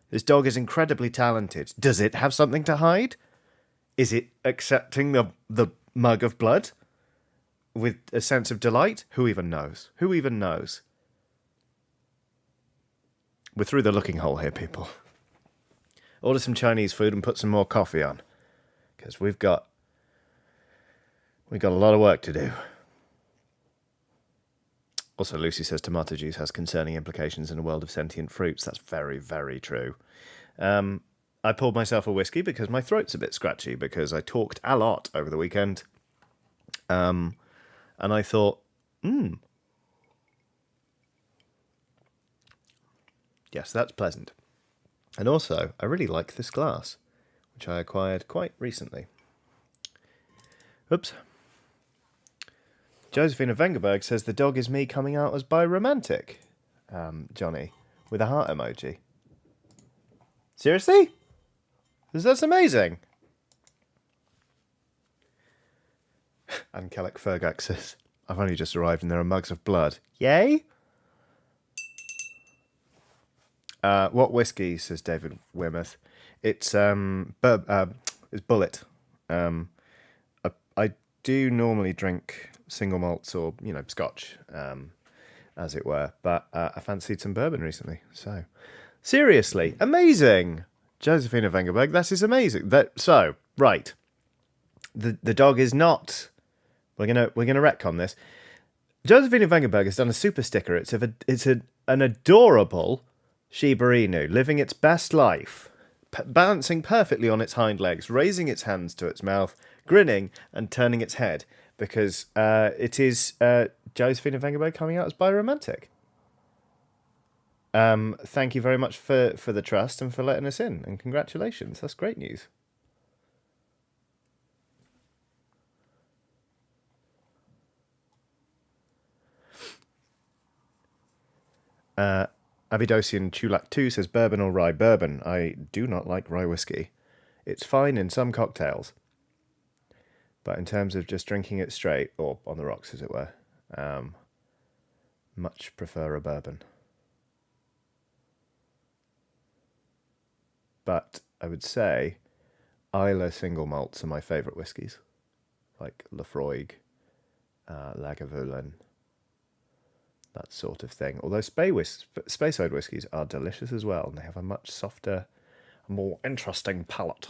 This dog is incredibly talented. Does it have something to hide? Is it accepting the mug of blood with a sense of delight? Who even knows? Who even knows? We're through the looking hole here, people. Order some Chinese food and put some more coffee on, because we've got a lot of work to do. Also, Lucy says tomato juice has concerning implications in a world of sentient fruits. That's very, very true. I poured myself a whiskey because my throat's a bit scratchy because I talked a lot over the weekend. And I thought, yes, that's pleasant. And also, I really like this glass, which I acquired quite recently. Oops. Josephina Vengerberg says the dog is me coming out as bi-romantic, Johnny, with a heart emoji. Seriously? That's amazing. And Kellic Fergak says, I've only just arrived and there are mugs of blood. Yay? What whiskey, says David Wimmuth. It's it's Bullet. I do normally drink single malts or, scotch, as it were, but I fancied some bourbon recently. So, seriously, amazing. Josephina Vengerberg, that is amazing. Right. The dog is not... We're gonna retcon this. Josephina Vengerberg has done a super sticker. It's an adorable Shiba Inu living its best life, balancing perfectly on its hind legs, raising its hands to its mouth, grinning and turning its head, because it is Josephina Vengerberg coming out as bi-romantic. Thank you very much for the trust and for letting us in, and congratulations. That's great news. Abidosian Chulak 2 says bourbon or rye. Bourbon. I do not like rye whiskey. It's fine in some cocktails, but in terms of just drinking it straight, or on the rocks as it were, much prefer a bourbon. But I would say Islay single malts are my favourite whiskies, like Lafroig, Lagavulin, that sort of thing. Although Speyside whiskies are delicious as well, and they have a much softer, more interesting palate.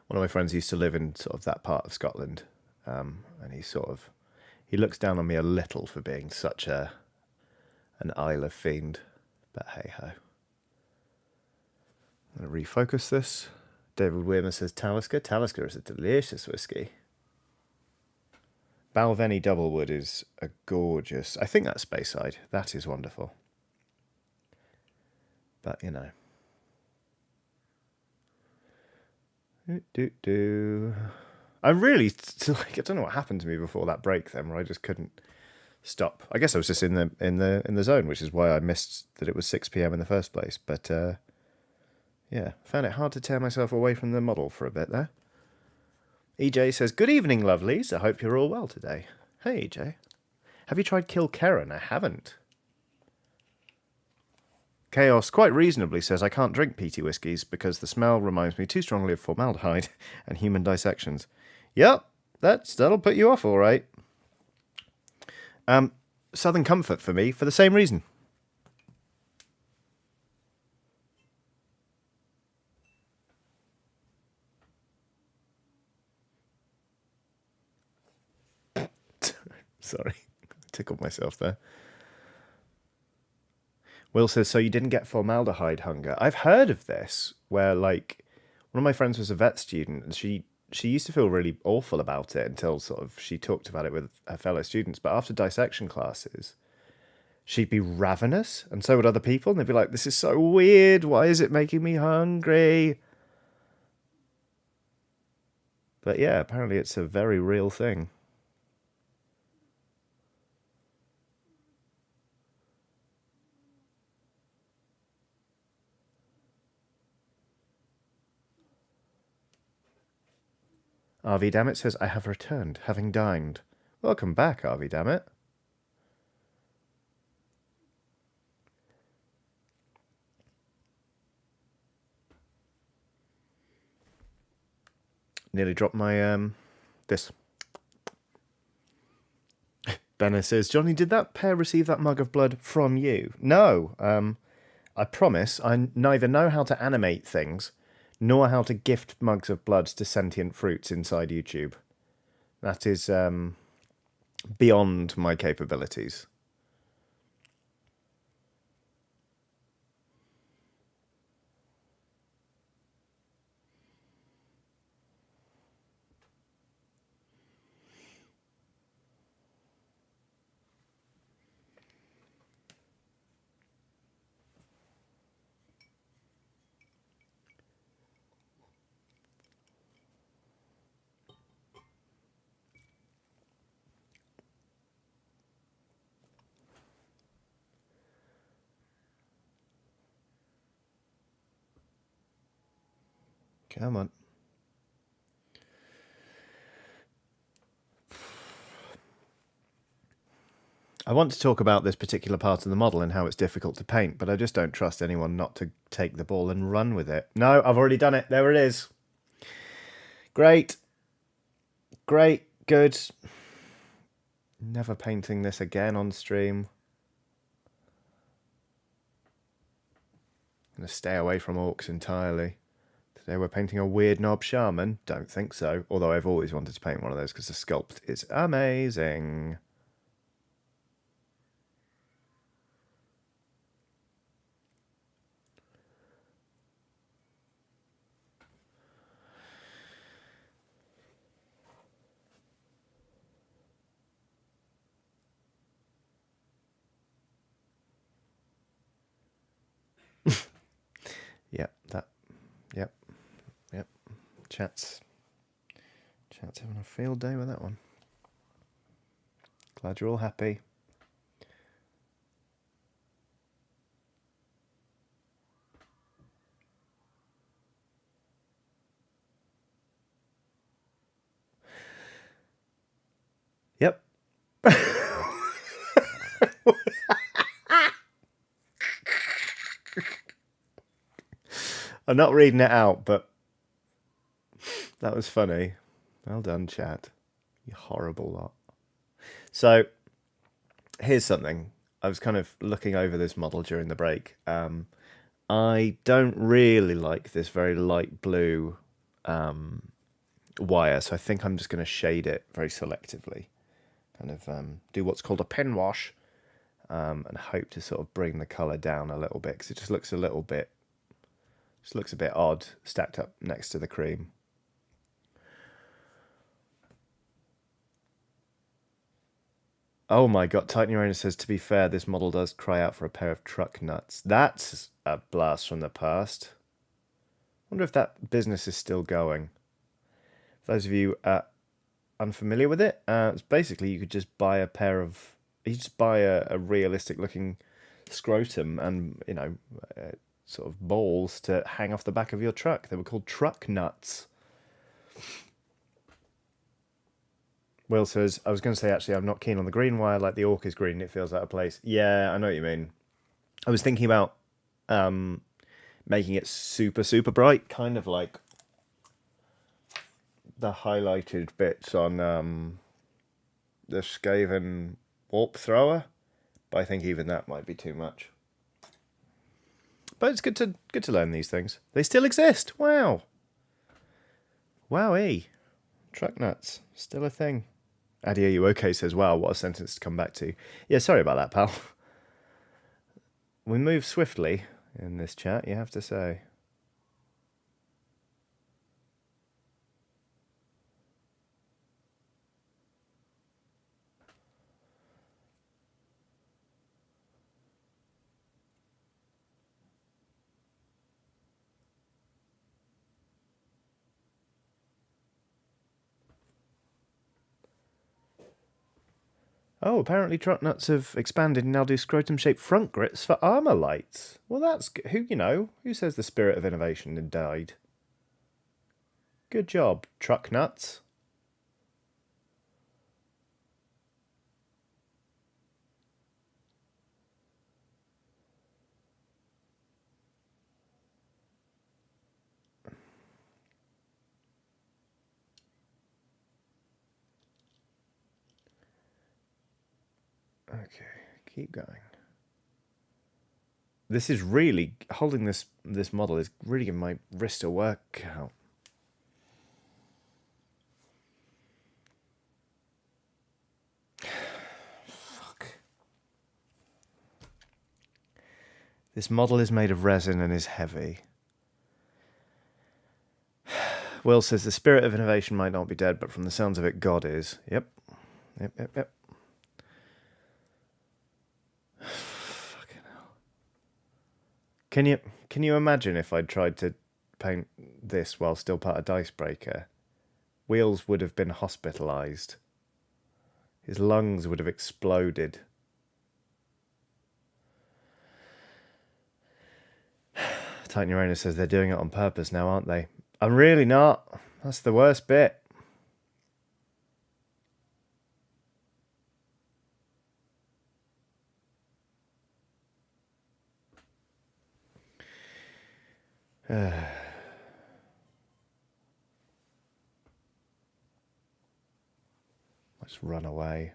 One of my friends used to live in sort of that part of Scotland, and he looks down on me a little for being such an Islay fiend, but hey ho. I'm going to refocus this. David Weirman says Talisker. Talisker is a delicious whiskey. Balvenie Doublewood is a gorgeous... I think that's Speyside. That is wonderful. But, I'm really... I don't know what happened to me before that break then, where I just couldn't stop. I guess I was just in the zone, which is why I missed that it was 6 p.m. in the first place. But, yeah, found it hard to tear myself away from the model for a bit there. EJ says, good evening, lovelies. I hope you're all well today. Hey, EJ. Have you tried Kill Karen? I haven't. Chaos quite reasonably says I can't drink peaty whiskies because the smell reminds me too strongly of formaldehyde and human dissections. Yep, that'll put you off all right. Southern Comfort for me for the same reason. Sorry, tickled myself there. Will says, so you didn't get formaldehyde hunger? I've heard of this, where like one of my friends was a vet student, and she used to feel really awful about it until sort of she talked about it with her fellow students. But after dissection classes, she'd be ravenous, and so would other people, and they'd be like, "This is so weird. Why is it making me hungry?" But yeah, apparently it's a very real thing. RV Dammit says, I have returned, having dined. Welcome back, RV Dammit. Nearly dropped my, this. Benna says, Johnny, did that pair receive that mug of blood from you? No. I promise I neither know how to animate things, nor how to gift mugs of blood to sentient fruits inside YouTube. That is beyond my capabilities. Come on. I want to talk about this particular part of the model and how it's difficult to paint, but I just don't trust anyone not to take the ball and run with it. No, I've already done it. There it is. Great. Great. Good. Never painting this again on stream. I'm going to stay away from orcs entirely. Today we're painting a weird knob shaman. Don't think so. Although I've always wanted to paint one of those because the sculpt is amazing. Yep, that. Yep. Chat's having a field day with that one. Glad you're all happy. Yep. I'm not reading it out, but that was funny. Well done, chat. You horrible lot. So, here's something. I was kind of looking over this model during the break. I don't really like this very light blue wire, so I think I'm just going to shade it very selectively. Kind of do what's called a pen wash, and hope to sort of bring the colour down a little bit, because it just looks a little bit, odd stacked up next to the cream. Oh my god, Titan Uranus says, to be fair, this model does cry out for a pair of truck nuts. That's a blast from the past. Wonder if that business is still going. For those of you unfamiliar with it, it's basically you could just buy a pair of... You just buy a realistic looking scrotum and, you know, sort of balls to hang off the back of your truck. They were called truck nuts. Will says, I was going to say, actually, I'm not keen on the green wire. Like the Ork is green, it feels out of place. Yeah, I know what you mean. I was thinking about making it super, super bright, kind of like the highlighted bits on the Skaven warp thrower. But I think even that might be too much. But it's good to learn these things. They still exist. Wow. Wowee. Truck nuts. Still a thing. Addy, are you okay? Says, wow, what a sentence to come back to. Yeah, sorry about that, pal. We move swiftly in this chat, you have to say. Oh, apparently truck nuts have expanded and now do scrotum-shaped front grits for armor lights. Well, that's who who says the spirit of innovation had died? Good job, truck nuts. Okay, keep going. This is really holding this model is really giving my wrist a workout. Fuck. This model is made of resin and is heavy. Will says the spirit of innovation might not be dead, but from the sounds of it, God is. Yep. Yep. Fucking hell. Can you imagine if I'd tried to paint this while still part of Dicebreaker? Wheels would have been hospitalized. His lungs would have exploded. Titan Uranus says they're doing it on purpose now, aren't they? I'm really not. That's the worst bit. Let's run away.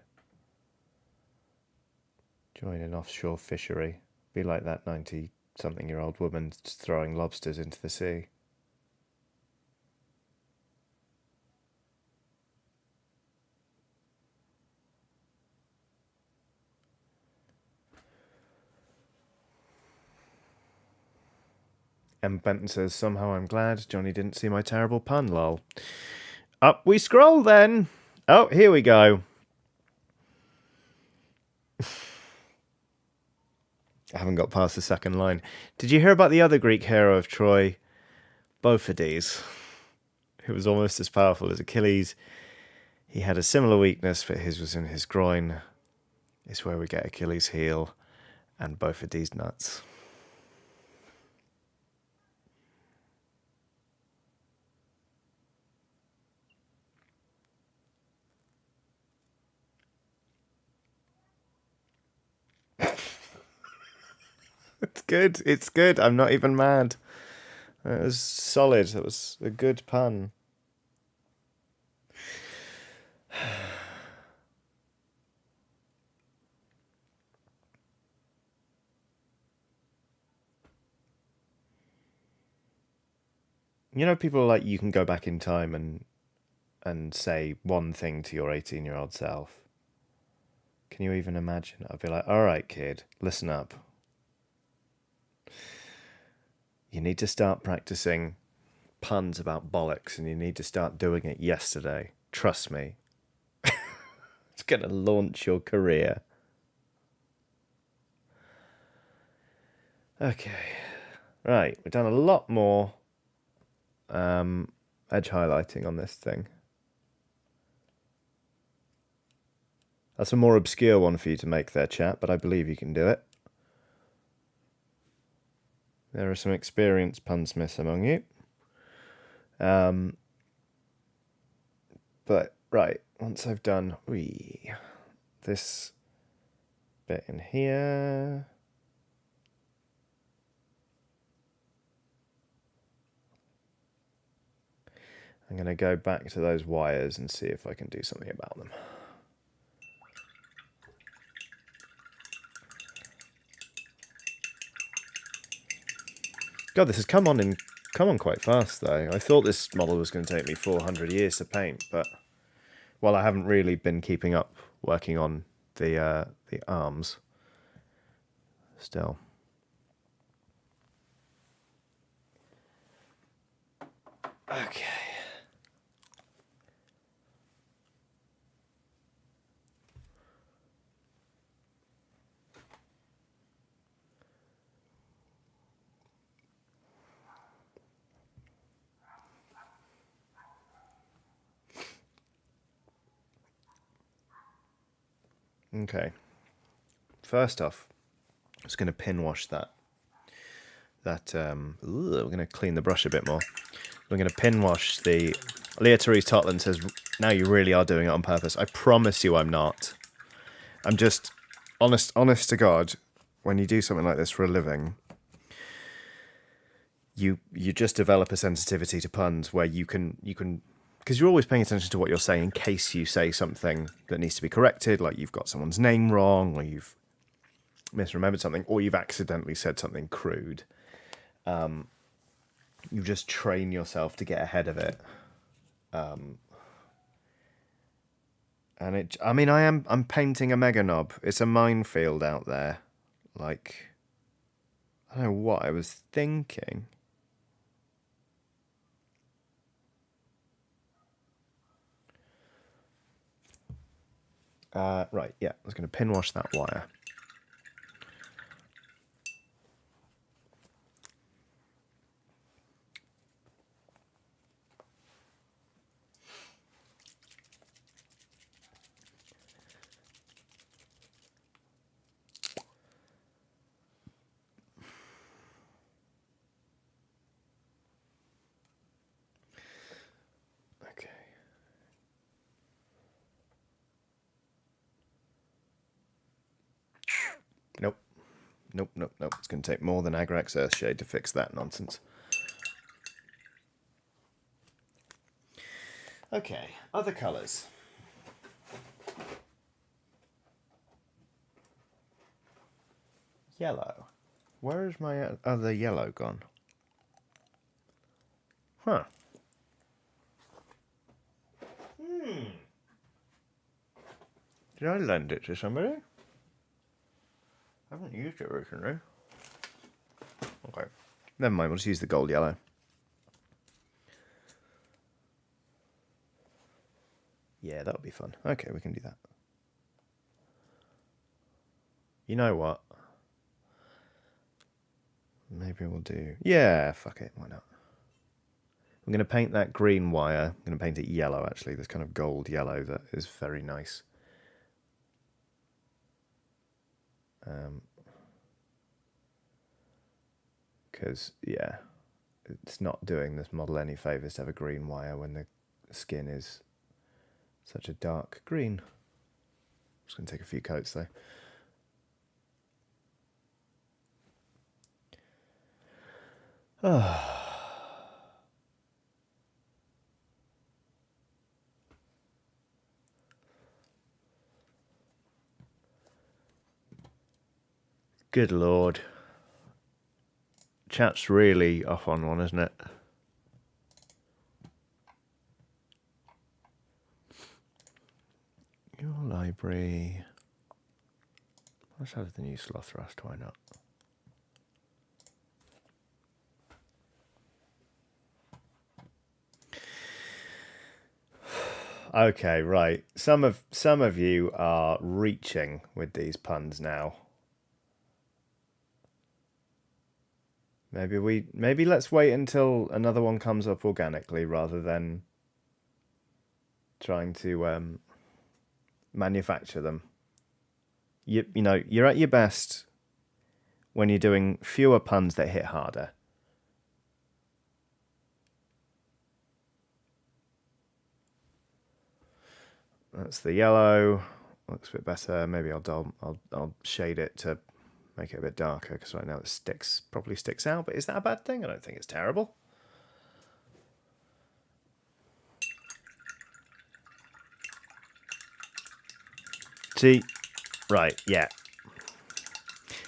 Join an offshore fishery. Be like that 90-something-year-old woman just throwing lobsters into the sea. M. Benton says, somehow I'm glad Johnny didn't see my terrible pun, lol. Up we scroll then. Oh, here we go. I haven't got past the second line. Did you hear about the other Greek hero of Troy, Bophades, who was almost as powerful as Achilles? He had a similar weakness, but his was in his groin. It's where we get Achilles' heel and Bophades' nuts. It's good. It's good. I'm not even mad. It was solid. It was a good pun. You know, people are like, you can go back in time and say one thing to your 18-year-old self. Can you even imagine? I'd be like, all right, kid, listen up. You need to start practicing puns about bollocks, and you need to start doing it yesterday. Trust me. It's going to launch your career. Okay. Right, we've done a lot more edge highlighting on this thing. That's a more obscure one for you to make there, chat, but I believe you can do it. There are some experienced punsmiths among you. But, right, once I've done this bit in here. I'm going to go back to those wires and see if I can do something about them. God, this has come on quite fast though. I thought this model was going to take me 400 years to paint, but well, I haven't really been keeping up working on the arms. Still. Okay. Okay. First off, I'm just going to pin wash that. We're going to clean the brush a bit more. We're going to pin wash the... Leah Therese Totland says, now you really are doing it on purpose. I promise you I'm not. I'm just... Honest to God, when you do something like this for a living, you just develop a sensitivity to puns where you can... Because you're always paying attention to what you're saying in case you say something that needs to be corrected, like you've got someone's name wrong, or you've misremembered something, or you've accidentally said something crude. You just train yourself to get ahead of it. And I'm painting a Meganob. It's a minefield out there. Like, I don't know what I was thinking. Right, yeah, I was going to pin wash that wire. Okay. Nope. It's going to take more than Agrax Earthshade to fix that nonsense. Okay, other colours. Yellow. Where is my other yellow gone? Huh. Did I lend it to somebody? I haven't used it recently. Okay. Never mind, we'll just use the gold yellow. Yeah, that'll be fun. Okay, we can do that. You know what? Maybe we'll do... Yeah, fuck it, why not? I'm going to paint that green wire. I'm going to paint it yellow, actually. This kind of gold yellow that is very nice. Because, yeah, it's not doing this model any favours to have a green wire when the skin is such a dark green. I'm just going to take a few coats, though. Good Lord. Chat's really off on one, isn't it? Your library. Let's have the new sloth rust, why not? Okay, right. Some of you are reaching with these puns now. Maybe let's wait until another one comes up organically rather than trying to manufacture them. You know, you're at your best when you're doing fewer puns that hit harder. That's the yellow. Looks a bit better. Maybe I'll shade it to make it a bit darker, because right now it probably sticks out. But is that a bad thing? I don't think it's terrible. See, right, yeah.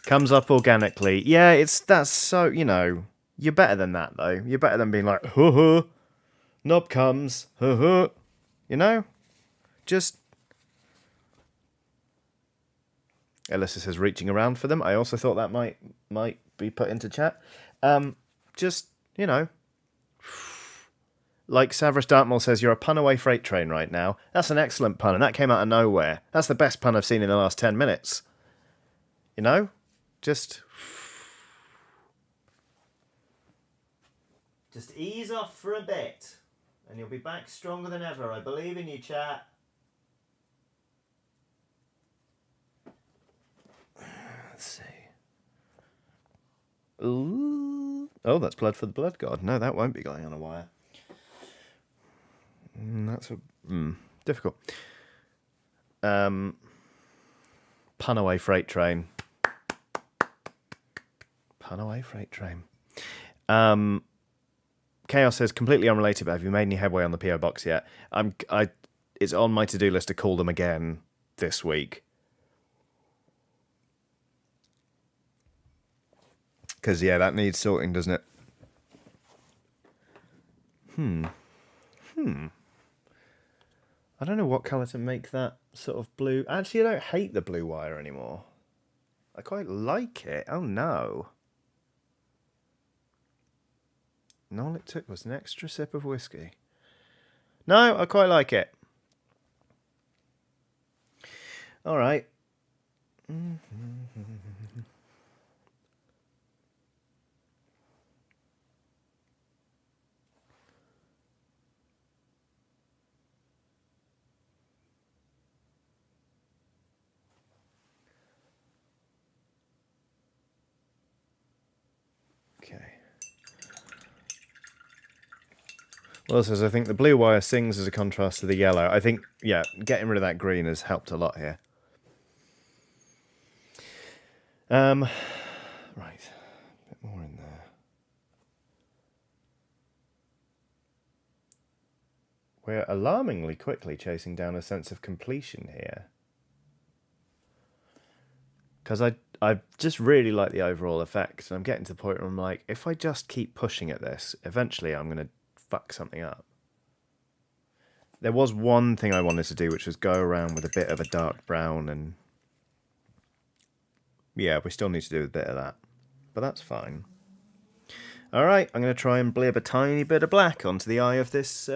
Comes up organically. Yeah, that's so, you know, you're better than that, though. You're better than being like, huh, knob comes, huh, you know? Just... Alyssa says reaching around for them. I also thought that might be put into chat. Just, you know... Like Savras Dartmoor says, you're a pun-away freight train right now. That's an excellent pun, and that came out of nowhere. That's the best pun I've seen in the last 10 minutes. You know? Just ease off for a bit, and you'll be back stronger than ever. I believe in you, chat. Let's see. Ooh. Oh, that's blood for the blood god. No, that won't be going on a wire. That's difficult. Pun-away freight train. Pun-away freight train. Chaos says, completely unrelated, but have you made any headway on the PO box yet? It's on my to-do list to call them again this week. Because, yeah, that needs sorting, doesn't it? I don't know what colour to make that sort of blue. Actually, I don't hate the blue wire anymore. I quite like it. Oh, no. And all it took was an extra sip of whiskey. No, I quite like it. All right. Okay. Well, says, I think the blue wire sings as a contrast to the yellow. I think, yeah, getting rid of that green has helped a lot here. Right. A bit more in there. We're alarmingly quickly chasing down a sense of completion here. Because I just really like the overall effect. And I'm getting to the point where I'm like, if I just keep pushing at this, eventually I'm going to fuck something up. There was one thing I wanted to do, which was go around with a bit of a dark brown, and yeah, we still need to do a bit of that, but that's fine. All right, I'm going to try and blib a tiny bit of black onto the eye of this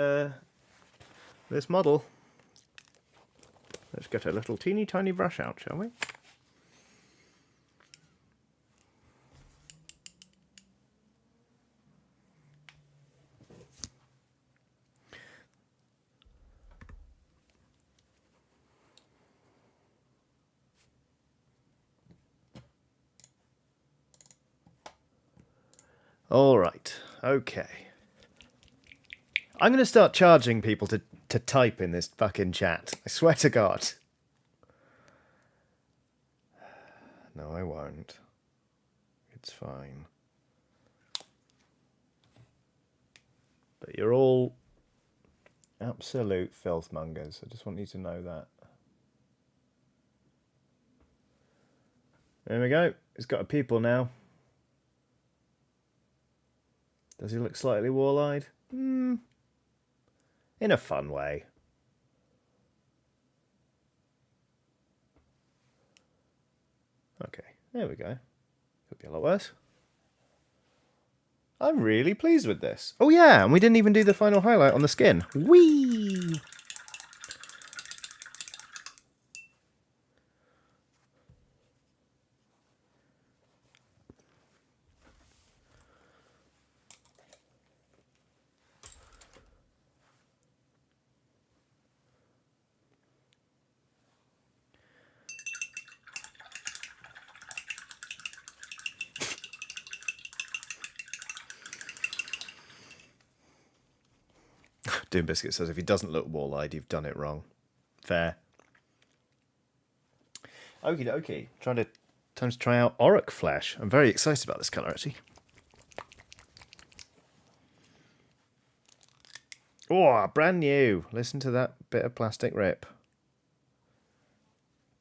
this model. Let's get a little teeny tiny brush out, shall we? All right, okay. I'm going to start charging people to type in this fucking chat. I swear to God. No, I won't. It's fine. But you're all absolute filthmongers. I just want you to know that. There we go. He's got a pupil now. Does he look slightly wall-eyed? In a fun way. Okay, there we go. Could be a lot worse. I'm really pleased with this. Oh yeah, and we didn't even do the final highlight on the skin. Whee! Doom Biscuit says, if he doesn't look wall-eyed, you've done it wrong. Fair. Okie dokie. Time to try out Ork Flesh. I'm very excited about this colour, actually. Oh, brand new. Listen to that bit of plastic rip.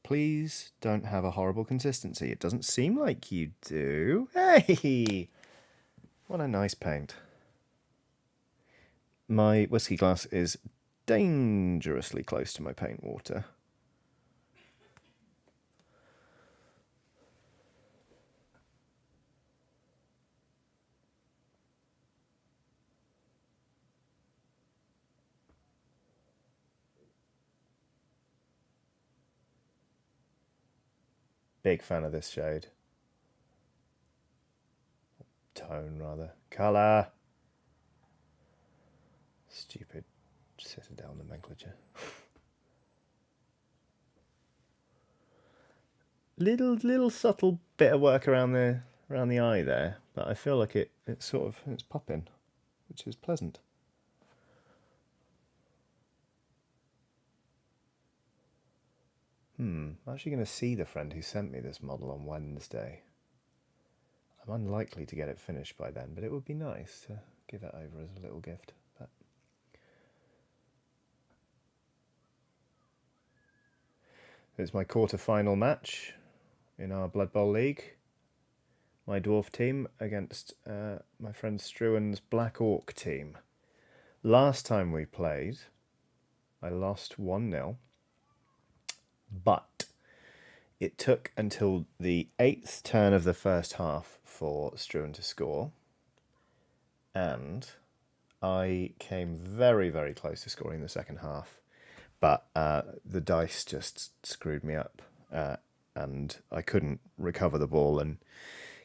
Please don't have a horrible consistency. It doesn't seem like you do. Hey! What a nice paint. My whiskey glass is dangerously close to my paint water. Big fan of this shade. Tone, rather. Colour. Stupid Citadel nomenclature. little subtle bit of work around the eye there, but I feel like it's popping, which is pleasant. I'm actually going to see the friend who sent me this model on Wednesday. I'm unlikely to get it finished by then, but it would be nice to give it over as a little gift. But it's my quarter-final match in our Blood Bowl League. My dwarf team against my friend Struan's Black Orc team. Last time we played, I lost 1-0. But it took until the 8th turn of the first half for Struan to score. And I came very, very close to scoring the second half. But the dice just screwed me up. And I couldn't recover the ball and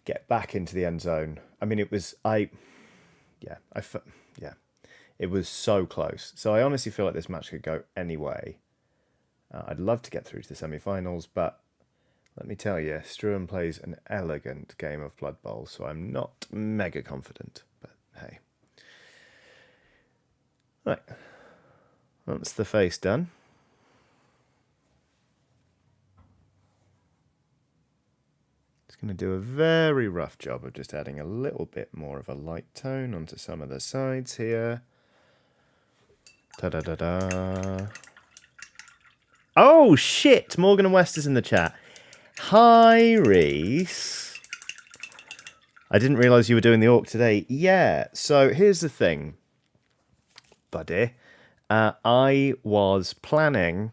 get back into the end zone. I mean, it was... It was so close. So I honestly feel like this match could go any way. I'd love to get through to the semi-finals, but let me tell you, Struan plays an elegant game of Blood Bowl, so I'm not mega confident, but hey. Right, that's the face done. Just going to do a very rough job of just adding a little bit more of a light tone onto some of the sides here. Ta-da-da-da. Oh, shit! Morgan and West is in the chat. Hi, Reese. I didn't realise you were doing the Ork today. Yeah, so here's the thing, buddy. I was planning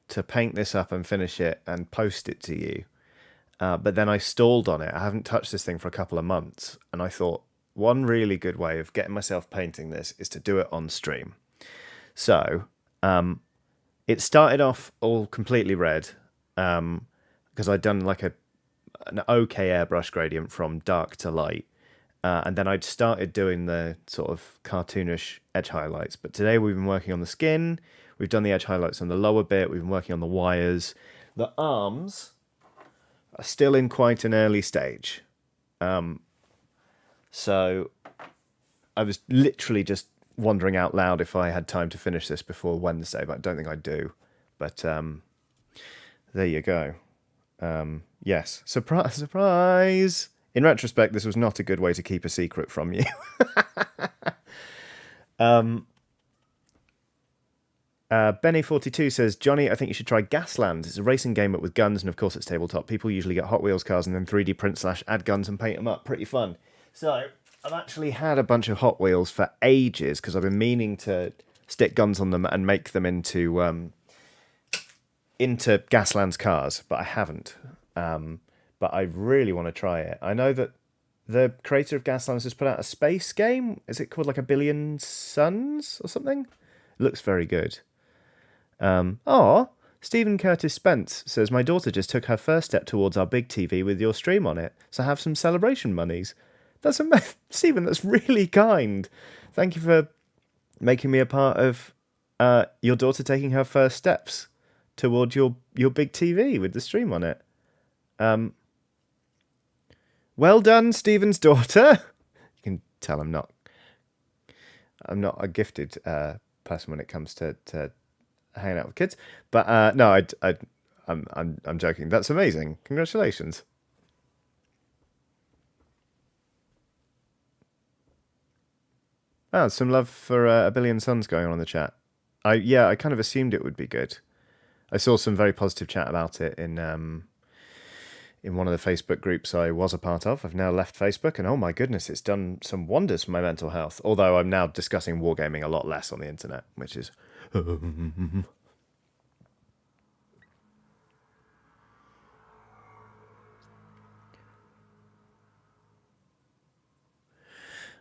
to paint this up and finish it and post it to you. But then I stalled on it. I haven't touched this thing for a couple of months. And I thought, one really good way of getting myself painting this is to do it on stream. So... it started off all completely red because I'd done like an okay airbrush gradient from dark to light. And then I'd started doing the sort of cartoonish edge highlights. But today we've been working on the skin. We've done the edge highlights on the lower bit. We've been working on the wires. The arms are still in quite an early stage. So I was literally just wondering out loud if I had time to finish this before Wednesday, but I don't think I do. But there you go. Yes, surprise, surprise. In retrospect, this was not a good way to keep a secret from you. Benny42 says, Johnny, I think you should try Gaslands. It's a racing game but with guns, and of course it's tabletop. People usually get Hot Wheels cars and then 3D print / add guns and paint them up. Pretty fun. So... I've actually had a bunch of Hot Wheels for ages because I've been meaning to stick guns on them and make them into Gaslands cars, but I haven't. But I really want to try it. I know that the creator of Gaslands has put out a space game. Is it called like A Billion Suns or something? It looks very good. Stephen Curtis Spence says, my daughter just took her first step towards our big TV with your stream on it, so have some celebration monies. That's amazing. Stephen, that's really kind. Thank you for making me a part of your daughter taking her first steps toward your big TV with the stream on it. Well done, Stephen's daughter. You can tell I'm not a gifted person when it comes to hanging out with kids. But no, I'm joking. That's amazing. Congratulations. Oh, some love for A Billion Suns going on in the chat. I kind of assumed it would be good. I saw some very positive chat about it in one of the Facebook groups I was a part of. I've now left Facebook, and oh my goodness, it's done some wonders for my mental health. Although I'm now discussing wargaming a lot less on the internet, which is...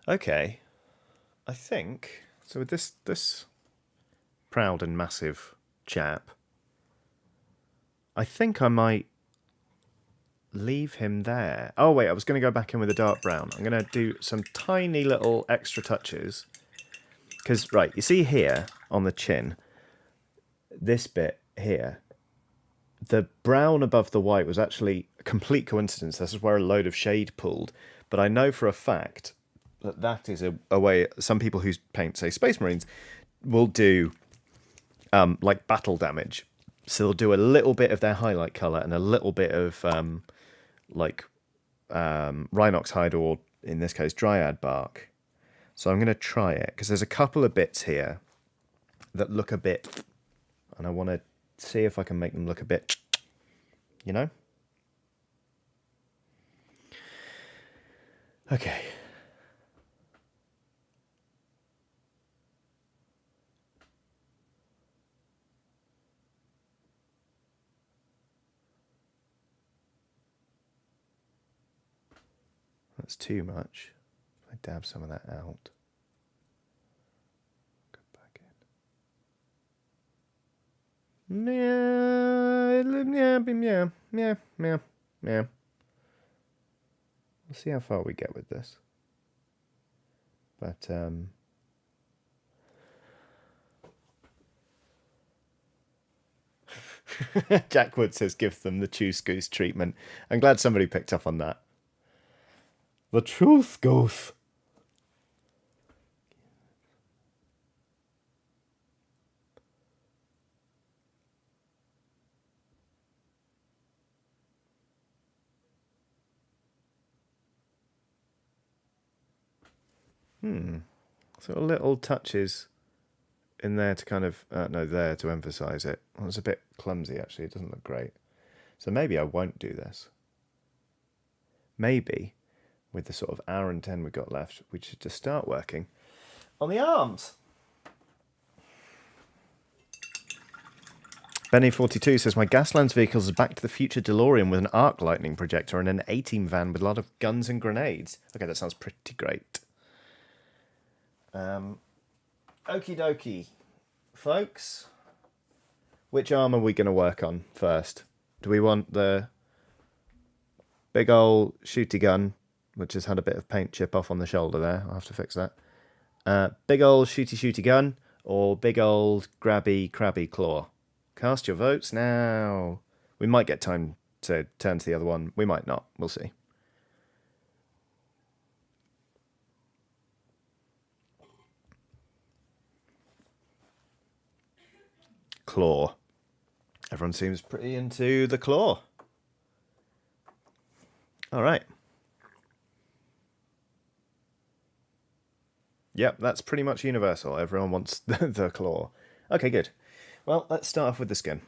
Okay, I think so. With this proud and massive chap, I think I might leave him there. Oh wait, I was going to go back in with a dark brown. I'm going to do some tiny little extra touches. Because, right, you see here on the chin, this bit here, the brown above the white was actually a complete coincidence. This is where a load of shade pulled. But I know for a fact that that is a way some people who paint, say, Space Marines will do like battle damage. So they'll do a little bit of their highlight colour and a little bit of Rhinox hide, or in this case Dryad bark. So I'm going to try it because there's a couple of bits here that look a bit, and I want to see if I can make them look a bit, you know? Okay. That's too much. I dab some of that out. Go back in. Yeah. We'll see how far we get with this. But Jack Wood says give them the Choose Goose treatment. I'm glad somebody picked up on that. The truth goes. So little touches in there to kind of there to emphasize it. Well, it's a bit clumsy actually. It doesn't look great. So maybe I won't do this. Maybe with the sort of hour and 10 we've got left, we should just start working on the arms. Benny42 says, my Gaslands vehicles is a Back to the Future DeLorean with an arc lightning projector and an A-team van with a lot of guns and grenades. Okay, that sounds pretty great. Okie dokie. Folks, which arm are we going to work on first? Do we want the big old shooty gun, which has had a bit of paint chip off on the shoulder there? I'll have to fix that. Big old shooty gun, or big old grabby crabby claw? Cast your votes now. We might get time to turn to the other one. We might not. We'll see. Claw. Everyone seems pretty into the claw. All right. Yep, that's pretty much universal. Everyone wants the claw. Okay, good. Well, let's start off with the skin.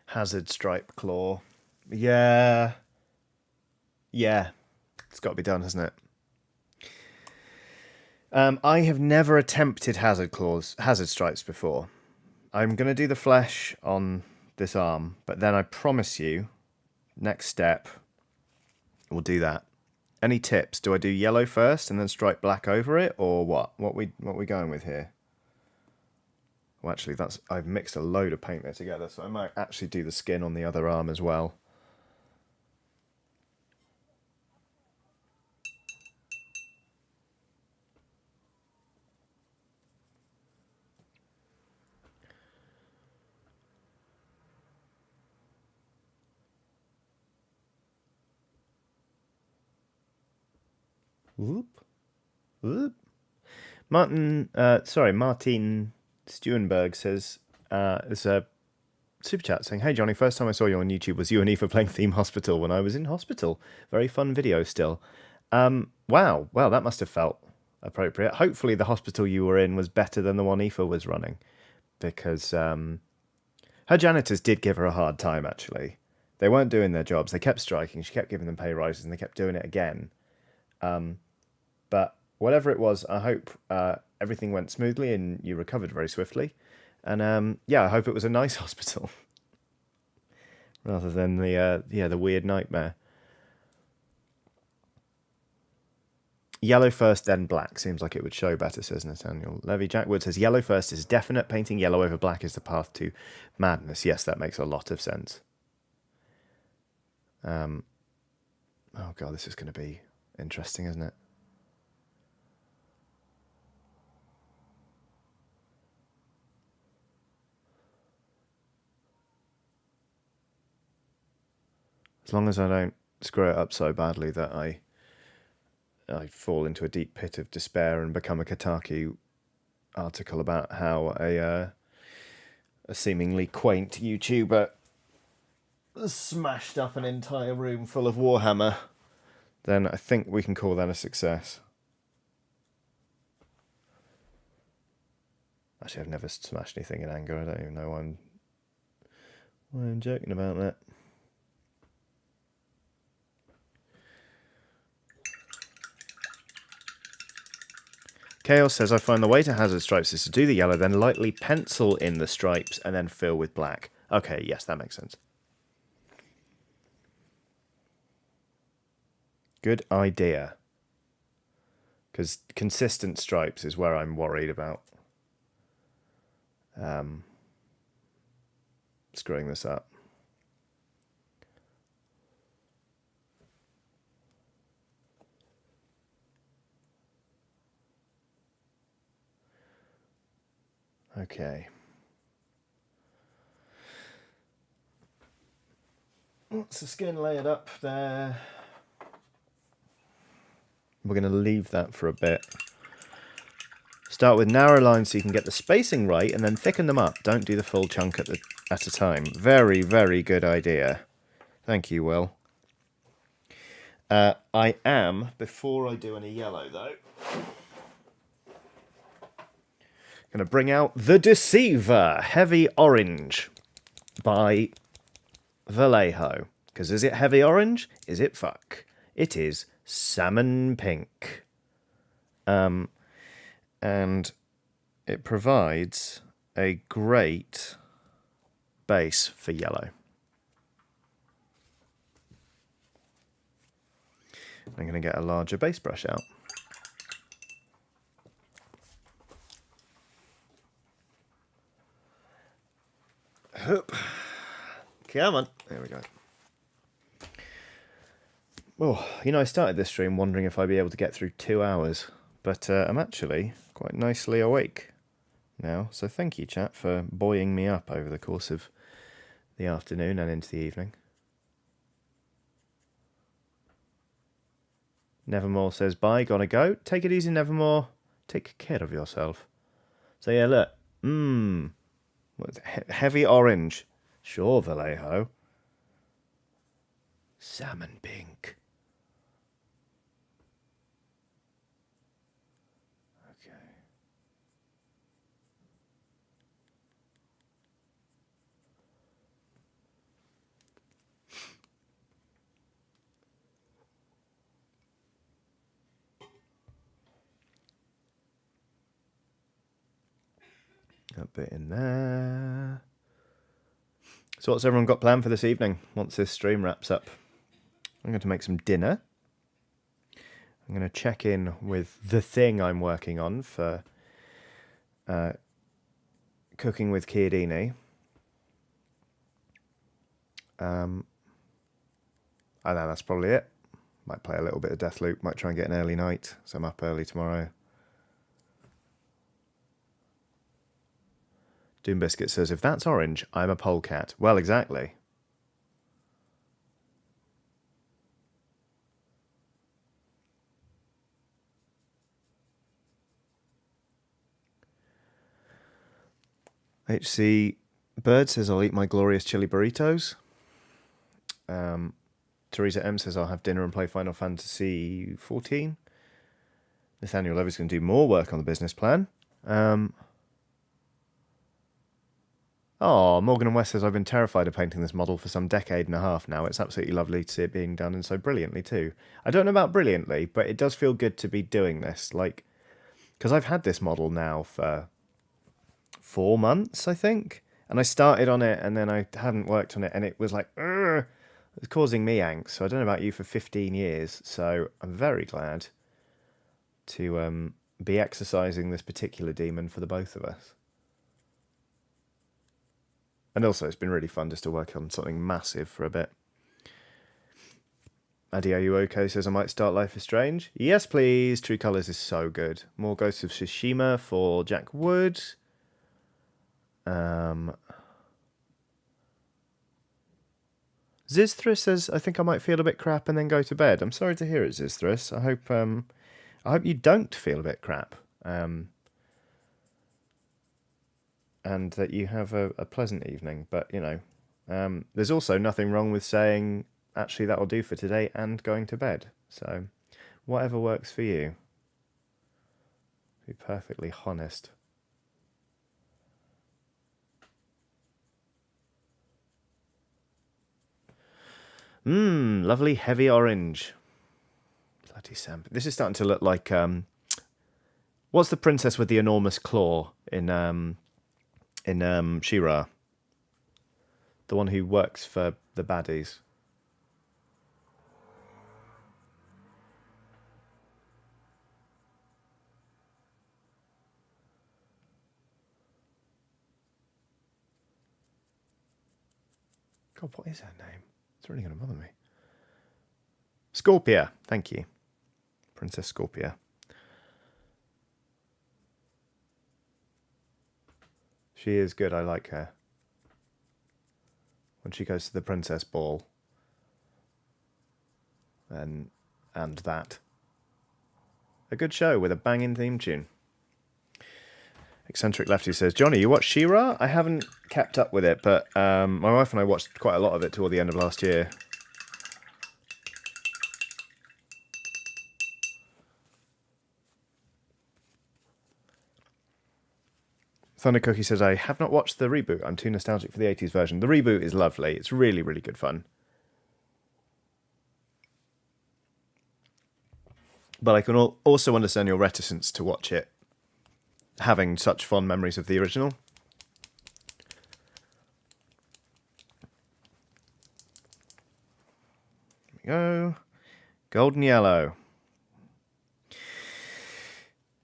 Hazard stripe claw. Yeah. It's got to be done, hasn't it? I have never attempted hazard stripes before. I'm going to do the flesh on this arm, but then I promise you, next step, we'll do that. Any tips? Do I do yellow first and then stripe black over it, or what? What we going with here? Well, actually, I've mixed a load of paint there together, so I might actually do the skin on the other arm as well. Whoop. Martin Stewenberg says, there's a super chat saying, "Hey Johnny, first time I saw you on YouTube was you and Aoife playing Theme Hospital when I was in hospital. Very fun video still." Wow, that must have felt appropriate. Hopefully the hospital you were in was better than the one Aoife was running, because her janitors did give her a hard time, actually. They weren't doing their jobs. They kept striking. She kept giving them pay rises, and they kept doing it again. But whatever it was, I hope everything went smoothly and you recovered very swiftly. And yeah, I hope it was a nice hospital rather than the weird nightmare. Yellow first, then black. Seems like it would show better, says Nathaniel Levy. Jack Wood says, yellow first is definite. Painting yellow over black is the path to madness. Yes, that makes a lot of sense. Oh, God, this is going to be interesting, isn't it? As long as I don't screw it up so badly that I fall into a deep pit of despair and become a Kotaku article about how a seemingly quaint YouTuber smashed up an entire room full of Warhammer, then I think we can call that a success. Actually, I've never smashed anything in anger. I don't even know why I'm joking about that. Chaos says, I find the way to hazard stripes is to do the yellow, then lightly pencil in the stripes, and then fill with black. Okay, yes, that makes sense. Good idea. Because consistent stripes is where I'm worried about screwing this up. Okay. Once the skin layered up there, we're going to leave that for a bit. Start with narrow lines so you can get the spacing right, and then thicken them up. Don't do the full chunk at a time. Very, very good idea. Thank you, Will. I am, before I do any yellow though, going to bring out The Deceiver Heavy Orange by Vallejo. Because is it heavy orange? Is it fuck? It is salmon pink. And it provides a great base for yellow. I'm going to get a larger base brush out. Hoop. Come on. There we go. Oh, you know, I started this stream wondering if I'd be able to get through 2 hours, but I'm actually quite nicely awake now. So thank you, chat, for buoying me up over the course of the afternoon and into the evening. Nevermore says, bye, gotta go. Take it easy, Nevermore. Take care of yourself. So yeah, look. What's it? Heavy orange. Sure, Vallejo. Salmon pink. Okay. A bit in there. So what's everyone got planned for this evening once this stream wraps up? I'm going to make some dinner. I'm going to check in with the thing I'm working on for cooking with Chiodini. I know that's probably it. Might play a little bit of Deathloop. Might try and get an early night, so I'm up early tomorrow. Doom Biscuit says, if that's orange, I'm a polecat. Well, exactly. HC Bird says, I'll eat my glorious chili burritos. Teresa M says, I'll have dinner and play Final Fantasy 14. Nathaniel Levy's going to do more work on the business plan. Morgan and West says, I've been terrified of painting this model for some decade and a half now. It's absolutely lovely to see it being done, and so brilliantly too. I don't know about brilliantly, but it does feel good to be doing this. Like, because I've had this model now for 4 months, I think. And I started on it, and then I hadn't worked on it, and it was like, it was causing me angst. So I don't know about you for 15 years. So I'm very glad to be exercising this particular demon for the both of us. And also, it's been really fun just to work on something massive for a bit. Addy, are you okay? Says, I might start Life is Strange. Yes, please. True Colors is so good. More Ghosts of Tsushima for Jack Wood. Zizthris says, I think I might feel a bit crap and then go to bed. I'm sorry to hear it, Zizthris. I hope you don't feel a bit crap. And that you have a pleasant evening. But, you know, there's also nothing wrong with saying, actually, that'll do for today, and going to bed. So, whatever works for you. Be perfectly honest. Lovely heavy orange. Bloody Sam. This is starting to look like, what's the princess with the enormous claw in She-Ra? The one who works for the baddies. God, what is her name? It's really going to bother me. Scorpia. Thank you. Princess Scorpia. She is good. I like her. When she goes to the princess ball. And that. A good show with a banging theme tune. Eccentric Lefty says, Johnny, you watched She-Ra? I haven't kept up with it, but my wife and I watched quite a lot of it toward the end of last year. Thunder Cookie says, I have not watched the reboot. I'm too nostalgic for the 80s version. The reboot is lovely. It's really, really good fun. But I can also understand your reticence to watch it, having such fond memories of the original. Here we go. Golden yellow.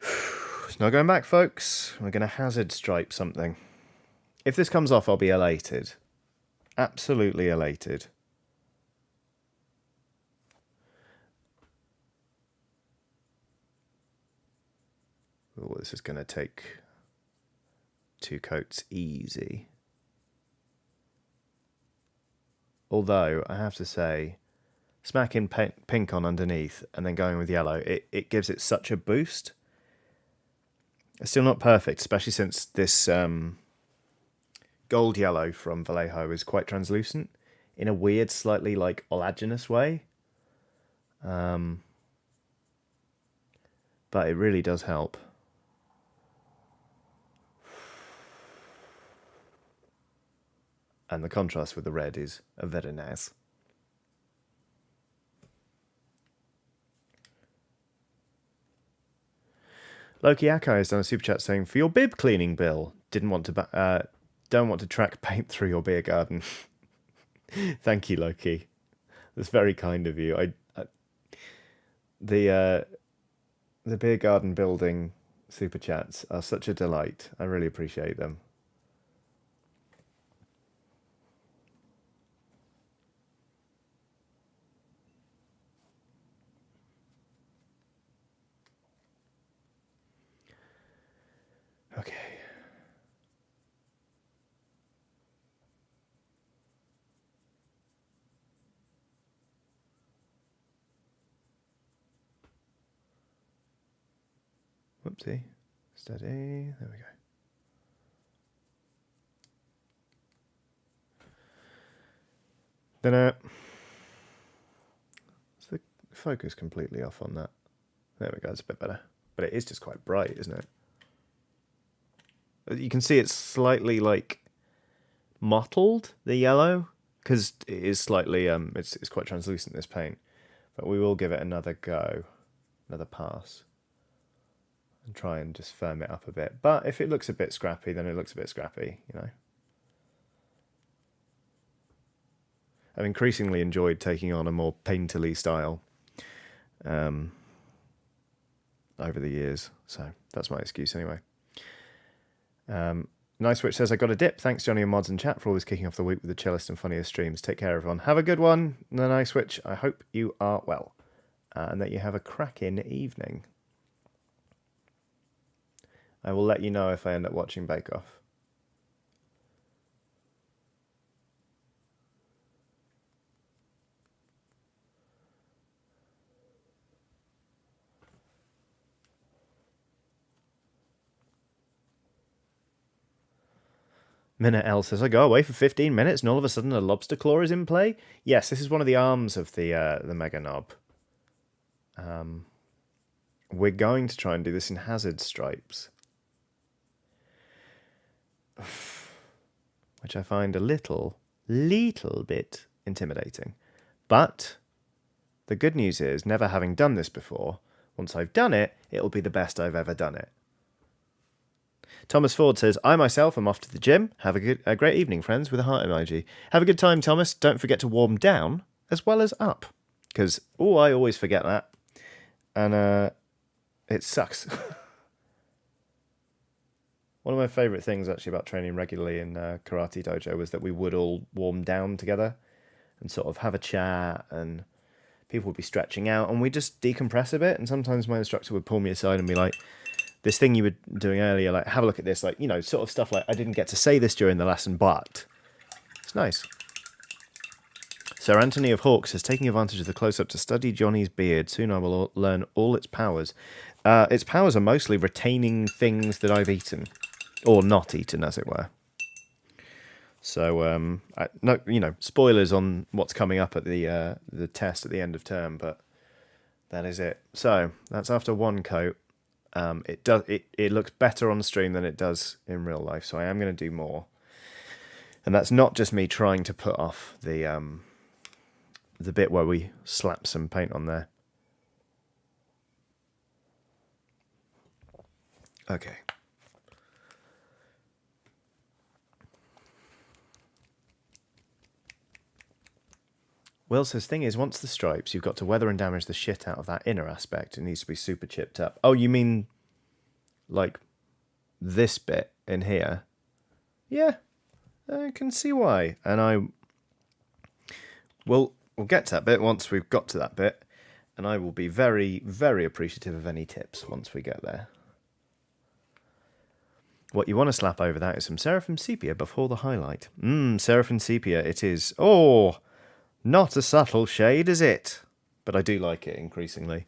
It's not going back, folks. We're going to hazard stripe something. If this comes off, I'll be elated. Absolutely elated. Oh, this is going to take 2 coats easy. Although, I have to say, smacking pink on underneath and then going with yellow, it gives it such a boost. It's still not perfect, especially since this gold yellow from Vallejo is quite translucent in a weird, slightly like oleaginous way. But it really does help. And the contrast with the red is very nice. Loki Akai has done a super chat saying, for your bib cleaning bill, don't want to track paint through your beer garden. Thank you, Loki. That's very kind of you. The beer garden building super chats are such a delight. I really appreciate them. Okay. Whoopsie. Steady. There we go. Then is the focus completely off on that? There we go, it's a bit better. But it is just quite bright, isn't it? You can see it's slightly like mottled, the yellow, because it is slightly it's quite translucent, this paint. But we will give it another go, another pass, and try and just firm it up a bit. But if it looks a bit scrappy, then it looks a bit scrappy, you know. I've increasingly enjoyed taking on a more painterly style over the years, so that's my excuse anyway. Nice Witch says, I got a dip. Thanks, Johnny and Mods and chat, for always kicking off the week with the chillest and funniest streams. Take care, everyone. Have a good one, the Nice Witch. I hope you are well and that you have a cracking evening. I will let you know if I end up watching Bake Off. Minute L says, I go away for 15 minutes and all of a sudden a lobster claw is in play. Yes, this is one of the arms of the Meganob. We're going to try and do this in hazard stripes, which I find a little bit intimidating. But the good news is, never having done this before, once I've done it, it'll be the best I've ever done it. Thomas Ford says, I myself am off to the gym. Have a great evening, friends, with a heart emoji. Have a good time, Thomas. Don't forget to warm down as well as up. Because, I always forget that. And it sucks. One of my favourite things, actually, about training regularly in Karate Dojo was that we would all warm down together and sort of have a chat, and people would be stretching out, and we'd just decompress a bit. And sometimes my instructor would pull me aside and be like, this thing you were doing earlier, like, have a look at this, like, sort of stuff like, I didn't get to say this during the lesson, but it's nice. Sir Anthony of Hawk says, taking advantage of the close-up to study Johnny's beard. Soon I will learn all its powers. Its powers are mostly retaining things that I've eaten, or not eaten, as it were. So, no, spoilers on what's coming up at the test at the end of term, but that is it. So that's after one coat. It looks better on stream than it does in real life, so I am going to do more. And that's not just me trying to put off the bit where we slap some paint on there. Okay. Will says, thing is, once the stripes, you've got to weather and damage the shit out of that inner aspect. It needs to be super chipped up. Oh, you mean like this bit in here? Yeah, I can see why. And we'll get to that bit once we've got to that bit. And I will be very, very appreciative of any tips once we get there. What you want to slap over that is some Seraphim Sepia before the highlight. Seraphim Sepia it is. Oh, not a subtle shade, is it? But I do like it increasingly.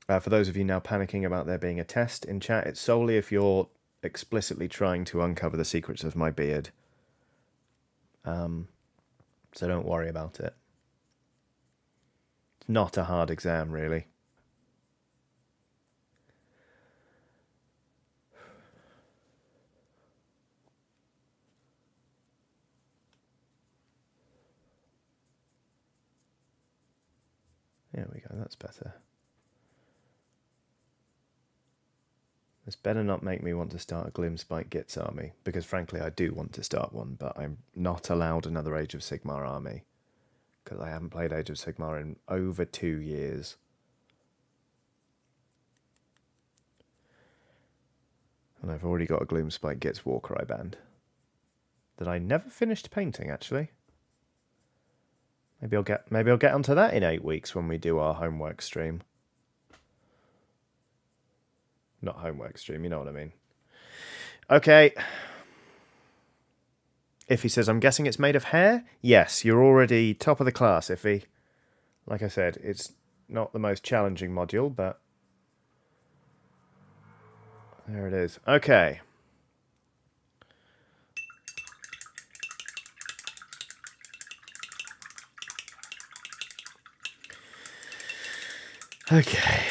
For those of you now panicking about there being a test in chat, it's solely if you're explicitly trying to uncover the secrets of my beard. So don't worry about it. It's not a hard exam, really. There we go, that's better. This better not make me want to start a Glimspike Gits army, because frankly I do want to start one, but I'm not allowed another Age of Sigmar army, because I haven't played Age of Sigmar in over 2 years. And I've already got a Gloomspike Gits Warcry band that I never finished painting, actually. Maybe I'll get onto that in 8 weeks when we do our homework stream. Not homework stream, you know what I mean. Okay. Iffy says, I'm guessing it's made of hair? Yes, you're already top of the class, Iffy. Like I said, it's not the most challenging module, but There it is. Okay. Okay.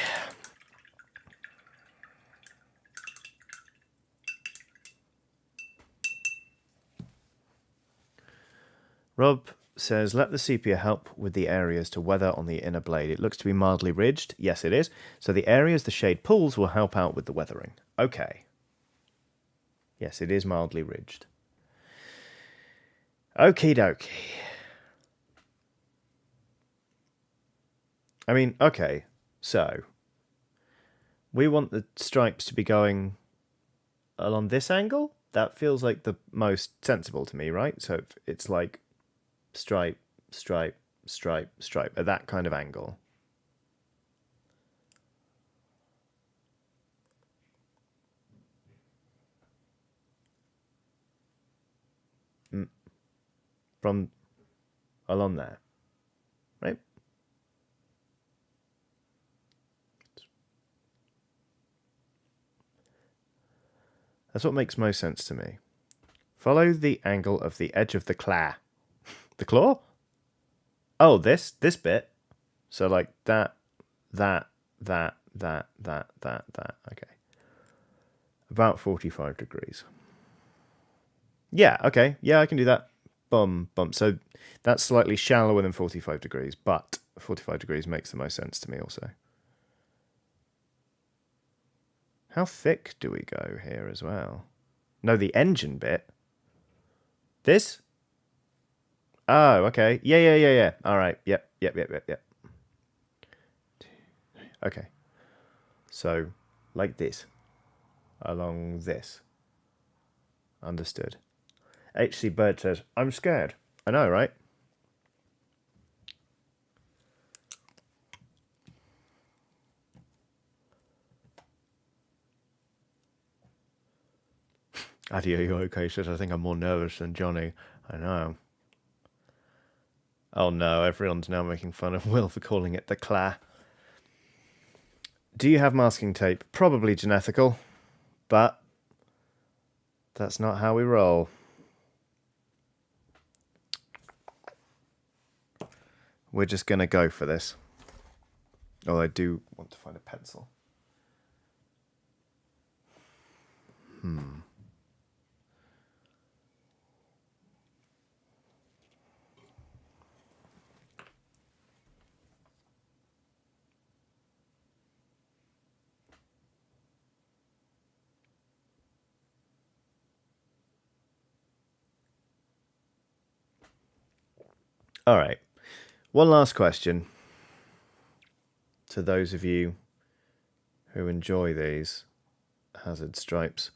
Rob says, let the sepia help with the areas to weather on the inner blade. It looks to be mildly ridged. Yes, it is. So the areas the shade pulls will help out with the weathering. Okay. Yes, it is mildly ridged. Okie dokie. I mean, okay. So we want the stripes to be going along this angle? That feels like the most sensible to me, right? So it's like stripe, stripe, stripe, stripe, at that kind of angle. From along there, right? That's what makes most sense to me. Follow the angle of the edge of the claw. The claw? Oh, this bit. So like that. Okay. About 45 degrees. Yeah, okay. Yeah, I can do that. Bum. So that's slightly shallower than 45 degrees, but 45 degrees makes the most sense to me also. How thick do we go here as well? No, the engine bit. This? Oh, okay. Yeah. All right. Yep. Okay. So, like this. Along this. Understood. HC Bird says, I'm scared. I know, right? Addy, are you okay? Says, I think I'm more nervous than Johnny. I know. Oh no, everyone's now making fun of Will for calling it the claw. Do you have masking tape? Probably genethical, but that's not how we roll. We're just going to go for this. Oh, I do want to find a pencil. All right. One last question to those of you who enjoy these hazard stripes.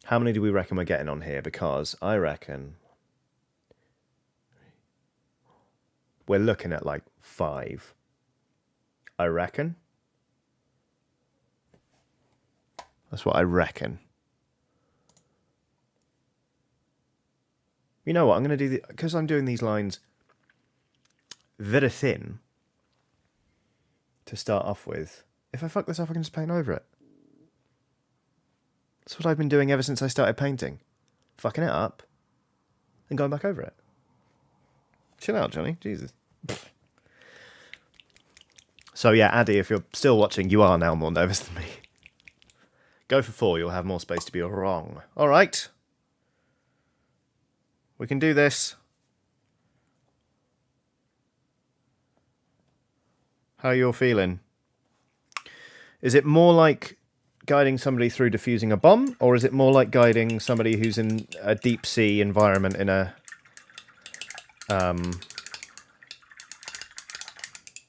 How many do we reckon we're getting on here? Because I reckon we're looking at like 5. I reckon. That's what I reckon. You know what? I'm going to do because I'm doing these lines very thin to start off with. If I fuck this up, I can just paint over it. That's what I've been doing ever since I started painting. Fucking it up and going back over it. Chill out, Johnny. Jesus. So yeah, Addy, if you're still watching, you are now more nervous than me. Go for 4, you'll have more space to be wrong. All right. We can do this. How you're feeling? Is it more like guiding somebody through defusing a bomb, or is it more like guiding somebody who's in a deep sea environment in a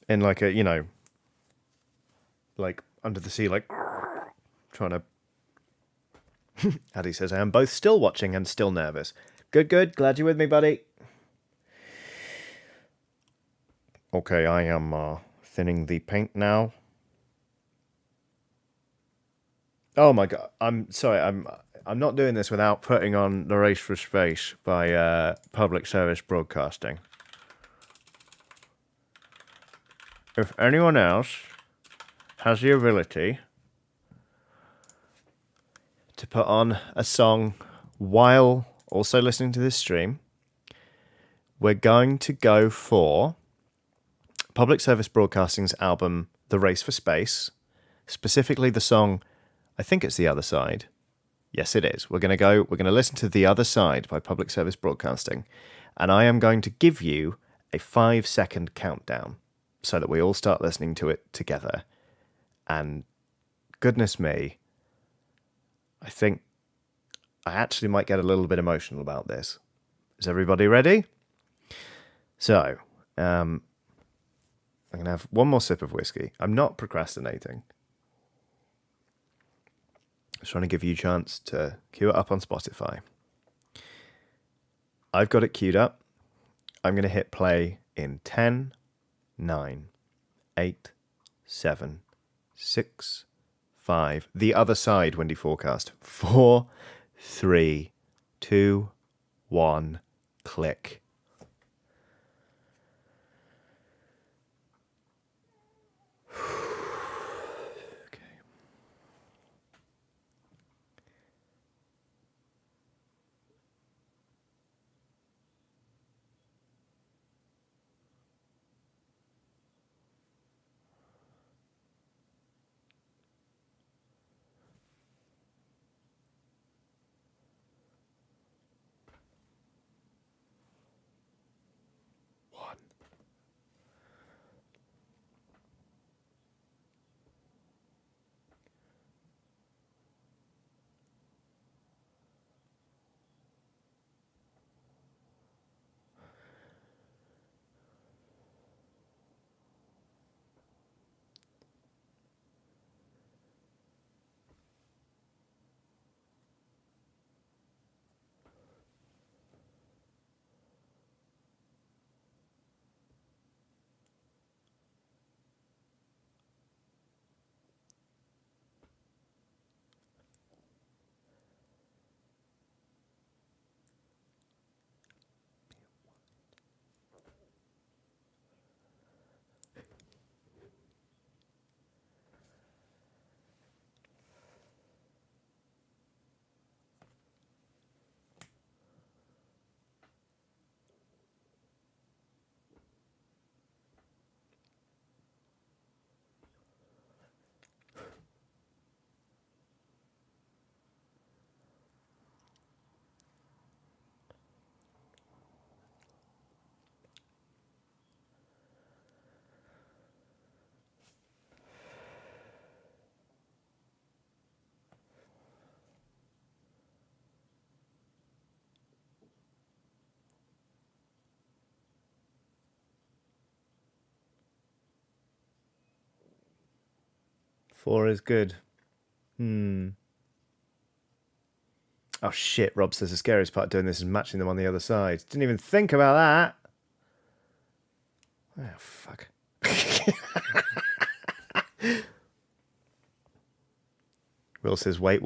in like a, you know, like under the sea, like trying to Addy says, I am both still watching and still nervous. Good. Glad you're with me, buddy. Okay, I am thinning the paint now. Oh my god, I'm sorry, I'm not doing this without putting on The Race for Space by Public Service Broadcasting. If anyone else has the ability to put on a song while also listening to this stream, we're going to go for Public Service Broadcasting's album The Race for Space, specifically the song, I think it's The Other Side. Yes, it is. We're going to listen to The Other Side by Public Service Broadcasting, and I am going to give you a 5-second countdown so that we all start listening to it together. And goodness me, I think I actually might get a little bit emotional about this. Is everybody ready? So, I'm going to have one more sip of whiskey. I'm not procrastinating. I was trying to give you a chance to queue it up on Spotify. I've got it queued up. I'm going to hit play in 10, 9, 8, 7, 6, 5. The Other Side, Windy Forecast. 4, 3, 2, 1, click. Four is good. Oh shit, Rob says the scariest part of doing this is matching them on the other side. Didn't even think about that. Oh, fuck. Will says, wait.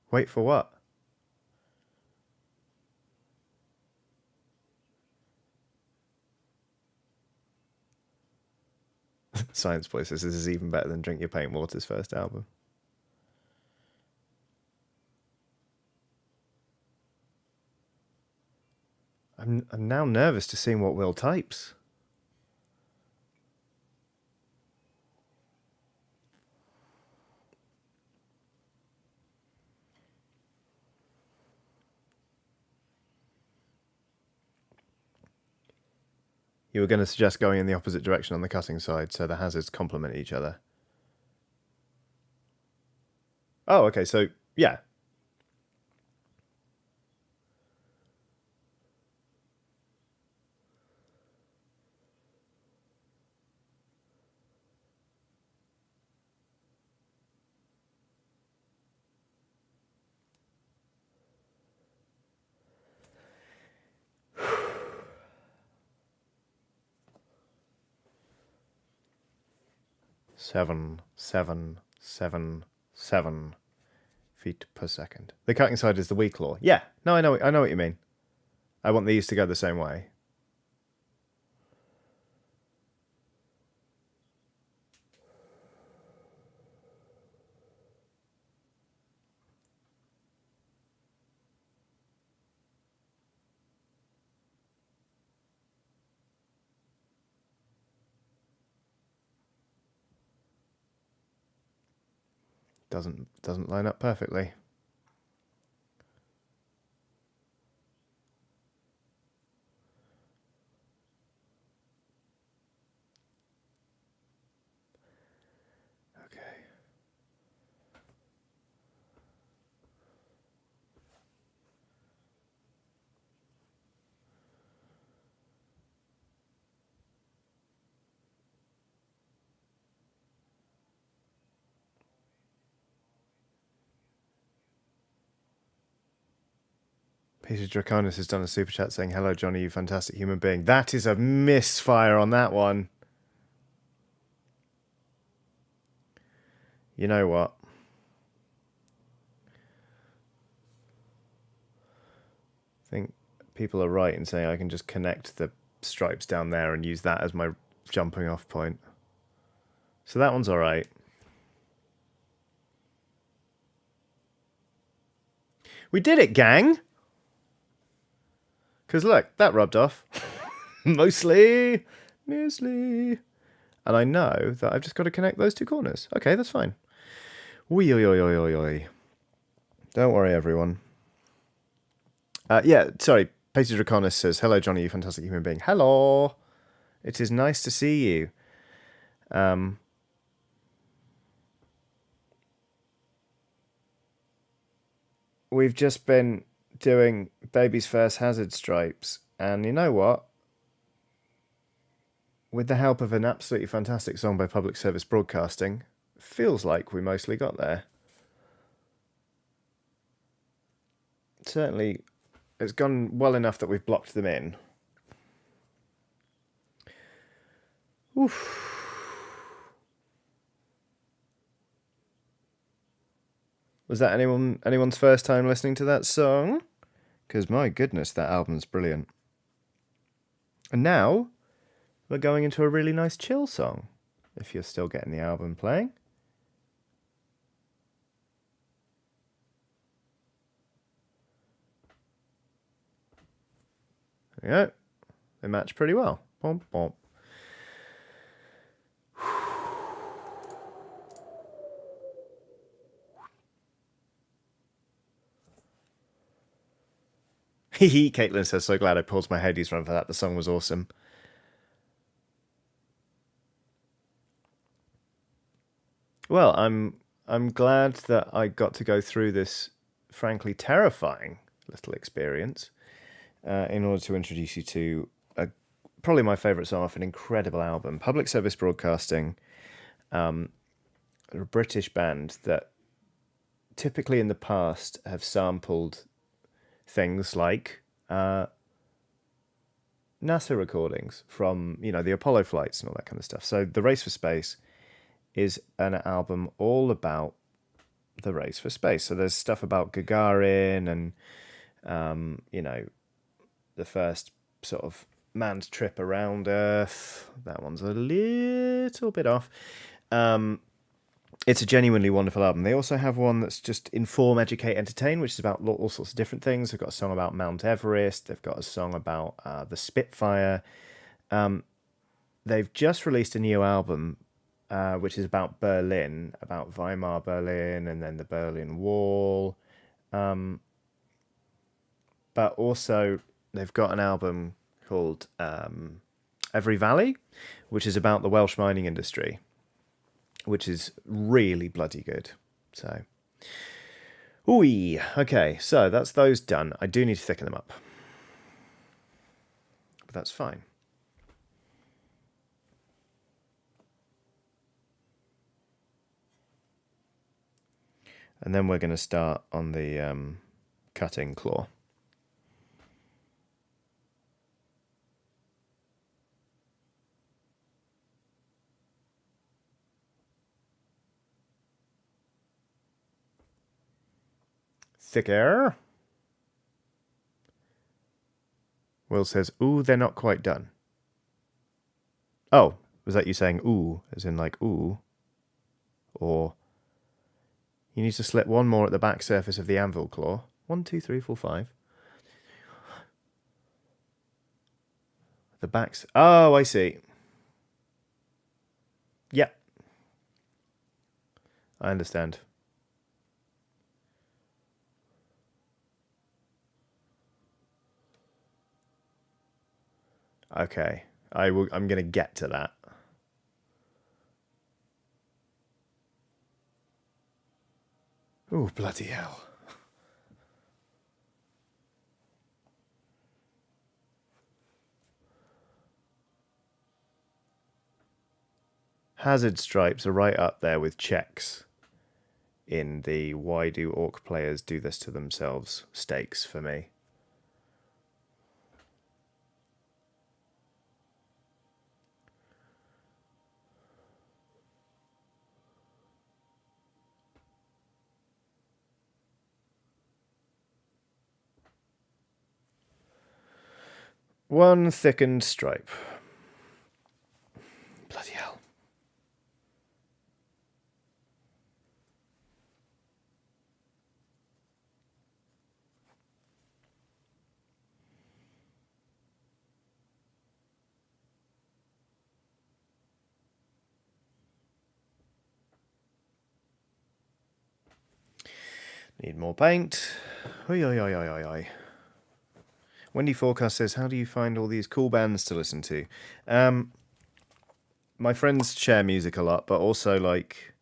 Wait for what? Science Boy says this is even better than Drink Your Paint Water's first album. I'm now nervous to see what Will types. You were going to suggest going in the opposite direction on the cutting side so the hazards complement each other. Oh, okay, so, yeah. Seven feet per second. The cutting side is the weak law. Yeah, no, I know what you mean. I want these to go the same way. doesn't line up perfectly. Okay. Peter Draconis has done a super chat saying, "Hello, Johnny, you fantastic human being." That is a misfire on that one. You know what? I think people are right in saying I can just connect the stripes down there and use that as my jumping off point. So that one's all right. We did it, gang! Because look, that rubbed off. Mostly. And I know that I've just got to connect those two corners. Okay, that's fine. Oi, oi, oi, oi, oi, oi. Don't worry, everyone. Yeah, sorry. Peter Draconis says, "Hello, Johnny, you fantastic human being." Hello. It is nice to see you. We've just been doing Baby's First Hazard Stripes, and you know what? With the help of an absolutely fantastic song by Public Service Broadcasting, feels like we mostly got there. Certainly, it's gone well enough that we've blocked them in. Oof. Was that anyone's first time listening to that song? Because my goodness, that album's brilliant. And now, we're going into a really nice chill song, if you're still getting the album playing. There we go. They match pretty well. Bom, bom. Hehe, Caitlin says, "So glad I paused my Hades run for that. The song was awesome." Well, I'm glad that I got to go through this frankly terrifying little experience in order to introduce you to probably my favourite song off an incredible album, Public Service Broadcasting, a British band that typically in the past have sampled things like NASA recordings from, the Apollo flights and all that kind of stuff. So The Race for Space is an album all about the race for space. So there's stuff about Gagarin and, the first sort of manned trip around Earth. That one's a little bit off. It's a genuinely wonderful album. They also have one that's just Inform, Educate, Entertain, which is about all sorts of different things. They've got a song about Mount Everest. They've got a song about the Spitfire. They've just released a new album, which is about Berlin, about Weimar Berlin, and then the Berlin Wall. But also, they've got an album called Every Valley, which is about the Welsh mining industry, which is really bloody good. So, ooh, okay, so that's those done. I do need to thicken them up, but that's fine. And then we're going to start on the cutting claw. Thicker. Will says, "Ooh, they're not quite done." Oh, was that you saying ooh, as in like ooh? Or you need to slip one more at the back surface of the anvil claw. 1, 2, 3, 4, 5. The backs. Oh, I see. Yep. I understand. Okay, I'm going to get to that. Oh, bloody hell. Hazard stripes are right up there with checks in the why do orc players do this to themselves stakes for me. One thickened stripe. Bloody hell. Need more paint. Oi, oi, oi, oi, oi, oi. Wendy Forecast says, how do you find all these cool bands to listen to? My friends share music a lot, but also, like,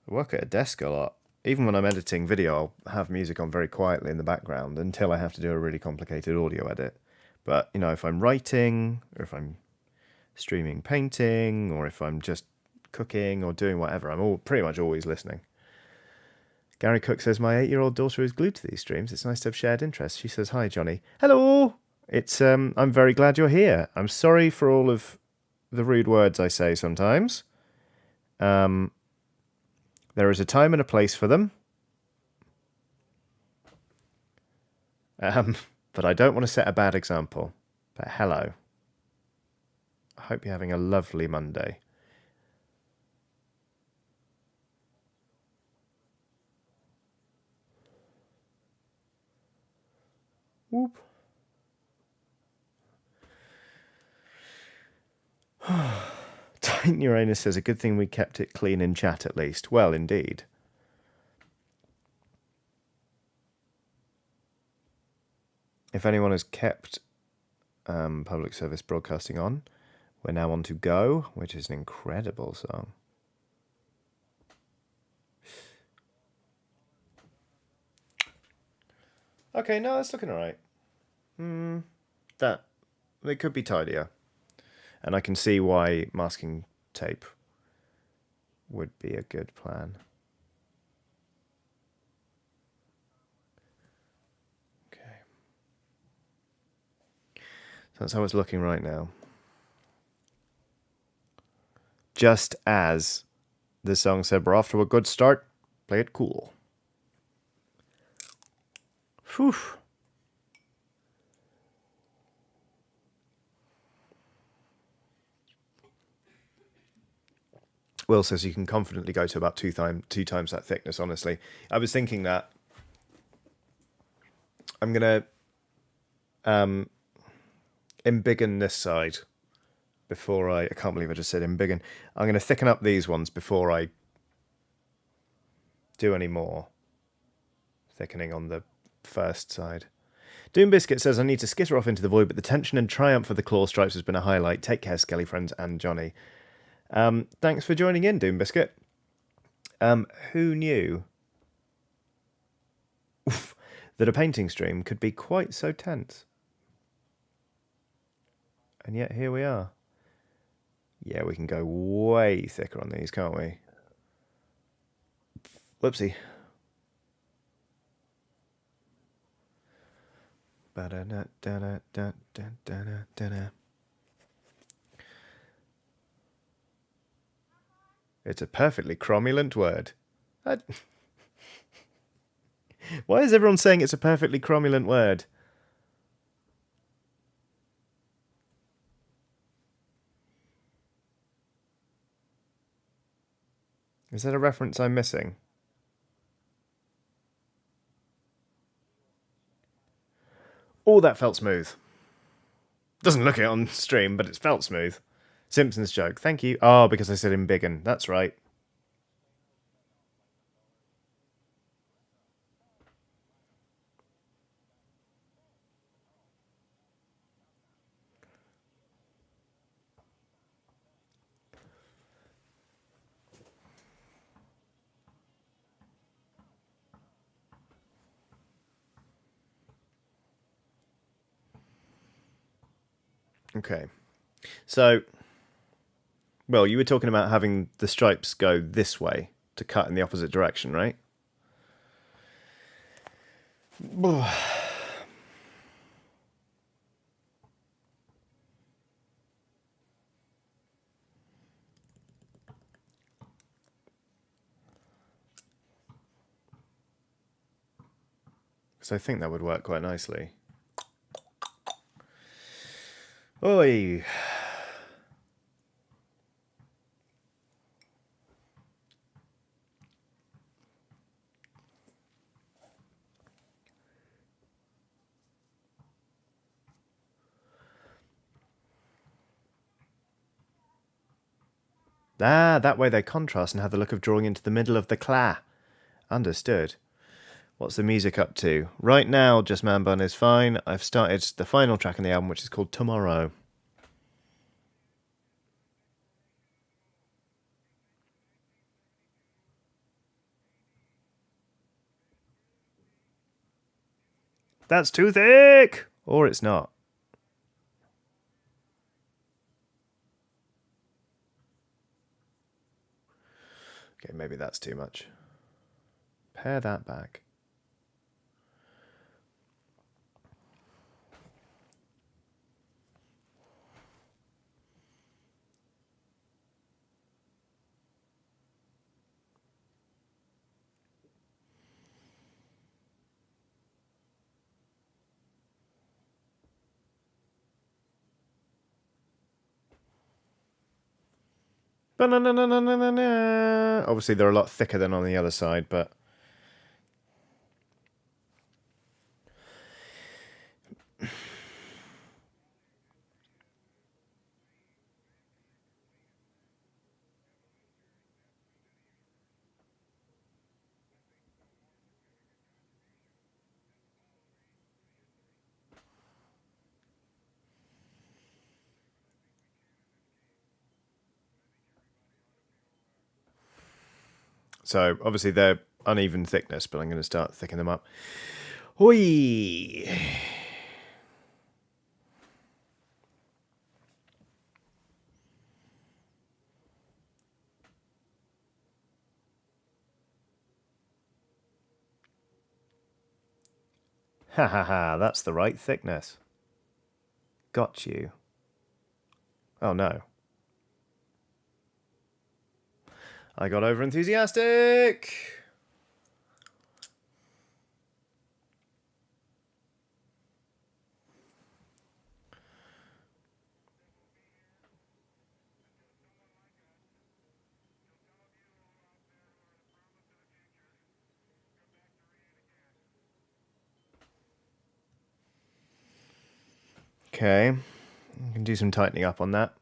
I work at a desk a lot. Even when I'm editing video, I'll have music on very quietly in the background until I have to do a really complicated audio edit. But, you know, if I'm writing, or if I'm streaming painting, or if I'm just cooking or doing whatever, I'm pretty much always listening. Gary Cook says, my 8-year-old daughter is glued to these streams. It's nice to have shared interests. She says, hi, Johnny. Hello! I'm very glad you're here. I'm sorry for all of the rude words I say sometimes. There is a time and a place for them. But I don't want to set a bad example. But hello. I hope you're having a lovely Monday. Whoop. Titan Uranus says, a good thing we kept it clean in chat at least. Well, indeed. If anyone has kept public service broadcasting on, we're now on to Go, which is an incredible song. Okay, no, that's looking alright. It could be tidier. And I can see why masking tape would be a good plan. Okay. So that's how it's looking right now. Just as the song said, we're off to a good start. Play it cool. Whew. Will says you can confidently go to about two times that thickness, honestly. I was thinking that I'm going to embiggen this side before I can't believe I just said embiggen. I'm going to thicken up these ones before I do any more thickening on the first side. Doom Biscuit says, I need to skitter off into the void, but the tension and triumph of the claw stripes has been a highlight. Take care, Skelly friends and Johnny. Thanks for joining in, Doom Biscuit. Who knew that a painting stream could be quite so tense? And yet here we are. Yeah, we can go way thicker on these, can't we? Whoopsie. It's a perfectly cromulent word. Why is everyone saying it's a perfectly cromulent word? Is that a reference I'm missing? Oh, that felt smooth. Doesn't look it on stream, but it's felt smooth. Simpsons joke. Thank you. Oh, because I said embiggen. That's right. Okay. So, well, you were talking about having the stripes go this way to cut in the opposite direction, right? Because I think that would work quite nicely. Oi! Ah, that way they contrast and have the look of drawing into the middle of the clay. Understood. What's the music up to? Right now, Just Man Bun is fine. I've started the final track in the album, which is called Tomorrow. That's too thick! Or it's not. Okay, maybe that's too much. Pare that back. Obviously, they're a lot thicker than on the other side, but... So, obviously, they're uneven thickness, but I'm going to start thickening them up. Hoi! Ha ha ha, that's the right thickness. Got you. Oh no. I got over enthusiastic! Okay. I can do some tightening up on that.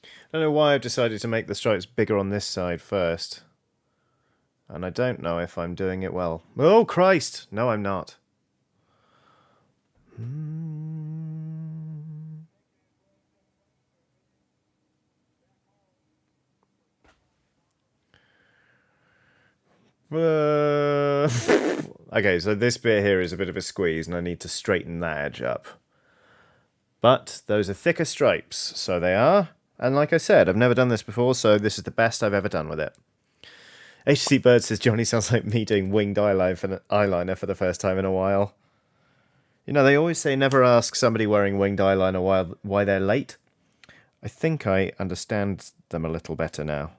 I don't know why I've decided to make the stripes bigger on this side first. And I don't know if I'm doing it well. Oh, Christ! No, I'm not. Okay, so this bit here is a bit of a squeeze, and I need to straighten that edge up. But those are thicker stripes, so they are. And like I said, I've never done this before, so this is the best I've ever done with it. HC Bird says, Johnny sounds like me doing winged eyeliner for the first time in a while. You know, they always say never ask somebody wearing winged eyeliner why they're late. I think I understand them a little better now.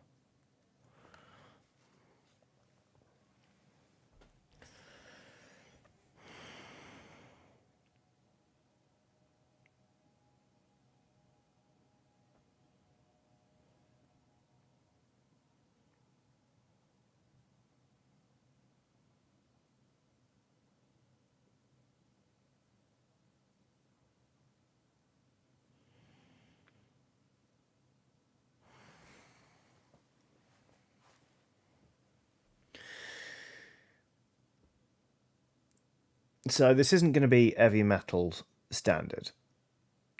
So this isn't going to be heavy metal standard.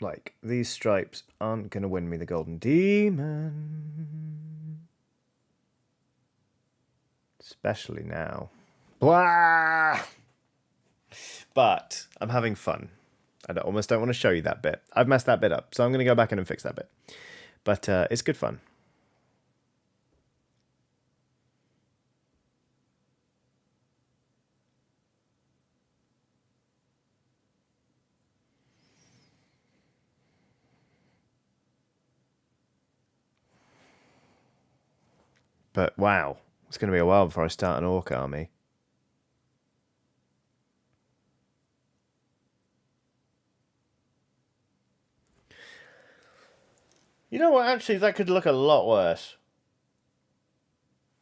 Like, these stripes aren't going to win me the Golden Demon. Especially now. Blah! But I'm having fun. I almost don't want to show you that bit. I've messed that bit up, so I'm going to go back in and fix that bit. But it's good fun. But wow, it's going to be a while before I start an orc army. You know what? Actually, that could look a lot worse.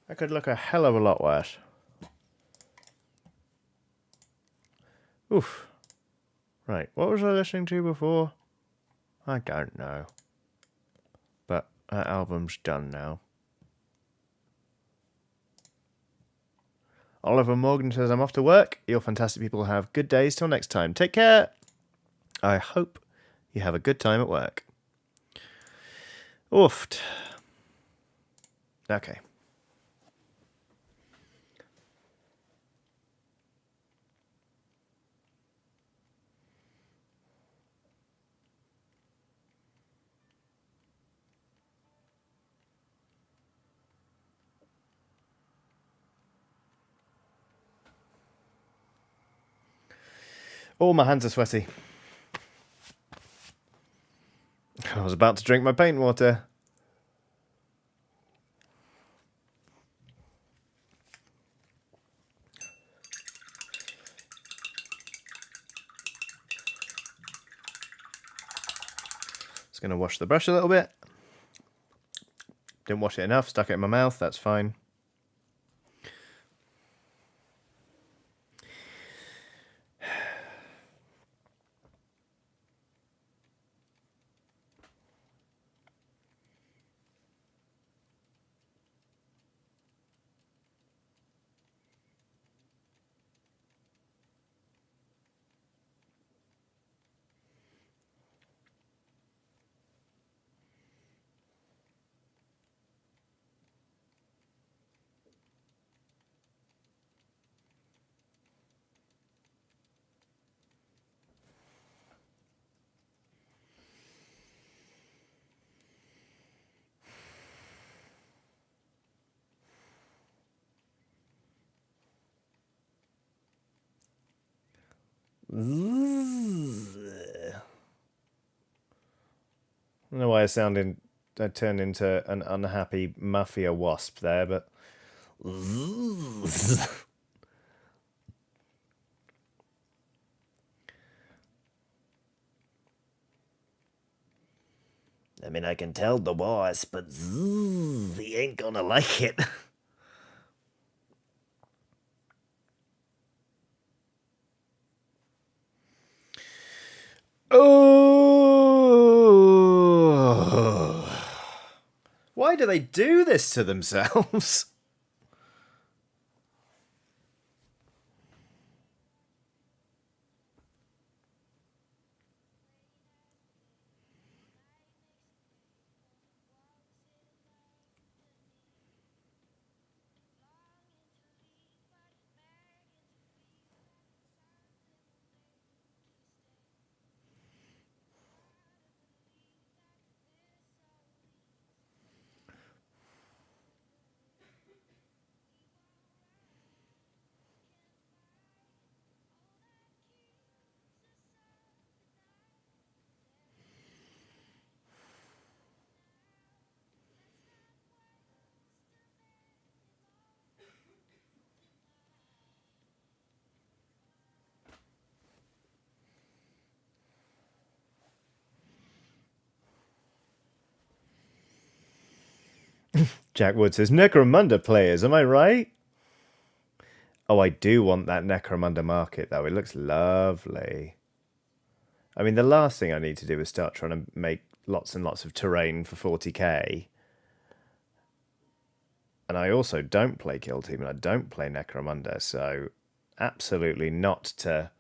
That could look a hell of a lot worse. Oof. Right, what was I listening to before? I don't know. But that album's done now. Oliver Morgan says, I'm off to work. You fantastic people have good days. Till next time. Take care. I hope you have a good time at work. Oofed. Okay. Oh, my hands are sweaty. I was about to drink my paint water. Just going to wash the brush a little bit. Didn't wash it enough, stuck it in my mouth, that's fine. I don't know why I turned into an unhappy mafia wasp there, but I mean, I can tell the wasp, but he ain't gonna like it. Oh! Why do they do this to themselves? Jack Wood says, Necromunda players, am I right? Oh, I do want that Necromunda market, though. It looks lovely. I mean, the last thing I need to do is start trying to make lots and lots of terrain for 40k. And I also don't play Kill Team, and I don't play Necromunda, so absolutely not to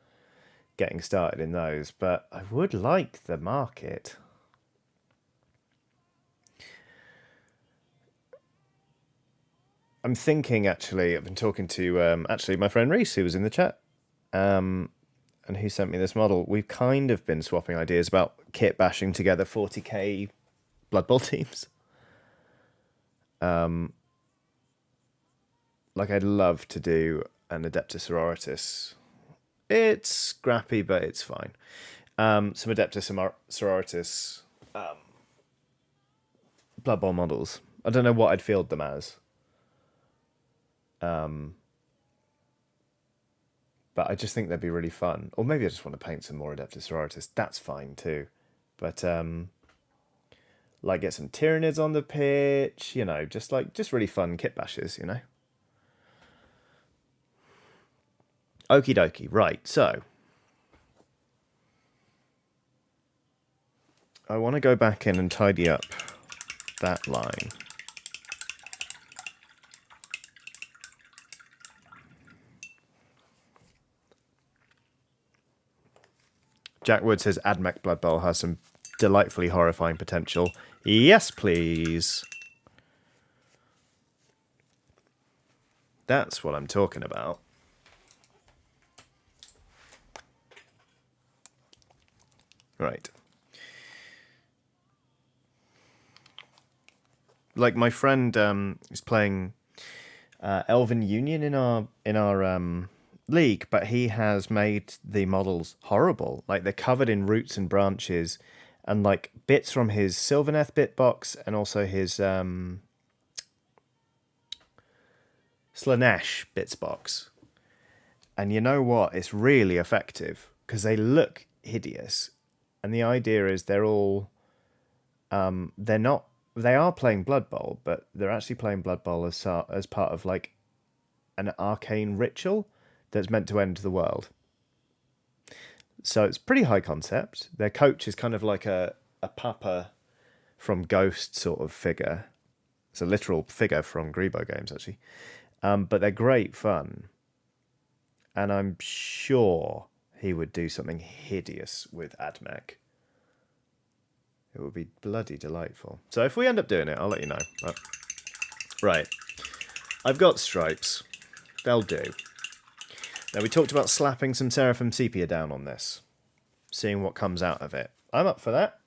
getting started in those. But I would like the market. I'm thinking, actually, I've been talking to actually my friend Reese, who was in the chat. and who sent me this model, we've kind of been swapping ideas about kit bashing together 40k Blood Bowl teams. Like, I'd love to do an Adeptus Sororitas. It's scrappy, but it's fine. Some Adeptus Sororitas Blood Bowl models. I don't know what I'd field them as. But I just think they'd be really fun. Or maybe I just want to paint some more Adeptus Sororitas. That's fine too. But like, get some Tyranids on the pitch, you know, just really fun kit bashes, you know. Okie dokie, right, so I want to go back in and tidy up that line. Jack Wood says Admech Blood Bowl has some delightfully horrifying potential. Yes, please. That's what I'm talking about. Right. Like, my friend is playing Elven Union in our league, but he has made the models horrible. Like, they're covered in roots and branches, and like bits from his Sylvaneth bit box and also his Slanesh bits box. And you know what? It's really effective because they look hideous. And the idea is they're all they are playing Blood Bowl, but they're actually playing Blood Bowl as part of like an arcane ritual that's meant to end the world. So it's pretty high concept. Their coach is kind of like a papa from Ghost sort of figure. It's a literal figure from Grebo games, actually. But they're great fun. And I'm sure he would do something hideous with Admech. It would be bloody delightful. So if we end up doing it, I'll let you know. Right. I've got stripes. They'll do. Now, we talked about slapping some Seraphim Sepia down on this. Seeing what comes out of it. I'm up for that.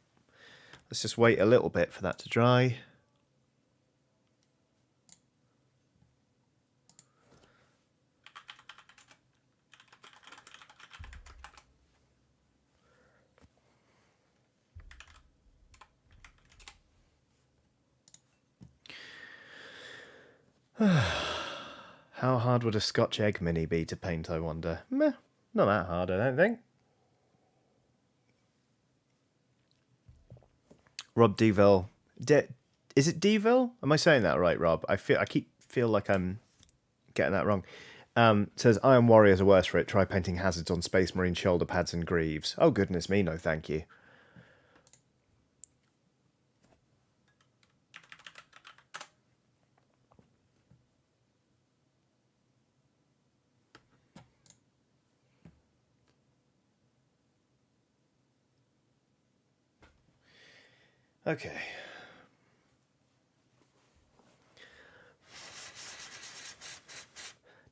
Let's just wait a little bit for that to dry. How hard would a Scotch egg mini be to paint, I wonder? Meh, not that hard, I don't think. Rob Deville. Is it Deville? Am I saying that right, Rob? I feel like I'm getting that wrong. Says, Iron Warriors are worse for it. Try painting hazards on Space Marine shoulder pads and greaves. Oh, goodness me, no thank you. Okay.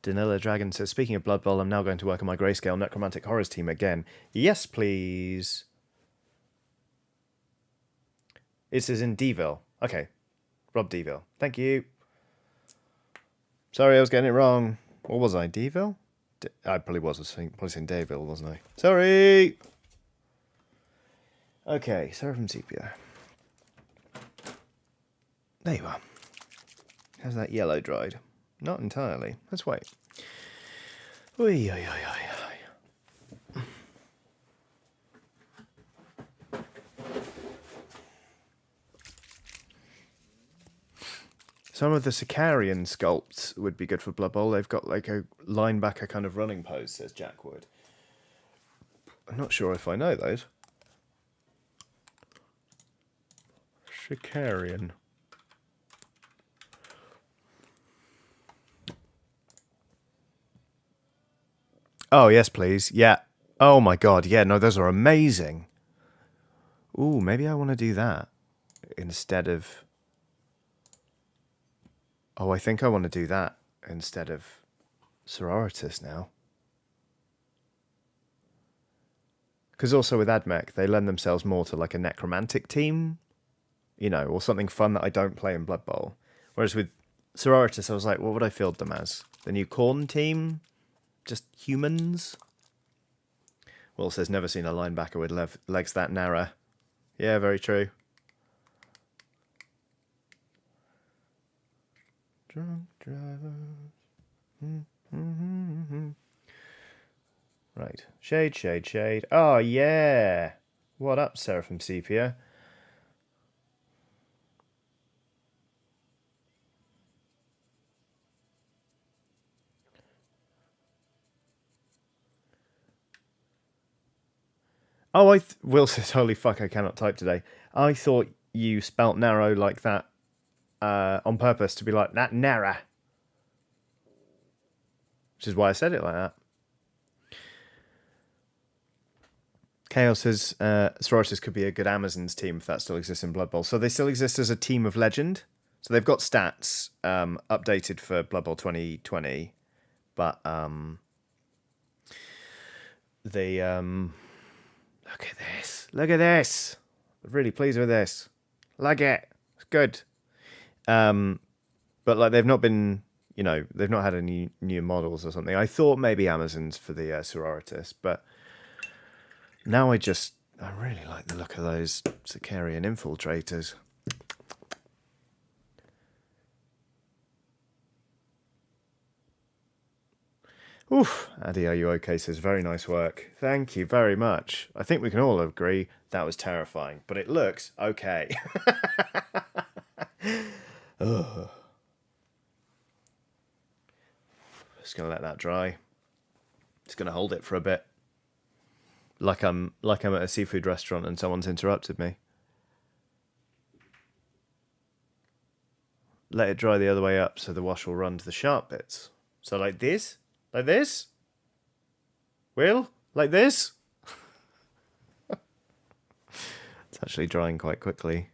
Danilla Dragon says, speaking of Blood Bowl, I'm now going to work on my Grayscale Necromantic Horrors team again. Yes, please. It says in Deville. Okay. Rob Deville. Thank you. Sorry, I was getting it wrong. What was I? Deville? I probably was. I was probably saying Daville, wasn't I? Sorry! Okay, Seraphim Sepia. There you are. How's that yellow dried? Not entirely. Let's wait. Oy, oy, oy, oy, oy. Some of the Sicarian sculpts would be good for Blood Bowl. They've got like a linebacker kind of running pose, says Jack Wood. I'm not sure if I know those. Sicarian. Oh, yes, please. Yeah. Oh, my God. Yeah, no, those are amazing. Ooh, maybe I want to do that instead of... Oh, I think I want to do that instead of Sororitas now. Because also with Admech, they lend themselves more to like a necromantic team, you know, or something fun that I don't play in Blood Bowl. Whereas with Sororitas, I was like, what would I field them as? The new Khorne team? Just humans? Will says, never seen a linebacker with legs that narrow. Yeah, very true. Drunk drivers. Right. Shade, shade, shade. Oh, yeah. What up, Seraphim Sepia? Oh, Will says, holy fuck, I cannot type today. I thought you spelt narrow like that on purpose to be like, that narrow. Which is why I said it like that. Chaos says, Sororitas could be a good Amazons team if that still exists in Blood Bowl. So they still exist as a team of legend. So they've got stats updated for Blood Bowl 2020. But they... Look at this. Look at this. I'm really pleased with this. Like it. It's good. But like they've not been, you know, they've not had any new models or something. I thought maybe Amazons for the Sororitas, but now I really like the look of those Sicarian infiltrators. Oof, Addy, are you okay? Says, very nice work. Thank you very much. I think we can all agree that was terrifying, but it looks okay. Ugh. Just gonna let that dry. Just gonna hold it for a bit. Like I'm at a seafood restaurant and someone's interrupted me. Let it dry the other way up so the wash will run to the sharp bits. So like this? Like this? Will? Like this? It's actually drying quite quickly.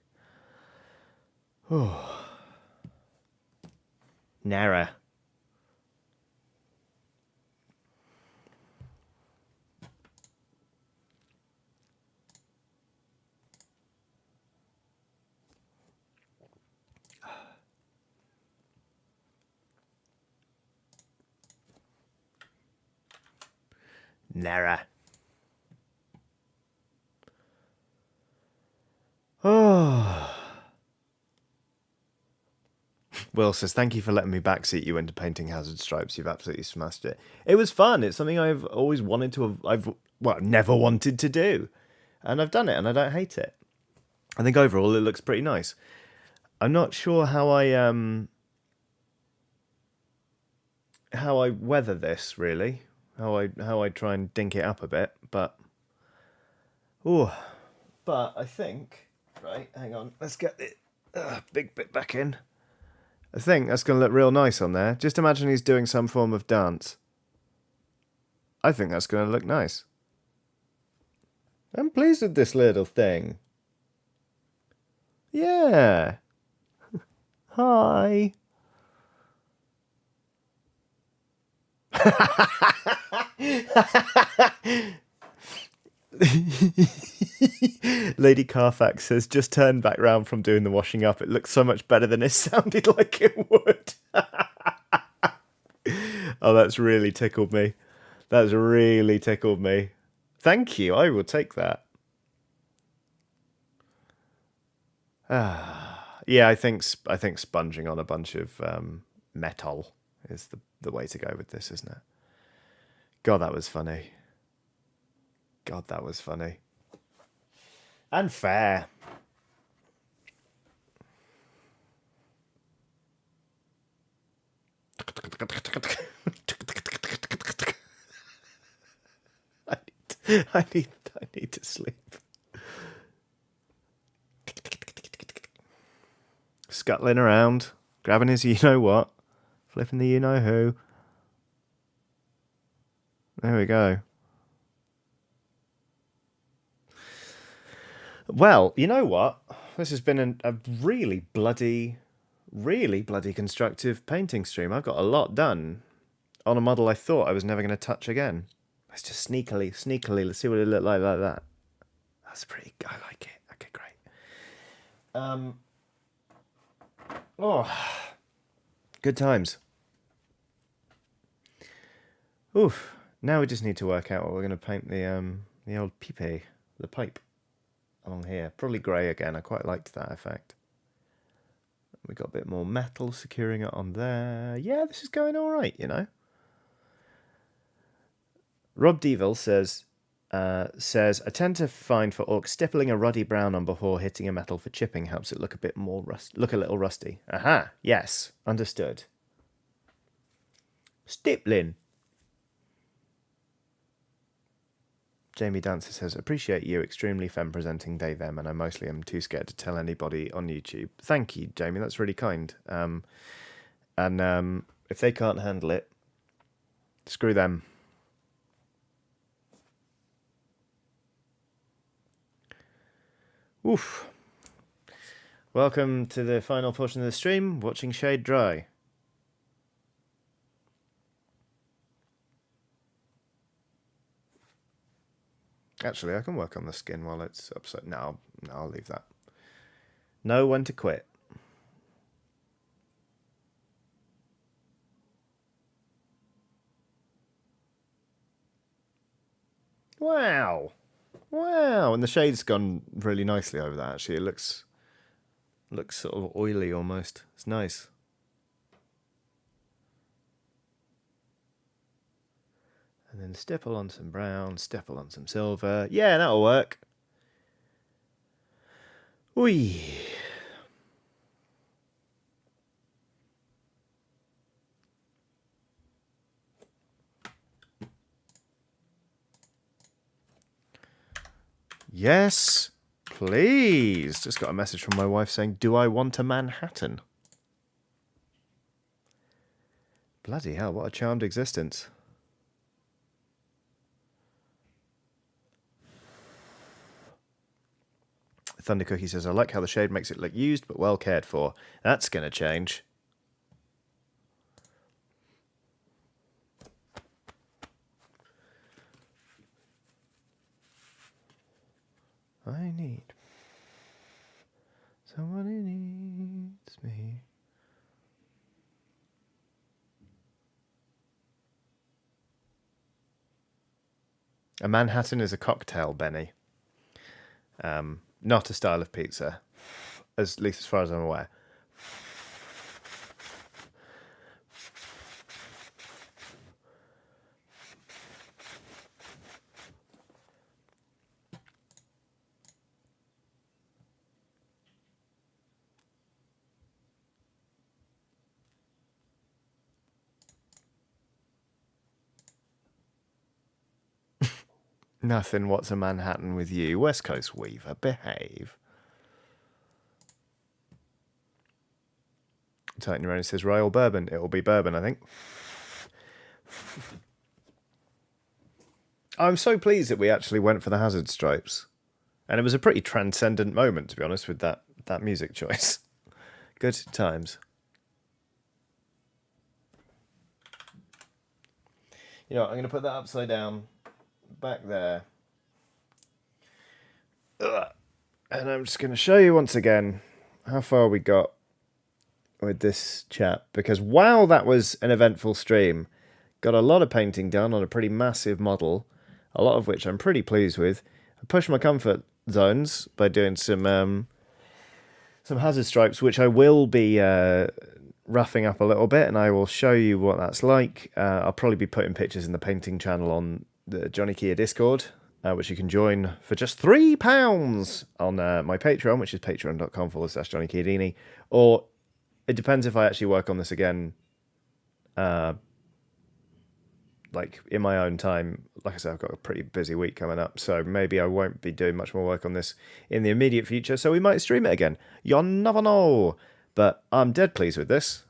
Oh. Nara. Nara. Oh. Will says, thank you for letting me backseat you into painting Hazard Stripes. You've absolutely smashed it. It was fun. It's something I've always wanted to have, never wanted to do. And I've done it and I don't hate it. I think overall it looks pretty nice. I'm not sure how I weather this really. How I try and dink it up a bit, but I think, right, hang on, let's get the big bit back in. I think that's going to look real nice on there. Just imagine he's doing some form of dance. I think that's going to look nice. I'm pleased with this little thing. Yeah. Hi. Lady Carfax says, just turn back round from doing the washing up. It looks so much better than it sounded like it would. Oh, that's really tickled me. That's really tickled me. Thank you. I will take that. Yeah, I think sponging on a bunch of metal is the way to go with this, isn't it? God, that was funny. God, that was funny. And fair. I need to sleep. Scuttling around, grabbing his you-know-what, flipping the you-know-who. There we go. Well, you know what? This has been a really bloody constructive painting stream. I've got a lot done on a model I thought I was never going to touch again. Let's just sneakily, let's see what it look like that. That's pretty, I like it. Okay, great. Oh, good times. Oof. Now we just need to work out what we're going to paint the old pipe, the pipe, along here. Probably grey again. I quite liked that effect. We got a bit more metal securing it on there. Yeah, this is going all right, you know. Rob Deville says, I tend to find for orcs stippling a ruddy brown on before hitting a metal for chipping helps it look a bit more look a little rusty. Aha, yes, understood. Stippling. Jamie Dancer says, appreciate you, extremely femme presenting they them, and I mostly am too scared to tell anybody on YouTube. Thank you, Jamie, that's really kind. And if they can't handle it, screw them. Oof. Welcome to the final portion of the stream, watching shade dry. Actually, I can work on the skin while it's upside. No, I'll leave that. Know when to quit. Wow. Wow, and the shade's gone really nicely over that, actually. It looks sort of oily almost. It's nice. And then stipple on some brown, stipple on some silver. Yeah, that'll work. Oi. Yes, please. Just got a message from my wife saying, do I want a Manhattan? Bloody hell, what a charmed existence. Thunder Cookie says, I like how the shade makes it look used but well cared for. That's going to change. I need someone who needs me. A Manhattan is a cocktail, Benny. Not a style of pizza, at least as far as I'm aware. Nothing. What's a Manhattan with you? West Coast Weaver, behave. Titan Uranium says, Royal Bourbon. It will be bourbon, I think. I'm so pleased that we actually went for the hazard stripes. And it was a pretty transcendent moment, to be honest, with that music choice. Good times. You know what, I'm going to put that upside down. Back there. Ugh. And I'm just going to show you once again how far we got with this chat, because wow, that was an eventful stream. Got a lot of painting done on a pretty massive model, a lot of which I'm pretty pleased with. I pushed my comfort zones by doing some hazard stripes, which I will be roughing up a little bit, and I will show you what that's like. I'll probably be putting pictures in the painting channel on the Johnny Kia Discord, which you can join for just £3 on my Patreon, which is patreon.com/Johnny Chiodini. Or it depends if I actually work on this again, like in my own time. Like I said, I've got a pretty busy week coming up, so maybe I won't be doing much more work on this in the immediate future, so we might stream it again. You never know. But I'm dead pleased with this.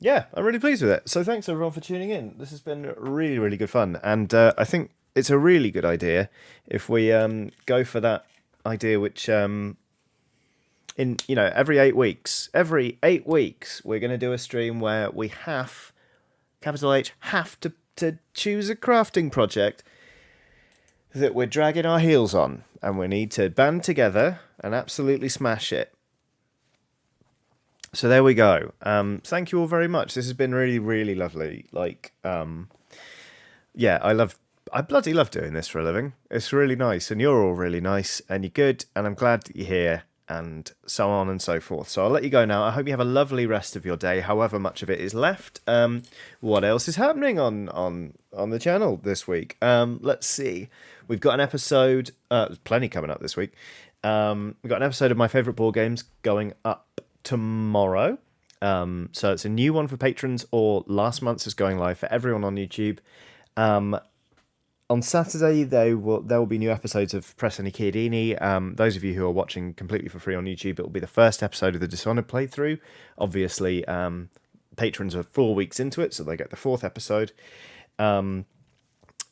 Yeah, I'm really pleased with it. So thanks everyone for tuning in. This has been really, really good fun. And I think it's a really good idea if we go for that idea which, every 8 weeks, we're going to do a stream where we have capital H, have to choose a crafting project that we're dragging our heels on, and we need to band together and absolutely smash it. So there we go. Thank you all very much. This has been really, really lovely. Yeah, I bloody love doing this for a living. It's really nice, and you're all really nice, and you're good, and I'm glad that you're here, and so on and so forth. So I'll let you go now. I hope you have a lovely rest of your day, however much of it is left. What else is happening on the channel this week? Let's see. We've got an episode, plenty coming up this week. We've got an episode of My Favourite Board Games going up tomorrow. So it's a new one for patrons, or last month's is going live for everyone on YouTube. On Saturday, there will be new episodes of Press Any Chiodini. Those of you who are watching completely for free on YouTube, it will be the first episode of the Dishonored playthrough. Obviously, patrons are 4 weeks into it, so they get the 4th episode. I've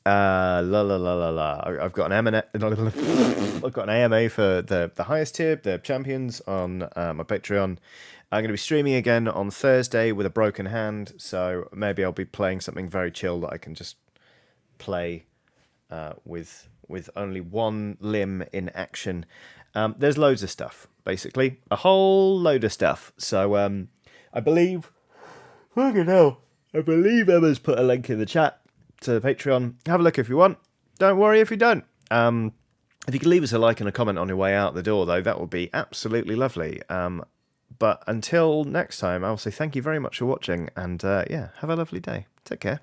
got an I've got an AMA for the highest tier, the champions, on my Patreon. I'm going to be streaming again on Thursday with a broken hand, so maybe I'll be playing something very chill that I can just play with only one limb in action. There's loads of stuff, basically. A whole load of stuff. So I believe... Fucking hell. I believe Emma's put a link in the chat to the Patreon. Have a look if you want. Don't worry if you don't. If you could leave us a like and a comment on your way out the door, though, that would be absolutely lovely. But until next time, I'll say thank you very much for watching, and yeah, have a lovely day. Take care.